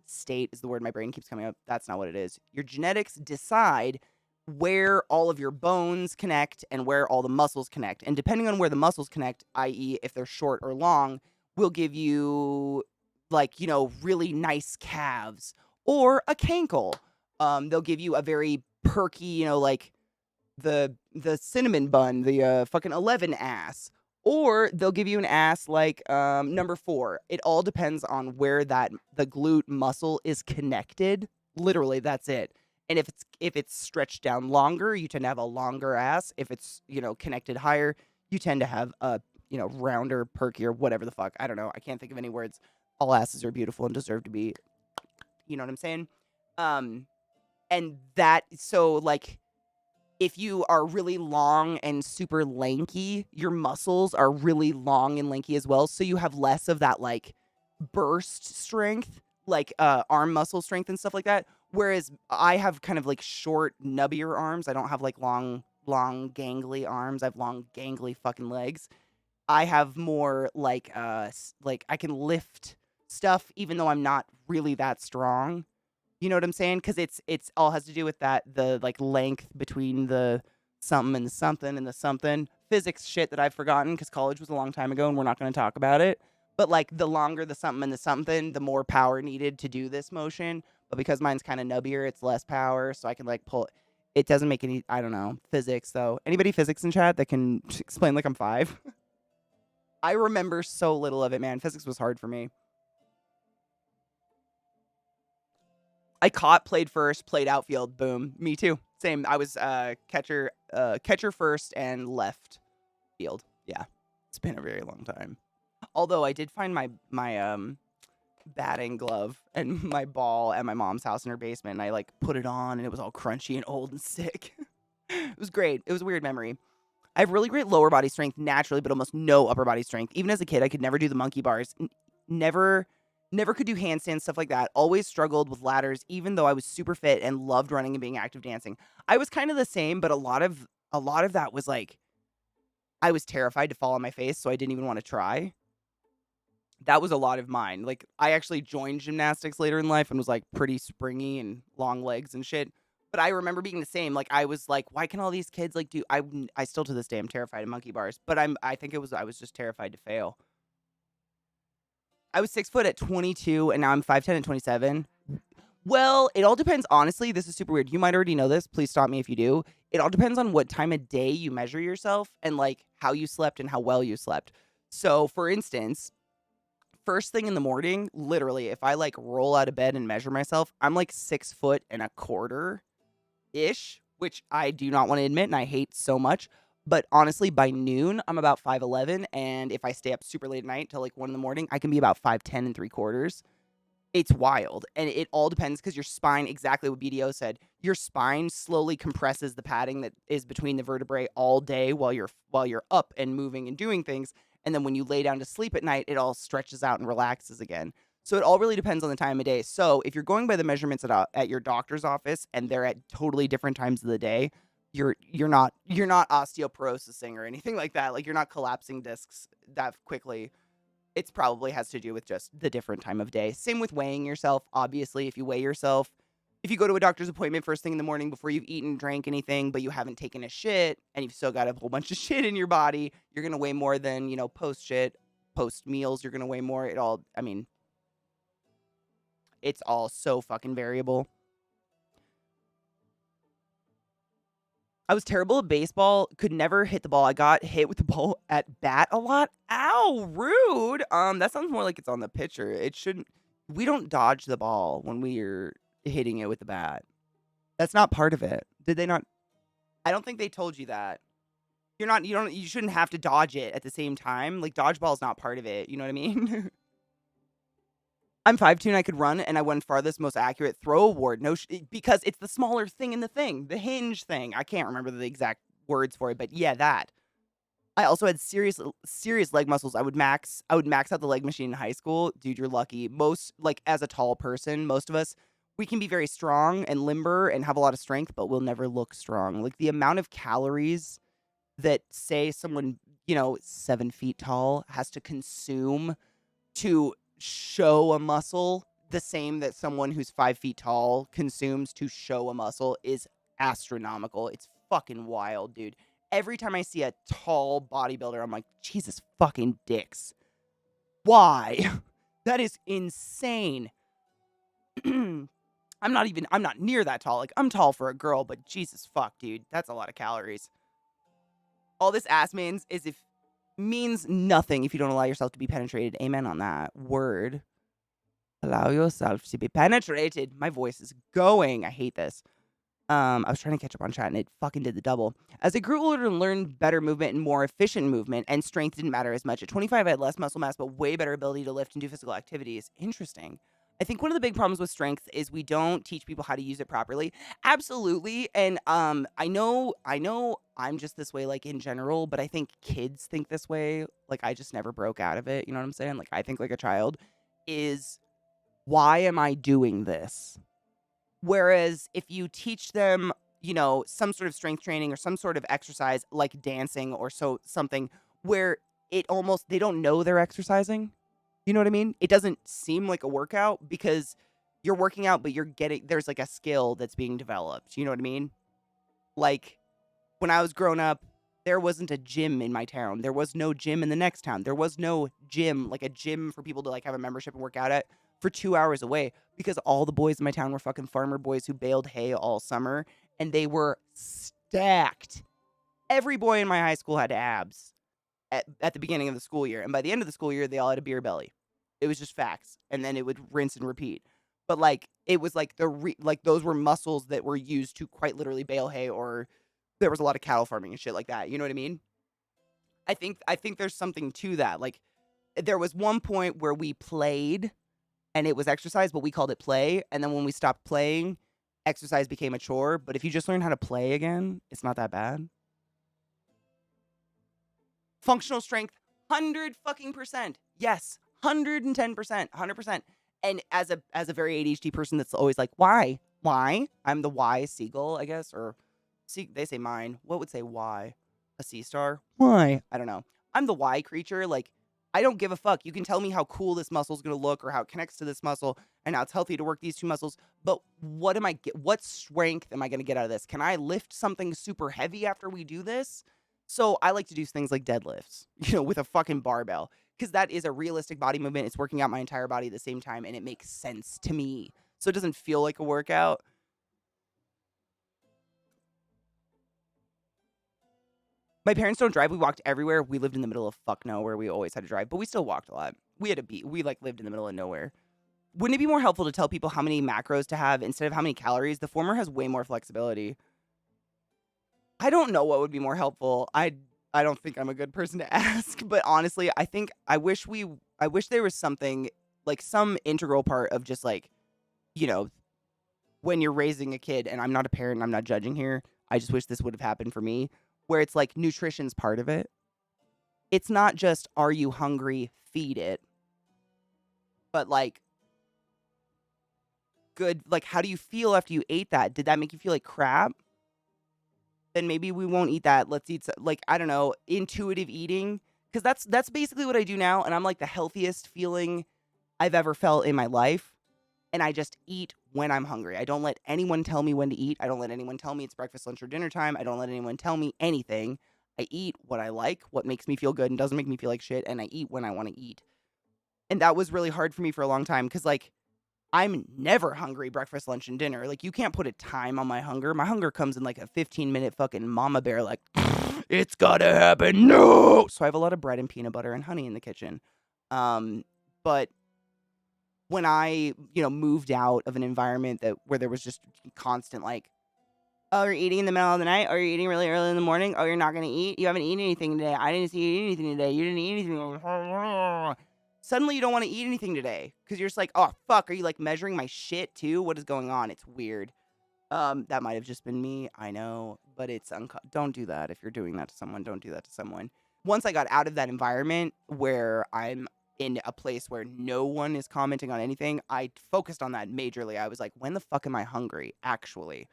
state is the word my brain keeps coming up. That's not what it is. Your genetics decide where all of your bones connect and where all the muscles connect. And depending on where the muscles connect, i.e. if they're short or long, will give you like, you know, really nice calves or a cankle. They'll give you a very perky, you know, like the cinnamon bun, the fucking 11 ass. Or they'll give you an ass like number 4. It all depends on where the glute muscle is connected. Literally, that's it. And if it's stretched down longer, you tend to have a longer ass. If it's, you know, connected higher, you tend to have a, you know, rounder, perkier, whatever the fuck. I don't know. I can't think of any words. All asses are beautiful and deserve to be, you know what I'm saying? And that, so like, if you are really long and super lanky, your muscles are really long and lanky as well. So you have less of that like burst strength, like arm muscle strength and stuff like that. Whereas I have kind of like short, nubbier arms. I don't have like long long gangly arms. I have long gangly fucking legs. I have more like like I can lift stuff even though I'm not really that strong. You know what I'm saying? Because it's all has to do with the like length between the something and the something physics shit that I've forgotten because college was a long time ago and we're not going to talk about it. But like the longer the something, the more power needed to do this motion. But because mine's kind of nubbier, it's less power, so I can like pull. It doesn't make any. I don't know physics though. Anybody physics in chat that can explain like I'm 5? I remember so little of it, man. Physics was hard for me. I caught, played first, played outfield. Boom. Me too. Same. I was catcher first and left field. Yeah. It's been a very long time. Although I did find my batting glove and my ball at my mom's house in her basement, and I like put it on and it was all crunchy and old and sick. It was great. It was a weird memory. I have really great lower body strength naturally, but almost no upper body strength. Even as a kid, I could never do the monkey bars. Never could do handstands, stuff like that. Always struggled with ladders, even though I was super fit and loved running and being active dancing. I was kind of the same, but a lot of that was like I was terrified to fall on my face, so I didn't even want to try. That was a lot of mine. Like I actually joined gymnastics later in life and was like pretty springy and long legs and shit. But I remember being the same. Like I was like, why can all these kids like do? I still to this day am terrified of monkey bars. But I think I was just terrified to fail. I was 6 foot at 22, and now I'm 5'10" at 27. Well, it all depends. Honestly, this is super weird. You might already know this. Please stop me if you do. It all depends on what time of day you measure yourself and like how you slept and how well you slept. So, for instance, first thing in the morning, literally, if I like roll out of bed and measure myself, I'm like 6 foot and a quarter ish, which I do not want to admit and I hate so much. But honestly, by noon, I'm about 5'11", and if I stay up super late at night till like 1 in the morning, I can be about 5'10" and 3/4. It's wild, and it all depends because your spine, exactly what BDO said, your spine slowly compresses the padding that is between the vertebrae all day while you're up and moving and doing things, and then when you lay down to sleep at night, it all stretches out and relaxes again. So it all really depends on the time of day. So if you're going by the measurements at your doctor's office and they're at totally different times of the day, you're not osteoporosising or anything like that. Like you're not collapsing discs that quickly. It's probably has to do with just the different time of day. Same with weighing yourself. Obviously, if you weigh yourself, if you go to a doctor's appointment first thing in the morning before you've eaten, drank anything, but you haven't taken a shit and you've still got a whole bunch of shit in your body, you're going to weigh more than, post shit, post meals, you're going to weigh more. It's all so fucking variable. I was terrible at baseball, could never hit the ball. I got hit with the ball at bat a lot. Ow, rude. That sounds more like it's on the pitcher. It shouldn't. We don't dodge the ball when we're hitting it with the bat. That's not part of it. Did they not? I don't think they told you that. You shouldn't have to dodge it at the same time. Like dodgeball is not part of it. You know what I mean? I'm 5'2" and I could run, and I won farthest most accurate throw award. Because it's the smaller thing in the thing, the hinge thing. I can't remember the exact words for it, but yeah, that. I also had serious leg muscles. I would max out the leg machine in high school. Dude, you're lucky. Most, like, as a tall person, most of us, we can be very strong and limber and have a lot of strength, but we'll never look strong. Like, the amount of calories that, say, someone, 7 feet tall has to consume to show a muscle the same that someone who's 5 feet tall consumes to show a muscle is astronomical. It's fucking wild, dude. Every time I see a tall bodybuilder, I'm like, Jesus fucking dicks. Why? That is insane. I'm not near that tall. Like, I'm tall for a girl, but Jesus fuck, dude. That's a lot of calories. All this ass means nothing if you don't allow yourself to be penetrated. Amen on that. Word. Allow yourself to be penetrated. My voice is going. I hate this. I was trying to catch up on chat and it fucking did the double. As I grew older and learned better movement and more efficient movement, and strength didn't matter as much. At 25, I had less muscle mass, but way better ability to lift and do physical activities. Interesting. I think one of the big problems with strength is we don't teach people how to use it properly. Absolutely. And I know I'm just this way, like, in general, but I think kids think this way. Like, I just never broke out of it. You know what I'm saying? Like, I think like a child is, why am I doing this? Whereas if you teach them some sort of strength training or some sort of exercise like dancing or something where they don't know they're exercising. You know what I mean? It doesn't seem like a workout because you're working out, but there's like a skill that's being developed. You know what I mean? Like when I was growing up, there wasn't a gym in my town. There was no gym in the next town. There was no gym, like a gym for people to like have a membership and work out at for 2 hours away because all the boys in my town were fucking farmer boys who baled hay all summer and they were stacked. Every boy in my high school had abs at the beginning of the school year. And by the end of the school year, they all had a beer belly. It was just facts. And then it would rinse and repeat. But like, it was like those were muscles that were used to quite literally bale hay, or there was a lot of cattle farming and shit like that. You know what I mean? I think there's something to that. Like there was one point where we played and it was exercise, but we called it play. And then when we stopped playing, exercise became a chore. But if you just learn how to play again, it's not that bad. Functional strength, 100%. Yes, 110%, 100%. And as a very ADHD person that's always like, why? I'm the why seagull, I guess, or they say mine. What would say why? A sea star? Why? I don't know. I'm the why creature. Like, I don't give a fuck. You can tell me how cool this muscle is going to look or how it connects to this muscle and how it's healthy to work these two muscles. But what strength am I going to get out of this? Can I lift something super heavy after we do this? So I like to do things like deadlifts, with a fucking barbell, because that is a realistic body movement. It's working out my entire body at the same time, and it makes sense to me. So it doesn't feel like a workout. My parents don't drive. We walked everywhere. We lived in the middle of fuck nowhere. We always had to drive, but we still walked a lot. We lived in the middle of nowhere. Wouldn't it be more helpful to tell people how many macros to have instead of how many calories? The former has way more flexibility. I don't know what would be more helpful. I don't think I'm a good person to ask, but honestly, I wish there was something like some integral part of just like, when you're raising a kid, and I'm not a parent, I'm not judging here. I just wish this would have happened for me, where it's like nutrition's part of it. It's not just, are you hungry? Feed it. But like, good, like, how do you feel after you ate that? Did that make you feel like crap? Then maybe we won't eat that. Let's eat, like, I don't know, intuitive eating. Because that's basically what I do now. And I'm like the healthiest feeling I've ever felt in my life. And I just eat when I'm hungry. I don't let anyone tell me when to eat. I don't let anyone tell me it's breakfast, lunch, or dinner time. I don't let anyone tell me anything. I eat what I like, what makes me feel good and doesn't make me feel like shit. And I eat when I want to eat. And that was really hard for me for a long time. Because, like, I'm never hungry breakfast, lunch, and dinner. Like, you can't put a time on my hunger. My hunger comes in like a 15-minute fucking mama bear, like, it's gotta happen, no! So I have a lot of bread and peanut butter and honey in the kitchen. But when I, moved out of an environment where there was just constant, like, oh, you're eating in the middle of the night? Oh, you're eating really early in the morning? Oh, you're not gonna eat? You haven't eaten anything today. I didn't see you eat anything today. You didn't eat anything. Suddenly you don't want to eat anything today because you're just like, oh, fuck, are you like measuring my shit too? What is going on? It's weird. That might have just been me. I know, but it's don't do that. If you're doing that to someone, don't do that to someone. Once I got out of that environment where I'm in a place where no one is commenting on anything, I focused on that majorly. I was like, when the fuck am I hungry? Actually,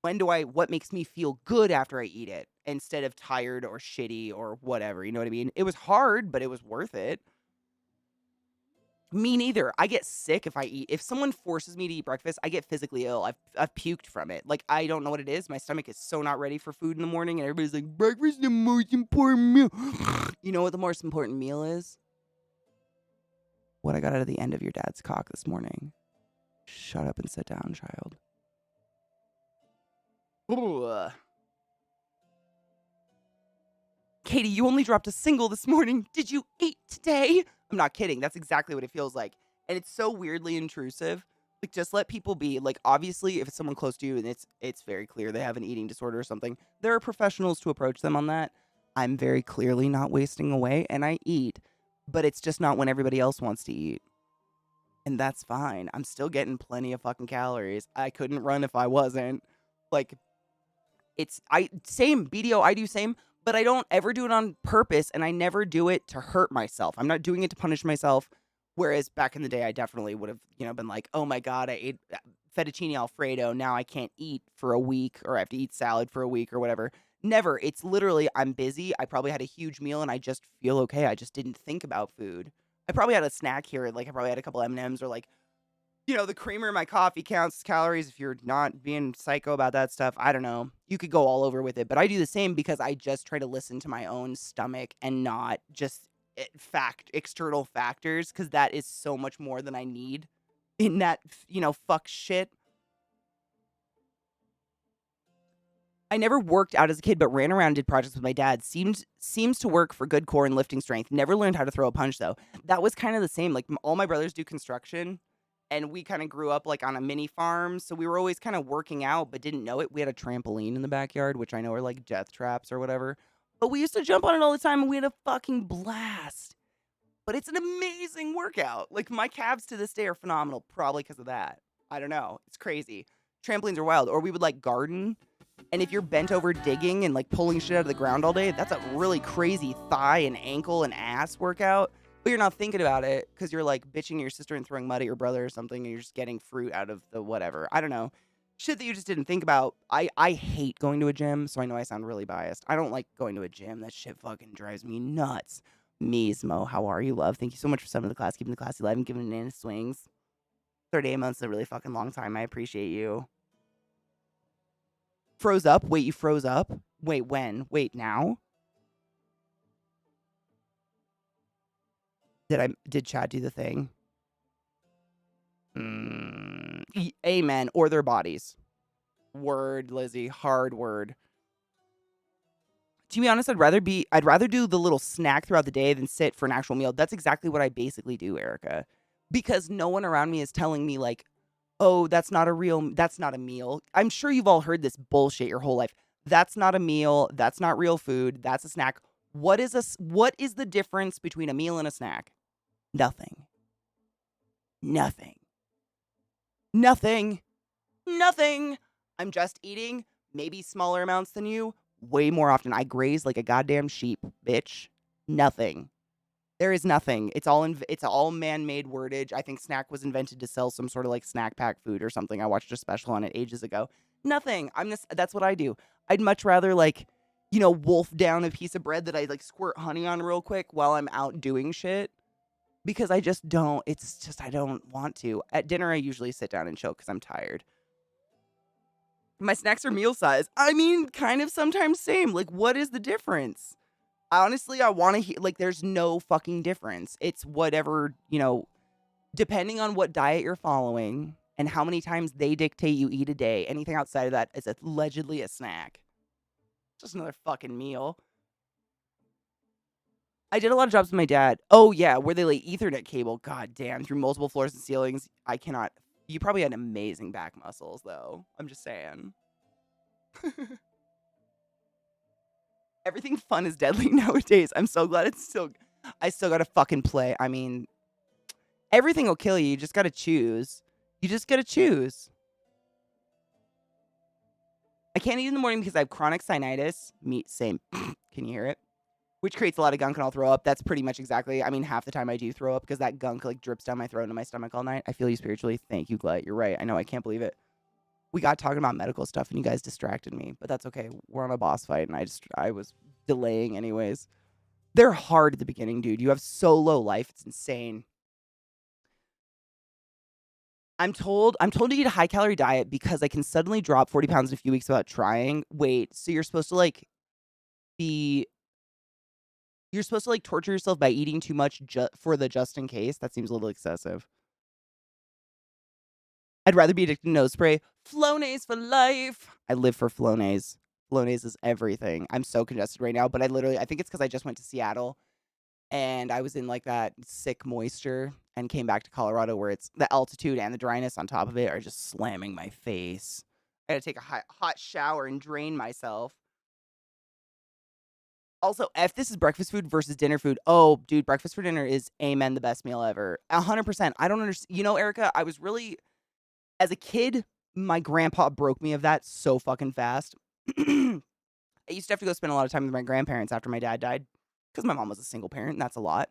what makes me feel good after I eat it instead of tired or shitty or whatever? You know what I mean? It was hard, but it was worth it. Me neither. I get sick if I eat. If someone forces me to eat breakfast, I get physically ill. I've puked from it. Like, I don't know what it is. My stomach is so not ready for food in the morning, and everybody's like, breakfast is the most important meal. You know what the most important meal is? What I got out of the end of your dad's cock this morning. Shut up and sit down, child. Ooh. Katie, you only dropped a single this morning. Did you eat today? I'm not kidding. That's exactly what it feels like. And it's so weirdly intrusive. Like, just let people be. Like, obviously, if it's someone close to you and it's very clear they have an eating disorder or something, there are professionals to approach them on that. I'm very clearly not wasting away, and I eat. But it's just not when everybody else wants to eat. And that's fine. I'm still getting plenty of fucking calories. I couldn't run if I wasn't. Like, same, BDO, I do same. But I don't ever do it on purpose, and I never do it to hurt myself. I'm not doing it to punish myself, whereas back in the day, I definitely would have, been like, oh my God, I ate fettuccine Alfredo. Now I can't eat for a week, or I have to eat salad for a week or whatever. Never. It's literally, I'm busy. I probably had a huge meal and I just feel okay. I just didn't think about food. I probably had a snack here. Like I probably had a couple M&Ms, or like, the creamer in my coffee counts as calories if you're not being psycho about that stuff. I don't know. You could go all over with it, but I do the same because I just try to listen to my own stomach and not just external factors, because that is so much more than I need in that, fuck shit. I never worked out as a kid, but ran around and did projects with my dad. Seems to work for good core and lifting strength. Never learned how to throw a punch, though. That was kind of the same. Like, all my brothers do construction, and we kind of grew up, like, on a mini farm, so we were always kind of working out, but didn't know it. We had a trampoline in the backyard, which I know are, like, death traps or whatever. But we used to jump on it all the time, and we had a fucking blast. But it's an amazing workout. Like, my calves to this day are phenomenal, probably because of that. I don't know. It's crazy. Trampolines are wild. Or we would, like, garden. And if you're bent over digging and, like, pulling shit out of the ground all day, that's a really crazy thigh and ankle and ass workout. But you're not thinking about it because you're, like, bitching at your sister and throwing mud at your brother or something, and you're just getting fruit out of the whatever. I don't know. Shit that you just didn't think about. I hate going to a gym, so I know I sound really biased. I don't like going to a gym. That shit fucking drives me nuts. Mismo, how are you, love? Thank you so much for summoning the class, keeping the classy alive, and giving it in swings. 38 months is a really fucking long time. I appreciate you. Froze up? Wait, you froze up? Wait, when? Wait, now? Did Chad do the thing? Amen. Or their bodies. Word, Lizzie. Hard word. To be honest, I'd rather do the little snack throughout the day than sit for an actual meal. That's exactly what I basically do, Erica. Because no one around me is telling me, like, oh, that's not a meal. I'm sure you've all heard this bullshit your whole life. That's not a meal. That's not real food. That's a snack. What is the difference between a meal and a snack? Nothing. Nothing. Nothing. Nothing. I'm just eating maybe smaller amounts than you way more often. I graze like a goddamn sheep, bitch. Nothing. There is nothing. It's all man-made wordage. I think snack was invented to sell some sort of like snack pack food or something. I watched a special on it ages ago. Nothing. That's what I do. I'd much rather like, wolf down a piece of bread that I like squirt honey on real quick while I'm out doing shit. Because I don't want to. At dinner, I usually sit down and chill because I'm tired. My snacks are meal size. I mean, kind of sometimes same. Like, what is the difference? Honestly, I want to hear, like, there's no fucking difference. It's whatever, depending on what diet you're following and how many times they dictate you eat a day. Anything outside of that is allegedly a snack. Just another fucking meal. I did a lot of jobs with my dad. Oh, yeah, where they lay Ethernet cable. God damn, through multiple floors and ceilings. I cannot. You probably had amazing back muscles, though. I'm just saying. Everything fun is deadly nowadays. I'm so glad I still gotta fucking play. I mean, everything will kill you. You just gotta choose. You just gotta choose. I can't eat in the morning because I have chronic sinusitis. Same. Can you hear it? Which creates a lot of gunk and I'll throw up. That's pretty much exactly. I mean, half the time I do throw up because that gunk like drips down my throat into my stomach all night. I feel you spiritually. Thank you, Glut. You're right. I know. I can't believe it. We got talking about medical stuff and you guys distracted me, but that's okay. We're on a boss fight and I was delaying anyways. They're hard at the beginning, dude. You have so low life. It's insane. I'm told to eat a high calorie diet because I can suddenly drop 40 pounds in a few weeks without trying. Wait, so you're supposed to like torture yourself by eating too much for the just in case? That seems a little excessive. I'd rather be addicted to nose spray. Flonase for life. I live for Flonase. Flonase is everything. I'm so congested right now, but I think it's because I just went to Seattle and I was in like that sick moisture and came back to Colorado where it's the altitude and the dryness on top of it are just slamming my face. I gotta take a hot shower and drain myself. Also, if this is breakfast food versus dinner food, oh, dude, breakfast for dinner is amen the best meal ever. 100%. I don't understand. Erica, I was really, as a kid, my grandpa broke me of that so fucking fast. I used to have to go spend a lot of time with my grandparents after my dad died because my mom was a single parent, and that's a lot.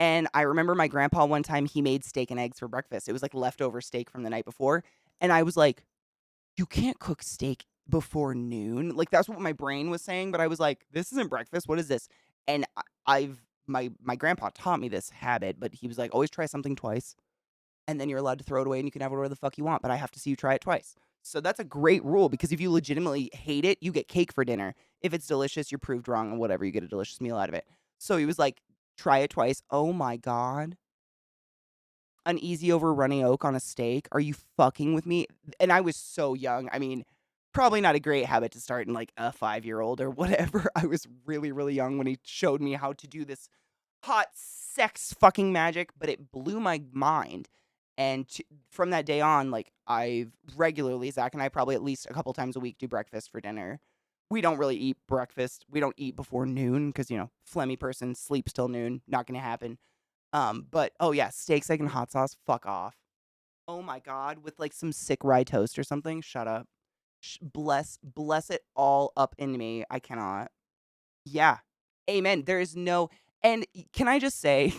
And I remember my grandpa one time, he made steak and eggs for breakfast. It was like leftover steak from the night before. And I was like, you can't cook steak before noon. Like, that's what my brain was saying. But I was like, this isn't breakfast. What is this? And my grandpa taught me this habit, but he was like, always try something twice. And then you're allowed to throw it away and you can have it whatever the fuck you want. But I have to see you try it twice. So that's a great rule because if you legitimately hate it, you get cake for dinner. If it's delicious, you're proved wrong and whatever, you get a delicious meal out of it. So he was like, try it twice. Oh my God. An easy over runny oak on a steak. Are you fucking with me? And I was so young. I mean, probably not a great habit to start in like a 5-year-old or whatever. I was really, really young when he showed me how to do this hot sex fucking magic, but it blew my mind. And from that day on, like, I've regularly, Zach and I probably at least a couple times a week do breakfast for dinner. We don't really eat breakfast. We don't eat before noon because, phlegmy person sleeps till noon. Not going to happen. But, oh yeah, steak, egg, and hot sauce, fuck off. Oh my God, with like some sick rye toast or something. Shut up. Bless it all up in me. I cannot. Yeah. Amen. There is no, and can I just say,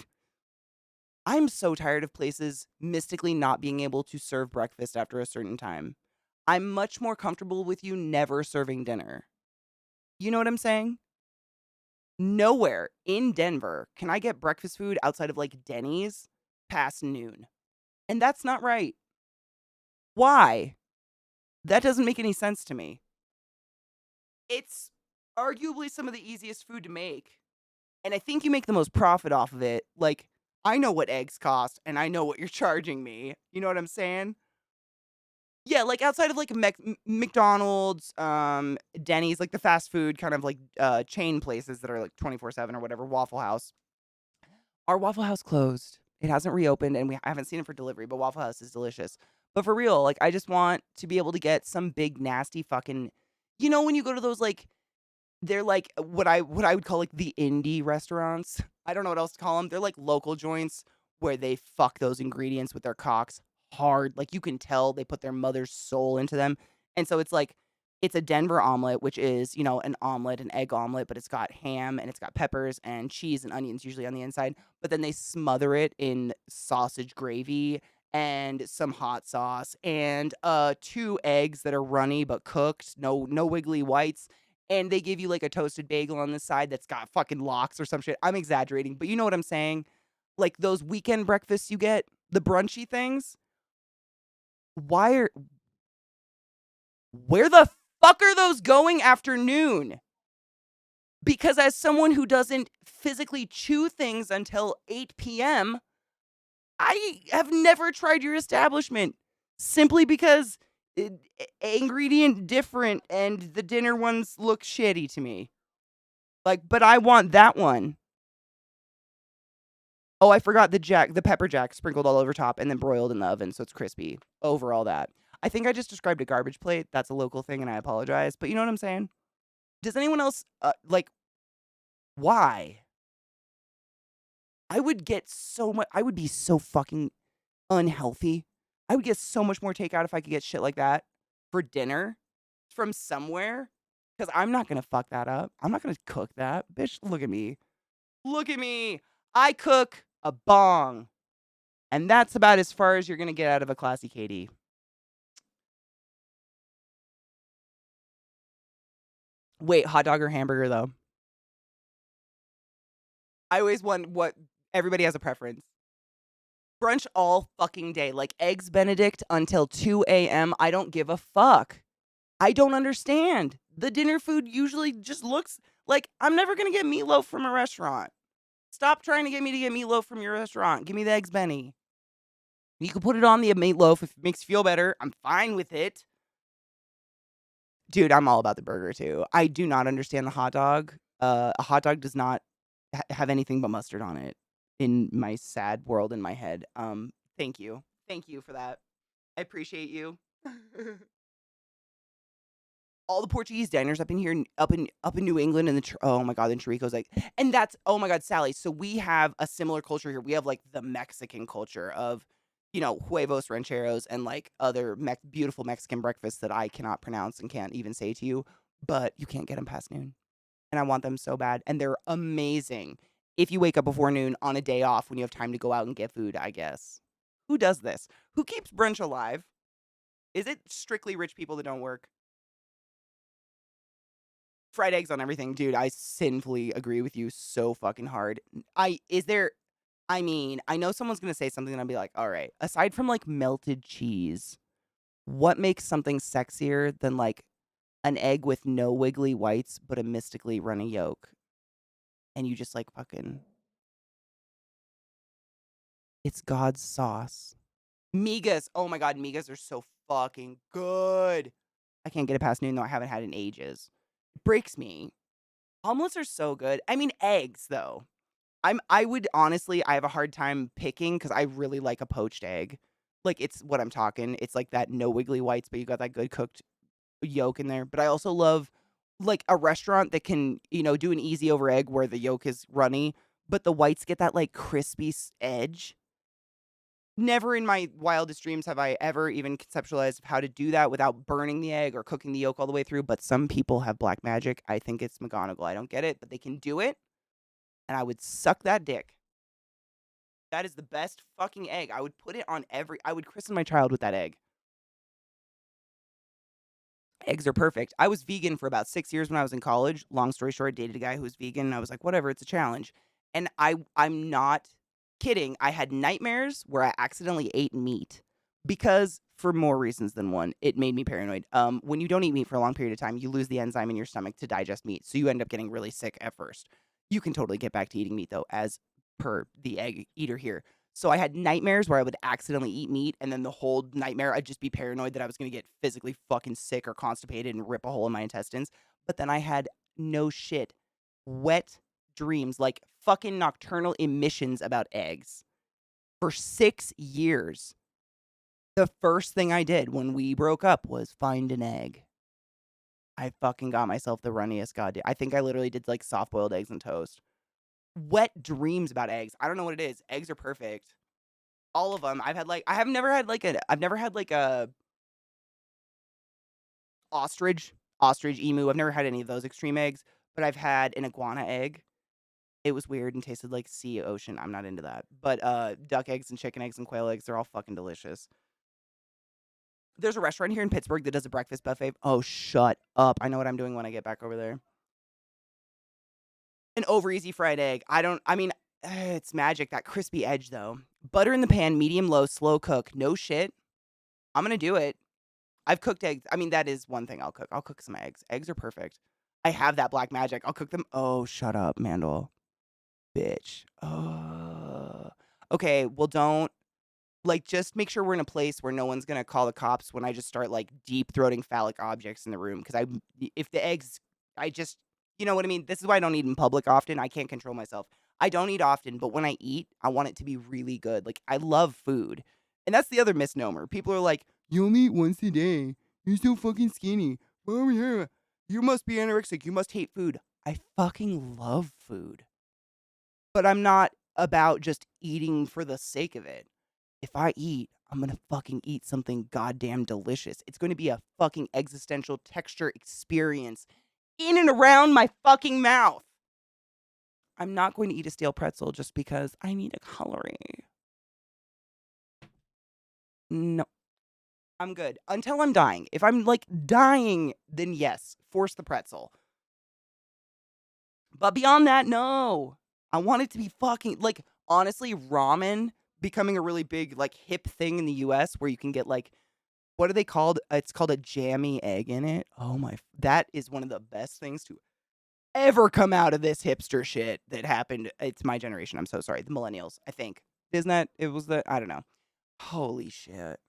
I'm so tired of places mystically not being able to serve breakfast after a certain time. I'm much more comfortable with you never serving dinner. You know what I'm saying? Nowhere in Denver can I get breakfast food outside of like Denny's past noon. And that's not right. Why? That doesn't make any sense to me. It's arguably some of the easiest food to make. And I think you make the most profit off of it. Like, I know what eggs cost and I know what you're charging me. You know what I'm saying? Yeah, like outside of like McDonald's, Denny's, like the fast food kind of like chain places that are like 24/7 or whatever, Waffle House. Our Waffle House closed. It hasn't reopened and I haven't seen it for delivery, but Waffle House is delicious. But for real, like I just want to be able to get some big nasty fucking, when you go to those like, they're like what I would call like the indie restaurants. I don't know what else to call them. They're like local joints where they fuck those ingredients with their cocks hard. Like you can tell they put their mother's soul into them. And so it's like it's a Denver omelet, which is, an omelet, an egg omelet, but it's got ham and it's got peppers and cheese and onions usually on the inside. But then they smother it in sausage gravy and some hot sauce and 2 eggs that are runny but cooked, no wiggly whites. And they give you like a toasted bagel on the side that's got fucking locks or some shit. I'm exaggerating, but you know what I'm saying? Like those weekend breakfasts you get, the brunchy things. Where the fuck are those going after noon? Because as someone who doesn't physically chew things until 8 p.m., I have never tried your establishment simply because ingredient different and the dinner ones look shitty to me. Like, but I want that one. Oh, I forgot the pepper jack sprinkled all over top and then broiled in the oven so it's crispy. Over all that. I think I just described a garbage plate. That's a local thing and I apologize. But you know what I'm saying? Does anyone else, why? I would get so much, I would be so fucking unhealthy. I would get so much more takeout if I could get shit like that for dinner from somewhere. Because I'm not going to fuck that up. I'm not going to cook that. Bitch, look at me. Look at me. I cook a bong. And that's about as far as you're going to get out of a ClassyKatie. Wait, hot dog or hamburger, though? I always want what everybody has a preference. Brunch all fucking day. Like Eggs Benedict until 2 a.m. I don't give a fuck. I don't understand. The dinner food usually just looks like I'm never going to get meatloaf from a restaurant. Stop trying to get me to get meatloaf from your restaurant. Give me the Eggs Benny. You can put it on the meatloaf if it makes you feel better. I'm fine with it. Dude, I'm all about the burger too. I do not understand the hot dog. A hot dog does not have anything but mustard on it in my sad world in my head. Thank you. Thank you for that. I appreciate you. All the Portuguese diners up in here, up in New England, and oh my god, then Chirico's like, and that's oh my god, Sally. So we have a similar culture here. We have like the Mexican culture of, huevos rancheros and like other beautiful Mexican breakfasts that I cannot pronounce and can't even say to you, but you can't get them past noon, and I want them so bad, and they're amazing. If you wake up before noon on a day off when you have time to go out and get food, I guess. Who does this? Who keeps brunch alive? Is it strictly rich people that don't work? Fried eggs on everything, dude. I sinfully agree with you so fucking hard. I mean, I know someone's gonna say something and I'll be like, all right, aside from like melted cheese, what makes something sexier than like an egg with no wiggly whites but a mystically runny yolk? And you just like fucking it's God's sauce. Migas. Oh my god, migas are so fucking good. I can't get it past noon though I haven't had in ages. It breaks me. Omelets are so good. I mean eggs though. I would honestly I have a hard time picking because I really like a poached egg. Like it's what I'm talking. It's like that no wiggly whites, but you got that good cooked yolk in there. But I also love like a restaurant that can, do an easy over egg where the yolk is runny, but the whites get that like crispy edge. Never in my wildest dreams have I ever even conceptualized how to do that without burning the egg or cooking the yolk all the way through. But some people have black magic. I think it's McGonagall. I don't get it, but they can do it. And I would suck that dick. That is the best fucking egg. I would put it on I would christen my child with that egg. Eggs are perfect. I was vegan for about 6 years when I was in college. Long story short, dated a guy who was vegan. And I was like, whatever, it's a challenge. And I'm not kidding. I had nightmares where I accidentally ate meat because for more reasons than one, it made me paranoid. When you don't eat meat for a long period of time, you lose the enzyme in your stomach to digest meat. So you end up getting really sick at first. You can totally get back to eating meat though, as per the egg eater here. So I had nightmares where I would accidentally eat meat, and then the whole nightmare, I'd just be paranoid that I was going to get physically fucking sick or constipated and rip a hole in my intestines. But then I had no shit, wet dreams, like fucking nocturnal emissions about eggs for 6 years. The first thing I did when we broke up was find an egg. I fucking got myself the runniest goddamn. I think I literally did like soft boiled eggs and toast. Wet dreams about eggs. I don't know what it is. Eggs are perfect. All of them. I've never had like a ostrich, emu. I've never had any of those extreme eggs, but I've had an iguana egg. It was weird and tasted like sea ocean. I'm not into that. But duck eggs and chicken eggs and quail eggs, they're all fucking delicious. There's a restaurant here in Pittsburgh that does a breakfast buffet. Oh, shut up. I know what I'm doing when I get back over there. An over easy fried egg. It's magic. That crispy edge, though. Butter in the pan, medium low, slow cook. No shit. I'm going to do it. I've cooked eggs. I mean, that is one thing I'll cook. I'll cook some eggs. Eggs are perfect. I have that black magic. I'll cook them. Oh, shut up, Mandel. Bitch. Okay, well, don't. Like, just make sure we're in a place where no one's going to call the cops when I just start, like, deep-throating phallic objects in the room. Because if the eggs, you know what I mean? This is why I don't eat in public often. I can't control myself. I don't eat often, but when I eat, I want it to be really good. Like, I love food. And that's the other misnomer. People are like, you only eat once a day. You're so fucking skinny. Oh, yeah. You must be anorexic. You must hate food. I fucking love food. But I'm not about just eating for the sake of it. If I eat, I'm going to fucking eat something goddamn delicious. It's going to be a fucking existential texture experience in and around my fucking mouth. I'm not going to eat a stale pretzel just because I need a calorie. No. I'm good. Until I'm dying. If I'm, like, dying, then yes, force the pretzel. But beyond that, no. I want it to be fucking, like, honestly, ramen becoming a really big, like, hip thing in the US where you can get, like, what are they called? It's called a jammy egg in it. Oh my, that is one of the best things to ever come out of this hipster shit that happened. It's my generation. I'm so sorry. The millennials, I think. Isn't that, it was the, I don't know. Holy shit.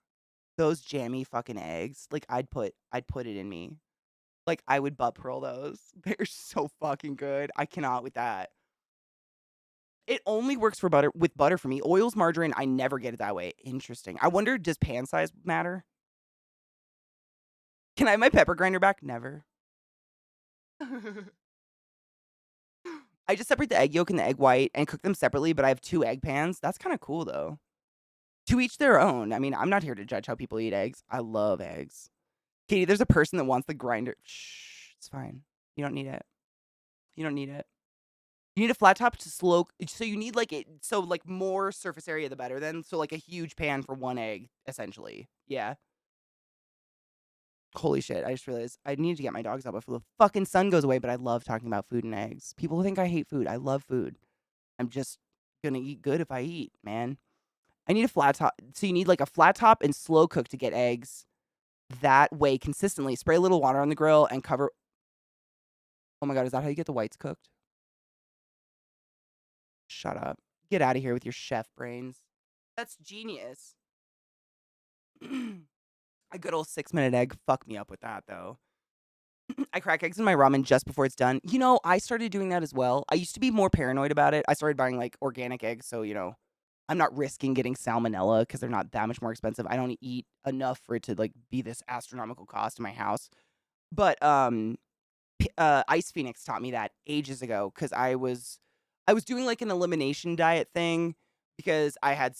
Those jammy fucking eggs, like, I'd put it in me. Like, I would butt pearl those. They're so fucking good. I cannot with that. It only works for butter with butter for me. Oils, margarine, I never get it that way. Interesting. I wonder, does pan size matter? Can I have my pepper grinder back? Never. I just separate the egg yolk and the egg white and cook them separately, but I have 2 egg pans. That's kind of cool, though. To each their own. I mean, I'm not here to judge how people eat eggs. I love eggs. Katie, there's a person that wants the grinder. Shh, it's fine. You don't need it. You don't need it. You need a flat top to slow. So you need like it. So like more surface area, the better then. So like a huge pan for 1 egg, essentially. Yeah. Holy shit, I just realized I need to get my dogs out before the fucking sun goes away, but I love talking about food and eggs. People think I hate food. I love food. I'm just gonna eat good if I eat, man. I need a flat top. So you need like a flat top and slow cook to get eggs that way consistently. Spray a little water on the grill and cover. Oh my God, is that how you get the whites cooked? Shut up. Get out of here with your chef brains. That's genius. A good old 6-minute egg. Fuck me up with that, though. I crack eggs in my ramen just before it's done. You know, I started doing that as well. I used to be more paranoid about it. I started buying like organic eggs, so I'm not risking getting salmonella because they're not that much more expensive. I don't eat enough for it to like be this astronomical cost in my house. But Ice Phoenix taught me that ages ago because I was doing like an elimination diet thing because I had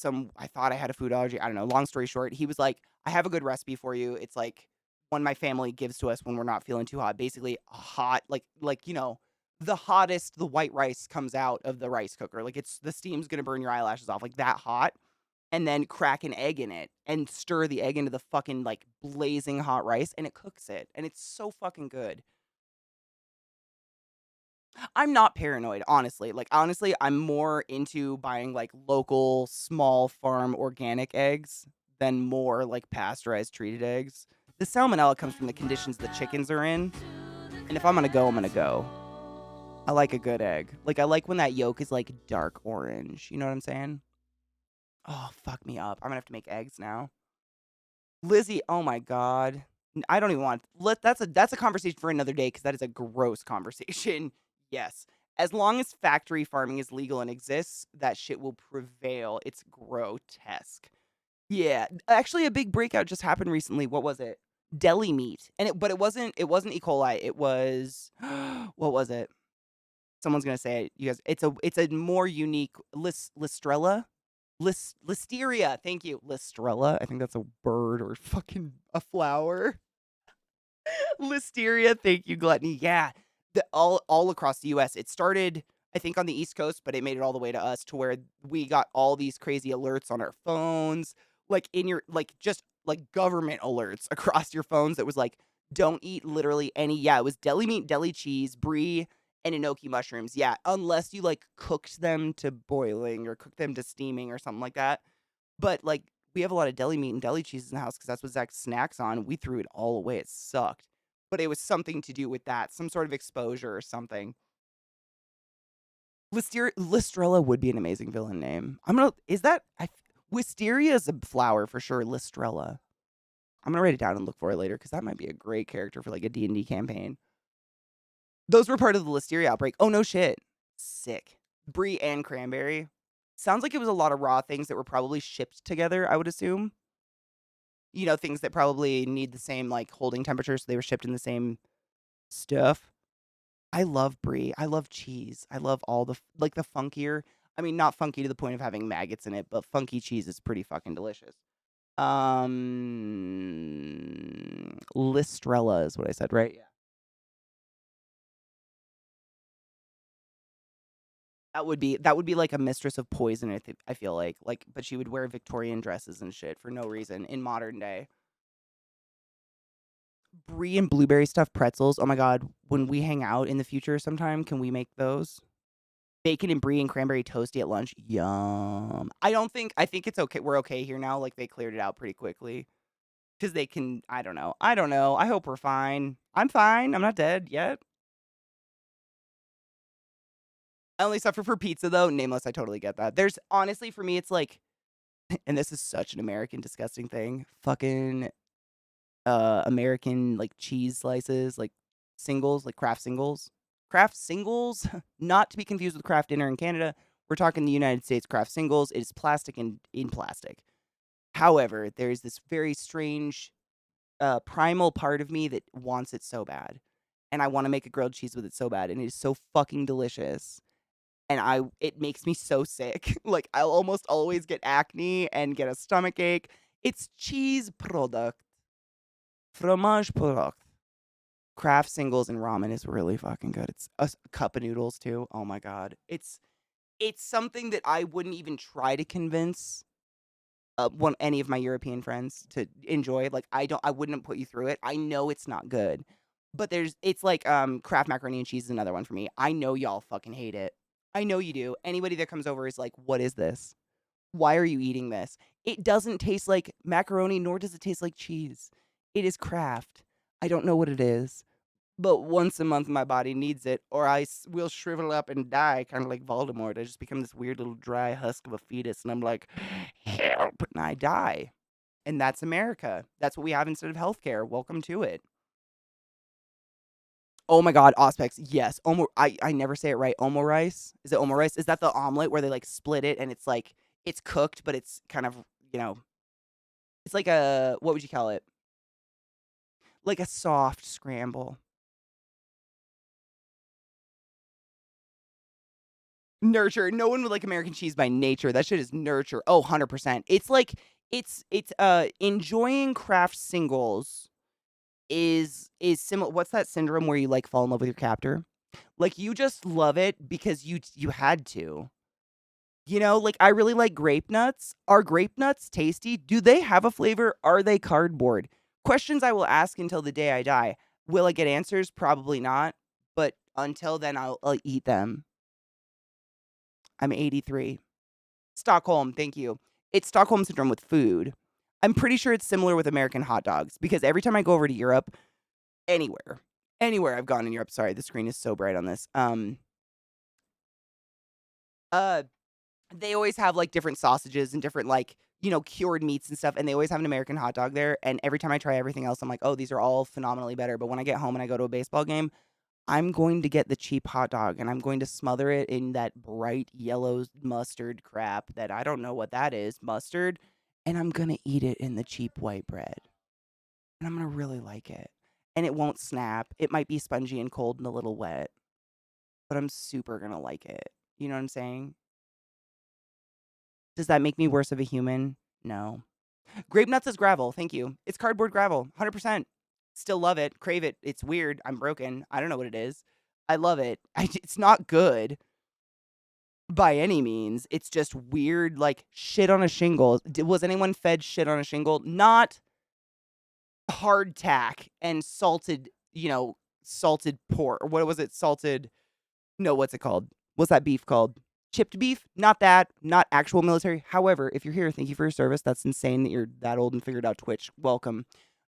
I thought I had a food allergy. I don't know. Long story short, he was like, I have a good recipe for you. It's like one my family gives to us when we're not feeling too hot. Basically, hot, the hottest the white rice comes out of the rice cooker. Like it's the steam's gonna burn your eyelashes off, like that hot. And then crack an egg in it and stir the egg into the fucking like blazing hot rice and it cooks it. And it's so fucking good. I'm not paranoid, honestly. Like, honestly, I'm more into buying like local, small farm organic eggs than more like pasteurized treated eggs. The salmonella comes from the conditions the chickens are in. And if I'm gonna go, I'm gonna go. I like a good egg. Like, I like when that yolk is like dark orange. You know what I'm saying? Oh, fuck me up. I'm gonna have to make eggs now. Lizzie, oh my God. I don't even want that's a conversation for another day because that is a gross conversation. Yes. As long as factory farming is legal and exists, that shit will prevail. It's grotesque. Yeah. Actually a big breakout just happened recently. What was it? Deli meat. But it wasn't E. coli. It was what was it? Someone's gonna say it. You guys, it's a more unique Listrella. Listeria, thank you. Listrella. I think that's a bird or fucking a flower. Listeria, thank you, Gluttony. Yeah. All across the US. It started, I think, on the East Coast, but it made it all the way to us to where we got all these crazy alerts on our phones. Like in your just like government alerts across your phones that was like, don't eat literally any. Yeah, it was deli meat, deli cheese, brie, and enoki mushrooms. Yeah, unless you like cooked them to boiling or cooked them to steaming or something like that. But like we have a lot of deli meat and deli cheese in the house because that's what Zach snacks on. We threw it all away. It sucked. But it was something to do with that, some sort of exposure or something. Listrella would be an amazing villain name. Wisteria is a flower for sure. Listrella. I'm gonna write it down and look for it later because that might be a great character for like a D&D campaign. Those were part of the Listeria outbreak. Oh no shit. Sick. Brie and cranberry. Sounds like it was a lot of raw things that were probably shipped together, I would assume. Things that probably need the same like holding temperature, so they were shipped in the same stuff. I love brie. I love cheese. I love all the funkier. I mean, not funky to the point of having maggots in it, but funky cheese is pretty fucking delicious. Listrella is what I said, right? Yeah. That would be like a mistress of poison. I feel like, but she would wear Victorian dresses and shit for no reason in modern day. Brie and blueberry stuffed pretzels. Oh my God. When we hang out in the future sometime, can we make those? Bacon and brie and cranberry toasty at lunch. Yum. I think it's okay. We're okay here now. Like they cleared it out pretty quickly. Because they can, I don't know. I don't know. I hope we're fine. I'm fine. I'm not dead yet. I only suffer for pizza though. Nameless, I totally get that. There's honestly for me, it's like, and this is such an American disgusting thing. Fucking American like cheese slices, like singles, like craft singles. Craft singles, not to be confused with craft dinner in Canada. We're talking the United States craft singles. It is plastic and in plastic. However, there's this very strange primal part of me that wants it so bad. And I want to make a grilled cheese with it so bad. And it is so fucking delicious. And it makes me so sick. Like I'll almost always get acne and get a stomach ache. It's cheese product. Fromage product. Craft singles and ramen is really fucking good. It's a cup of noodles too. Oh my God. It's something that I wouldn't even try to convince any of my European friends to enjoy. Like I wouldn't put you through it. I know it's not good. But it's like Kraft macaroni and cheese is another one for me. I know y'all fucking hate it. I know you do. Anybody that comes over is like, "What is this? Why are you eating this?" It doesn't taste like macaroni, nor does it taste like cheese. It is Kraft. I don't know what it is, but once a month my body needs it, or I will shrivel up and die, kind of like Voldemort. I just become this weird little dry husk of a fetus, and I'm like, help, and I die. And that's America. That's what we have instead of healthcare. Welcome to it. Oh my God, Auspex. Yes. I never say it right. Omo rice. Is it omo rice? Is that the omelet where they like split it and it's like it's cooked, but it's kind of, you know, it's like a, what would you call it? Like a soft scramble. Nurture. No one would like American cheese by nature. That shit is nurture. Oh, 100%. It's like it's enjoying Kraft singles is similar. What's that syndrome where you like fall in love with your captor? Like you just love it because you had to. You know, like I really like grape nuts. Are grape nuts tasty? Do they have a flavor? Are they cardboard? Questions I will ask until the day I die. Will I get answers? Probably not. But until then, I'll eat them. I'm 83. Stockholm, thank you. It's Stockholm syndrome with food. I'm pretty sure it's similar with American hot dogs because every time I go over to Europe, anywhere I've gone in Europe, sorry, the screen is so bright on this. Uh they always have like different sausages and different like, you know, cured meats and stuff, and they always have an American hot dog there, and every time I try everything else, I'm like, "Oh, these are all phenomenally better." But when I get home and I go to a baseball game, I'm going to get the cheap hot dog and I'm going to smother it in that bright yellow mustard crap that I don't know what that is, mustard, and I'm going to eat it in the cheap white bread. And I'm going to really like it. And it won't snap. It might be spongy and cold and a little wet, but I'm super going to like it. You know what I'm saying? Does that make me worse of a human? No. Grape nuts is gravel. Thank you. It's cardboard gravel. 100%. Still love it. Crave it. It's weird. I'm broken. I don't know what it is. I love it. It's not good by any means. It's just weird, like shit on a shingle. Was anyone fed shit on a shingle? Not hardtack and salted, you know, salted pork. Or what was it? Salted. No, what's it called? What's that beef called? Chipped beef? Not that. Not actual military. However, if you're here, thank you for your service. That's insane that you're that old and figured out Twitch. Welcome.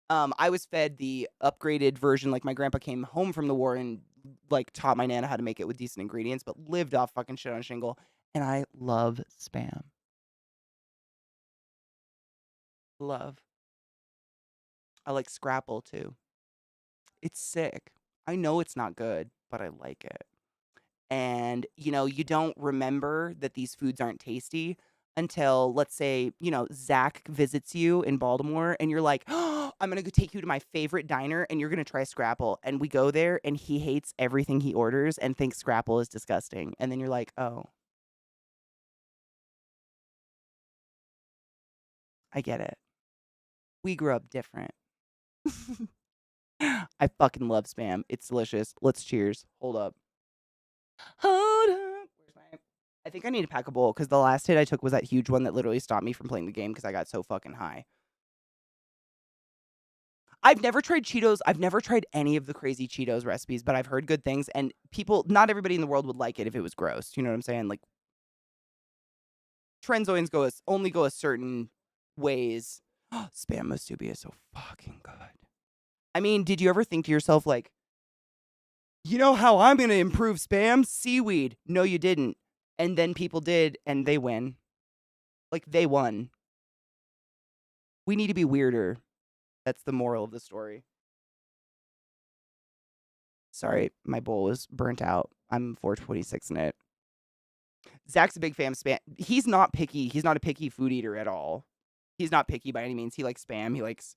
I was fed the upgraded version. Like my grandpa came home from the war and like taught my nana how to make it with decent ingredients, but lived off fucking shit on a shingle. And I love Spam. Love. I like Scrapple too. It's sick. I know it's not good, but I like it. And, you know, you don't remember that these foods aren't tasty until, let's say, you know, Zach visits you in Baltimore and you're like, oh, I'm going to go take you to my favorite diner and you're going to try Scrapple. And we go there and he hates everything he orders and thinks Scrapple is disgusting. And then you're like, oh, I get it. We grew up different. I fucking love Spam. It's delicious. Let's cheers. Hold up. Hold up. Where's my? I think I need to pack a bowl because the last hit I took was that huge one that literally stopped me from playing the game because I got so fucking high. I've never tried Cheetos. I've never tried any of the crazy Cheetos recipes, but I've heard good things. And people, not everybody in the world would like it if it was gross. You know what I'm saying? Like trends only go a certain ways. Spam Musubi is so fucking good. I mean, did you ever think to yourself like, you know how I'm going to improve Spam? Seaweed. No, you didn't. And then people did, and they win. Like, they won. We need to be weirder. That's the moral of the story. Sorry, my bowl was burnt out. I'm 426 in it. Zach's a big fan of Spam. He's not picky. He's not a picky food eater at all. He's not picky by any means. He likes Spam. He likes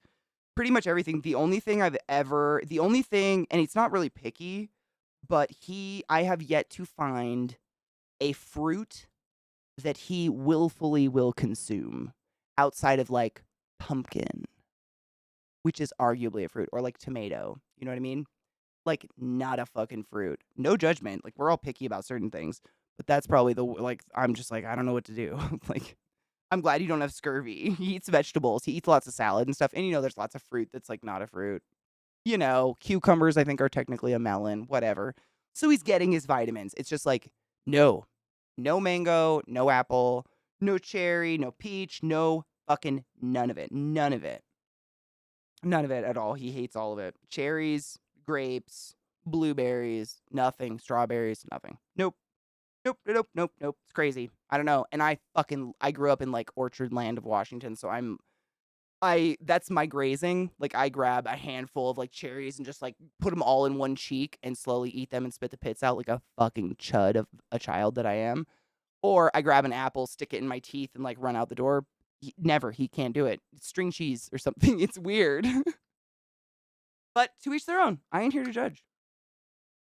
pretty much everything. The only thing, and it's not really picky, but I have yet to find a fruit that he willfully will consume outside of like pumpkin, which is arguably a fruit, or like tomato. You know what I mean? Like not a fucking fruit. No judgment. Like we're all picky about certain things, but that's probably I'm just like I don't know what to do. Like I'm glad you don't have scurvy. He eats vegetables. He eats lots of salad and stuff. And there's lots of fruit that's like not a fruit. Cucumbers, I think, are technically a melon, whatever. So he's getting his vitamins. It's just like, no mango, no apple, no cherry, no peach, no fucking none of it. None of it. None of it at all. He hates all of it. Cherries, grapes, blueberries, nothing. Strawberries, nothing. Nope. Nope, nope, nope, nope. It's crazy. I don't know. And I grew up in like orchard land of Washington, so that's my grazing. Like I grab a handful of like cherries and just like put them all in one cheek and slowly eat them and spit the pits out like a fucking chud of a child that I am. Or I grab an apple, stick it in my teeth and like run out the door. He can't do it. It's string cheese or something. It's weird. But to each their own. I ain't here to judge.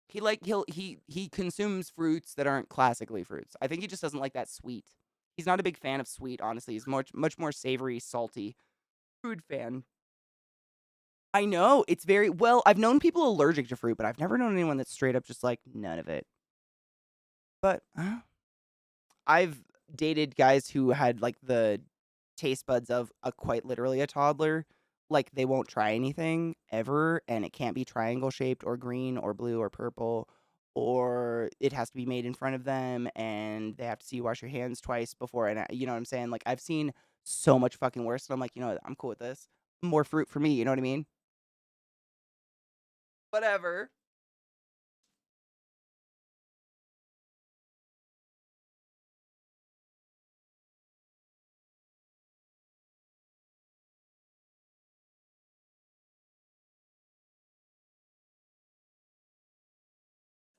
He consumes fruits that aren't classically fruits. I think he just doesn't like that sweet. He's not a big fan of sweet, honestly. He's much more savory, salty food fan. I know, it's very well, I've known people allergic to fruit, but I've never known anyone that's straight up just like none of it. But I've dated guys who had like the taste buds of quite literally a toddler. Like they won't try anything ever, and it can't be triangle shaped or green or blue or purple, or it has to be made in front of them, and they have to see you wash your hands twice before. And you know what I'm saying? Like I've seen so much fucking worse, and I'm like, I'm cool with this. More fruit for me. You know what I mean? Whatever.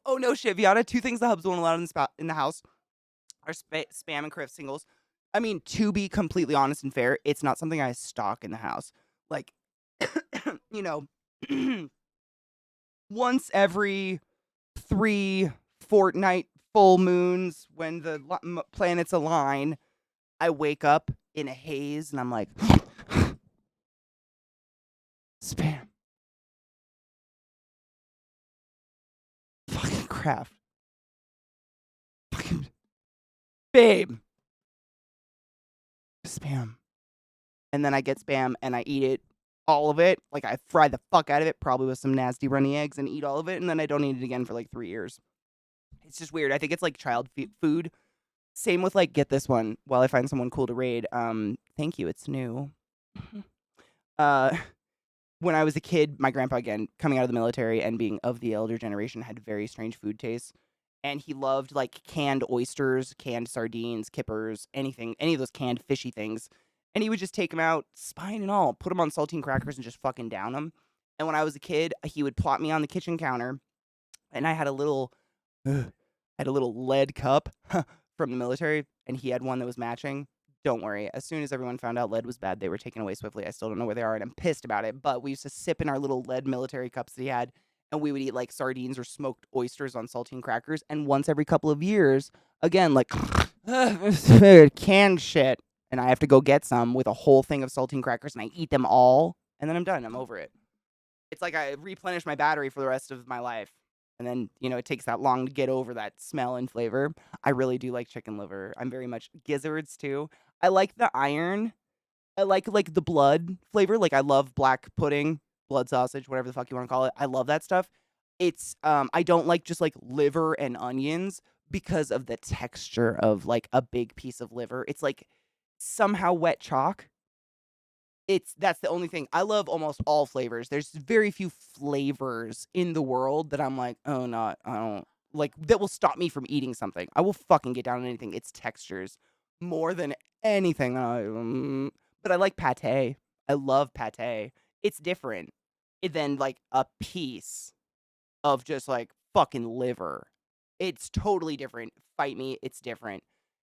Oh no shit, Viata. Two things the hubs won't allow in the house are spam and craft singles. I mean, to be completely honest and fair, it's not something I stock in the house. Like, you know, once every 3 fortnight full moons when the planets align, I wake up in a haze and I'm like, spam. Fucking craft. Fucking babe. Spam. And then I get spam and I eat it, all of it. Like I fry the fuck out of it, probably with some nasty runny eggs, and eat all of it, and then I don't eat it again for like 3 years. It's just weird. I think it's like child food. Same with like, get this one while I find someone cool to raid. Thank you. It's new. uh, when I was a kid, my grandpa, again, coming out of the military and being of the elder generation, had very strange food tastes. And he loved like canned oysters, canned sardines, kippers, anything, any of those canned fishy things. And he would just take them out, spine and all, put them on saltine crackers and just fucking down them. And when I was a kid, he would plot me on the kitchen counter, and I had a little lead cup from the military, and he had one that was matching. Don't worry. As soon as everyone found out lead was bad, they were taken away swiftly. I still don't know where they are, and I'm pissed about it. But we used to sip in our little lead military cups that he had, and we would eat like sardines or smoked oysters on saltine crackers. And once every couple of years, again, like canned shit, and I have to go get some with a whole thing of saltine crackers, and I eat them all, and then I'm done. I'm over it. It's like I replenish my battery for the rest of my life. And then, it takes that long to get over that smell and flavor. I really do like chicken liver. I'm very much gizzards too. I like the iron. I like the blood flavor. Like I love black pudding, blood sausage, whatever the fuck you want to call it. I love that stuff. It's I don't like just like liver and onions because of the texture of like a big piece of liver. It's like somehow wet chalk. That's the only thing. I love almost all flavors. There's very few flavors in the world that I'm like, oh no, I don't like, that will stop me from eating something. I will fucking get down on anything. It's textures more than anything. But I like pate. I love pate. It's different than like a piece of just like fucking liver. It's totally different. Fight me. It's different.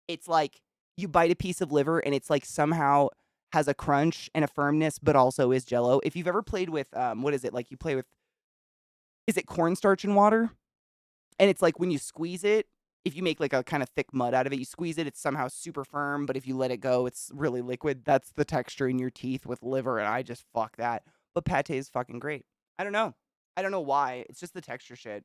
It's like you bite a piece of liver and it's like somehow has a crunch and a firmness, but also is jello. If you've ever played with, what is it? Like you play with, is it cornstarch and water? And it's like when you squeeze it, if you make like a kind of thick mud out of it, you squeeze it, it's somehow super firm, but if you let it go, it's really liquid. That's the texture in your teeth with liver, and I just fuck that. But pate is fucking great. I don't know. I don't know why. It's just the texture shit.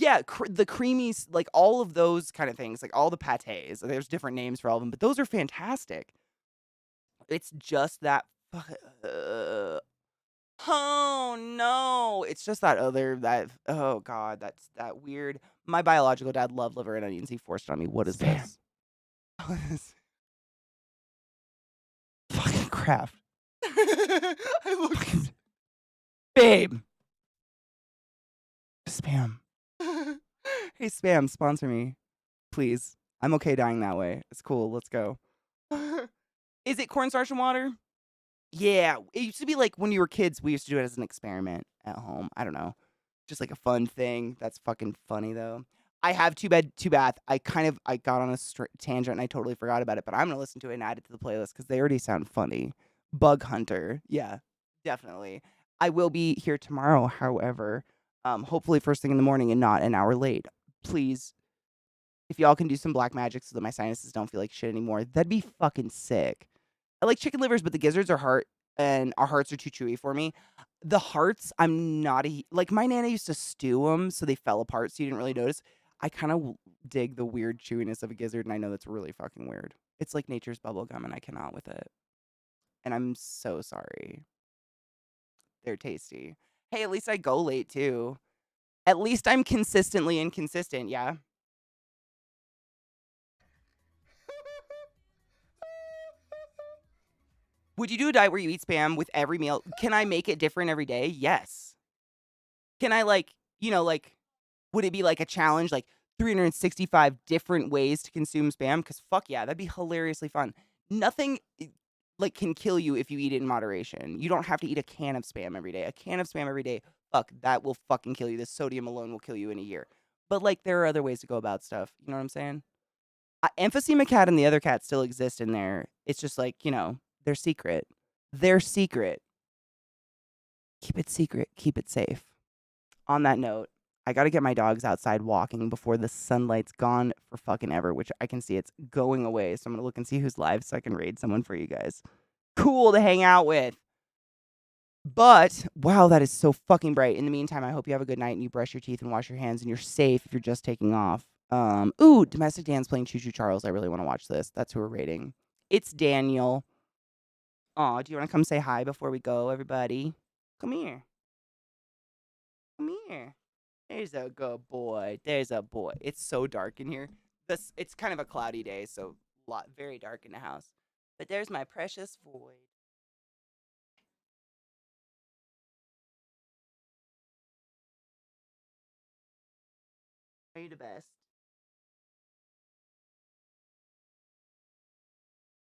Yeah, the creamy, like all of those kind of things, like all the pâtés. There's different names for all of them, but those are fantastic. It's just that. Oh no! It's just that other that. Oh god, that's that weird. My biological dad loved liver and onions. He forced it on me. What is this? What is fucking crap? I look, babe. Spam. Hey, Spam, sponsor me, please. I'm okay dying that way. It's cool. Let's go. Is it cornstarch and water? Yeah. It used to be like when you were kids, we used to do it as an experiment at home. I don't know. Just like a fun thing. That's fucking funny, though. I have two bed, two bath. I got on a tangent and I totally forgot about it, but I'm going to listen to it and add it to the playlist because they already sound funny. Bug Hunter. Yeah, definitely. I will be here tomorrow, however. Hopefully first thing in the morning and not an hour late. Please, if y'all can do some black magic so that my sinuses don't feel like shit anymore, that'd be fucking sick. I like chicken livers, but the gizzards are hard and our hearts are too chewy for me. The hearts, I'm not like my nana used to stew them so they fell apart so you didn't really notice. I kind of dig the weird chewiness of a gizzard, and I know that's really fucking weird. It's like nature's bubble gum, and I cannot with it. And I'm so sorry. They're tasty. Hey, at least I go late too. At least I'm consistently inconsistent, yeah? Would you do a diet where you eat Spam with every meal? Can I make it different every day? Yes. Can I, like, like, would it be like a challenge, like 365 different ways to consume Spam? Because fuck yeah, that'd be hilariously fun. Nothing like can kill you if you eat it in moderation. You don't have to eat a can of Spam every day. A can of Spam every day, fuck, that will fucking kill you. The sodium alone will kill you in a year. But like, there are other ways to go about stuff. You know what I'm saying? Emphysema cat and the other cat still exist in there. It's just like, they're secret. They're secret. Keep it secret. Keep it safe. On that note, I got to get my dogs outside walking before the sunlight's gone for fucking ever, which I can see it's going away. So I'm going to look and see who's live so I can raid someone for you guys. Cool to hang out with. But, wow, that is so fucking bright. In the meantime, I hope you have a good night and you brush your teeth and wash your hands and you're safe if you're just taking off. Ooh, Domestic Dan's playing Choo Choo Charles. I really want to watch this. That's who we're rating. It's Daniel. Aw, do you want to come say hi before we go, everybody? Come here. Come here. There's a good boy. There's a boy. It's so dark in here. It's kind of a cloudy day, so very dark in the house. But there's my precious void. Are you the best?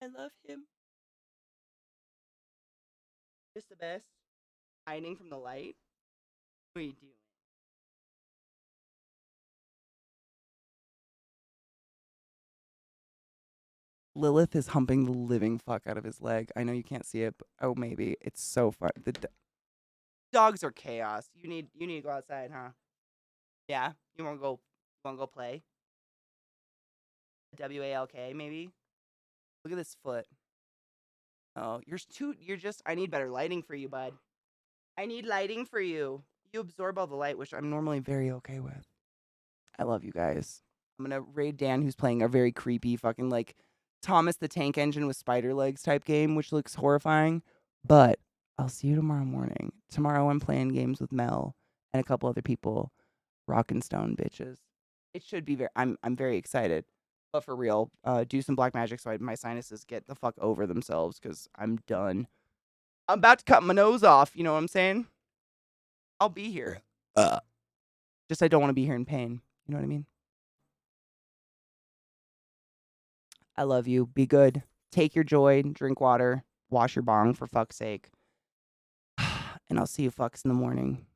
I love him. Just the best. Hiding from the light. What are you doing? Lilith is humping the living fuck out of his leg. I know you can't see it, but oh, maybe. It's so fun. The dogs are chaos. You need to go outside, huh? Yeah? You want to go play? WALK, maybe? Look at this foot. Oh, I need better lighting for you, bud. I need lighting for you. You absorb all the light, which I'm normally very okay with. I love you guys. I'm gonna raid Dan, who's playing a very creepy fucking, like, Thomas the Tank Engine with spider legs type game, which looks horrifying. But I'll see you tomorrow morning. Tomorrow I'm playing games with Mel and a couple other people. Rock and stone bitches. It should be I'm very excited. But for real, do some black magic so my sinuses get the fuck over themselves because I'm done. I'm about to cut my nose off, you know what I'm saying? I'll be here. Just I don't want to be here in pain. You know what I mean? I love you. Be good. Take your joy. Drink water. Wash your bong for fuck's sake. And I'll see you fucks in the morning.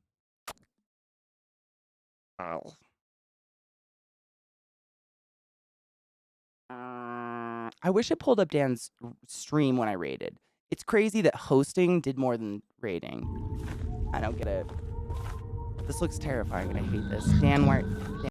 Oh. I wish it pulled up Dan's stream when I rated. It's crazy that hosting did more than rating. I don't get it. This looks terrifying and I hate this. Dan,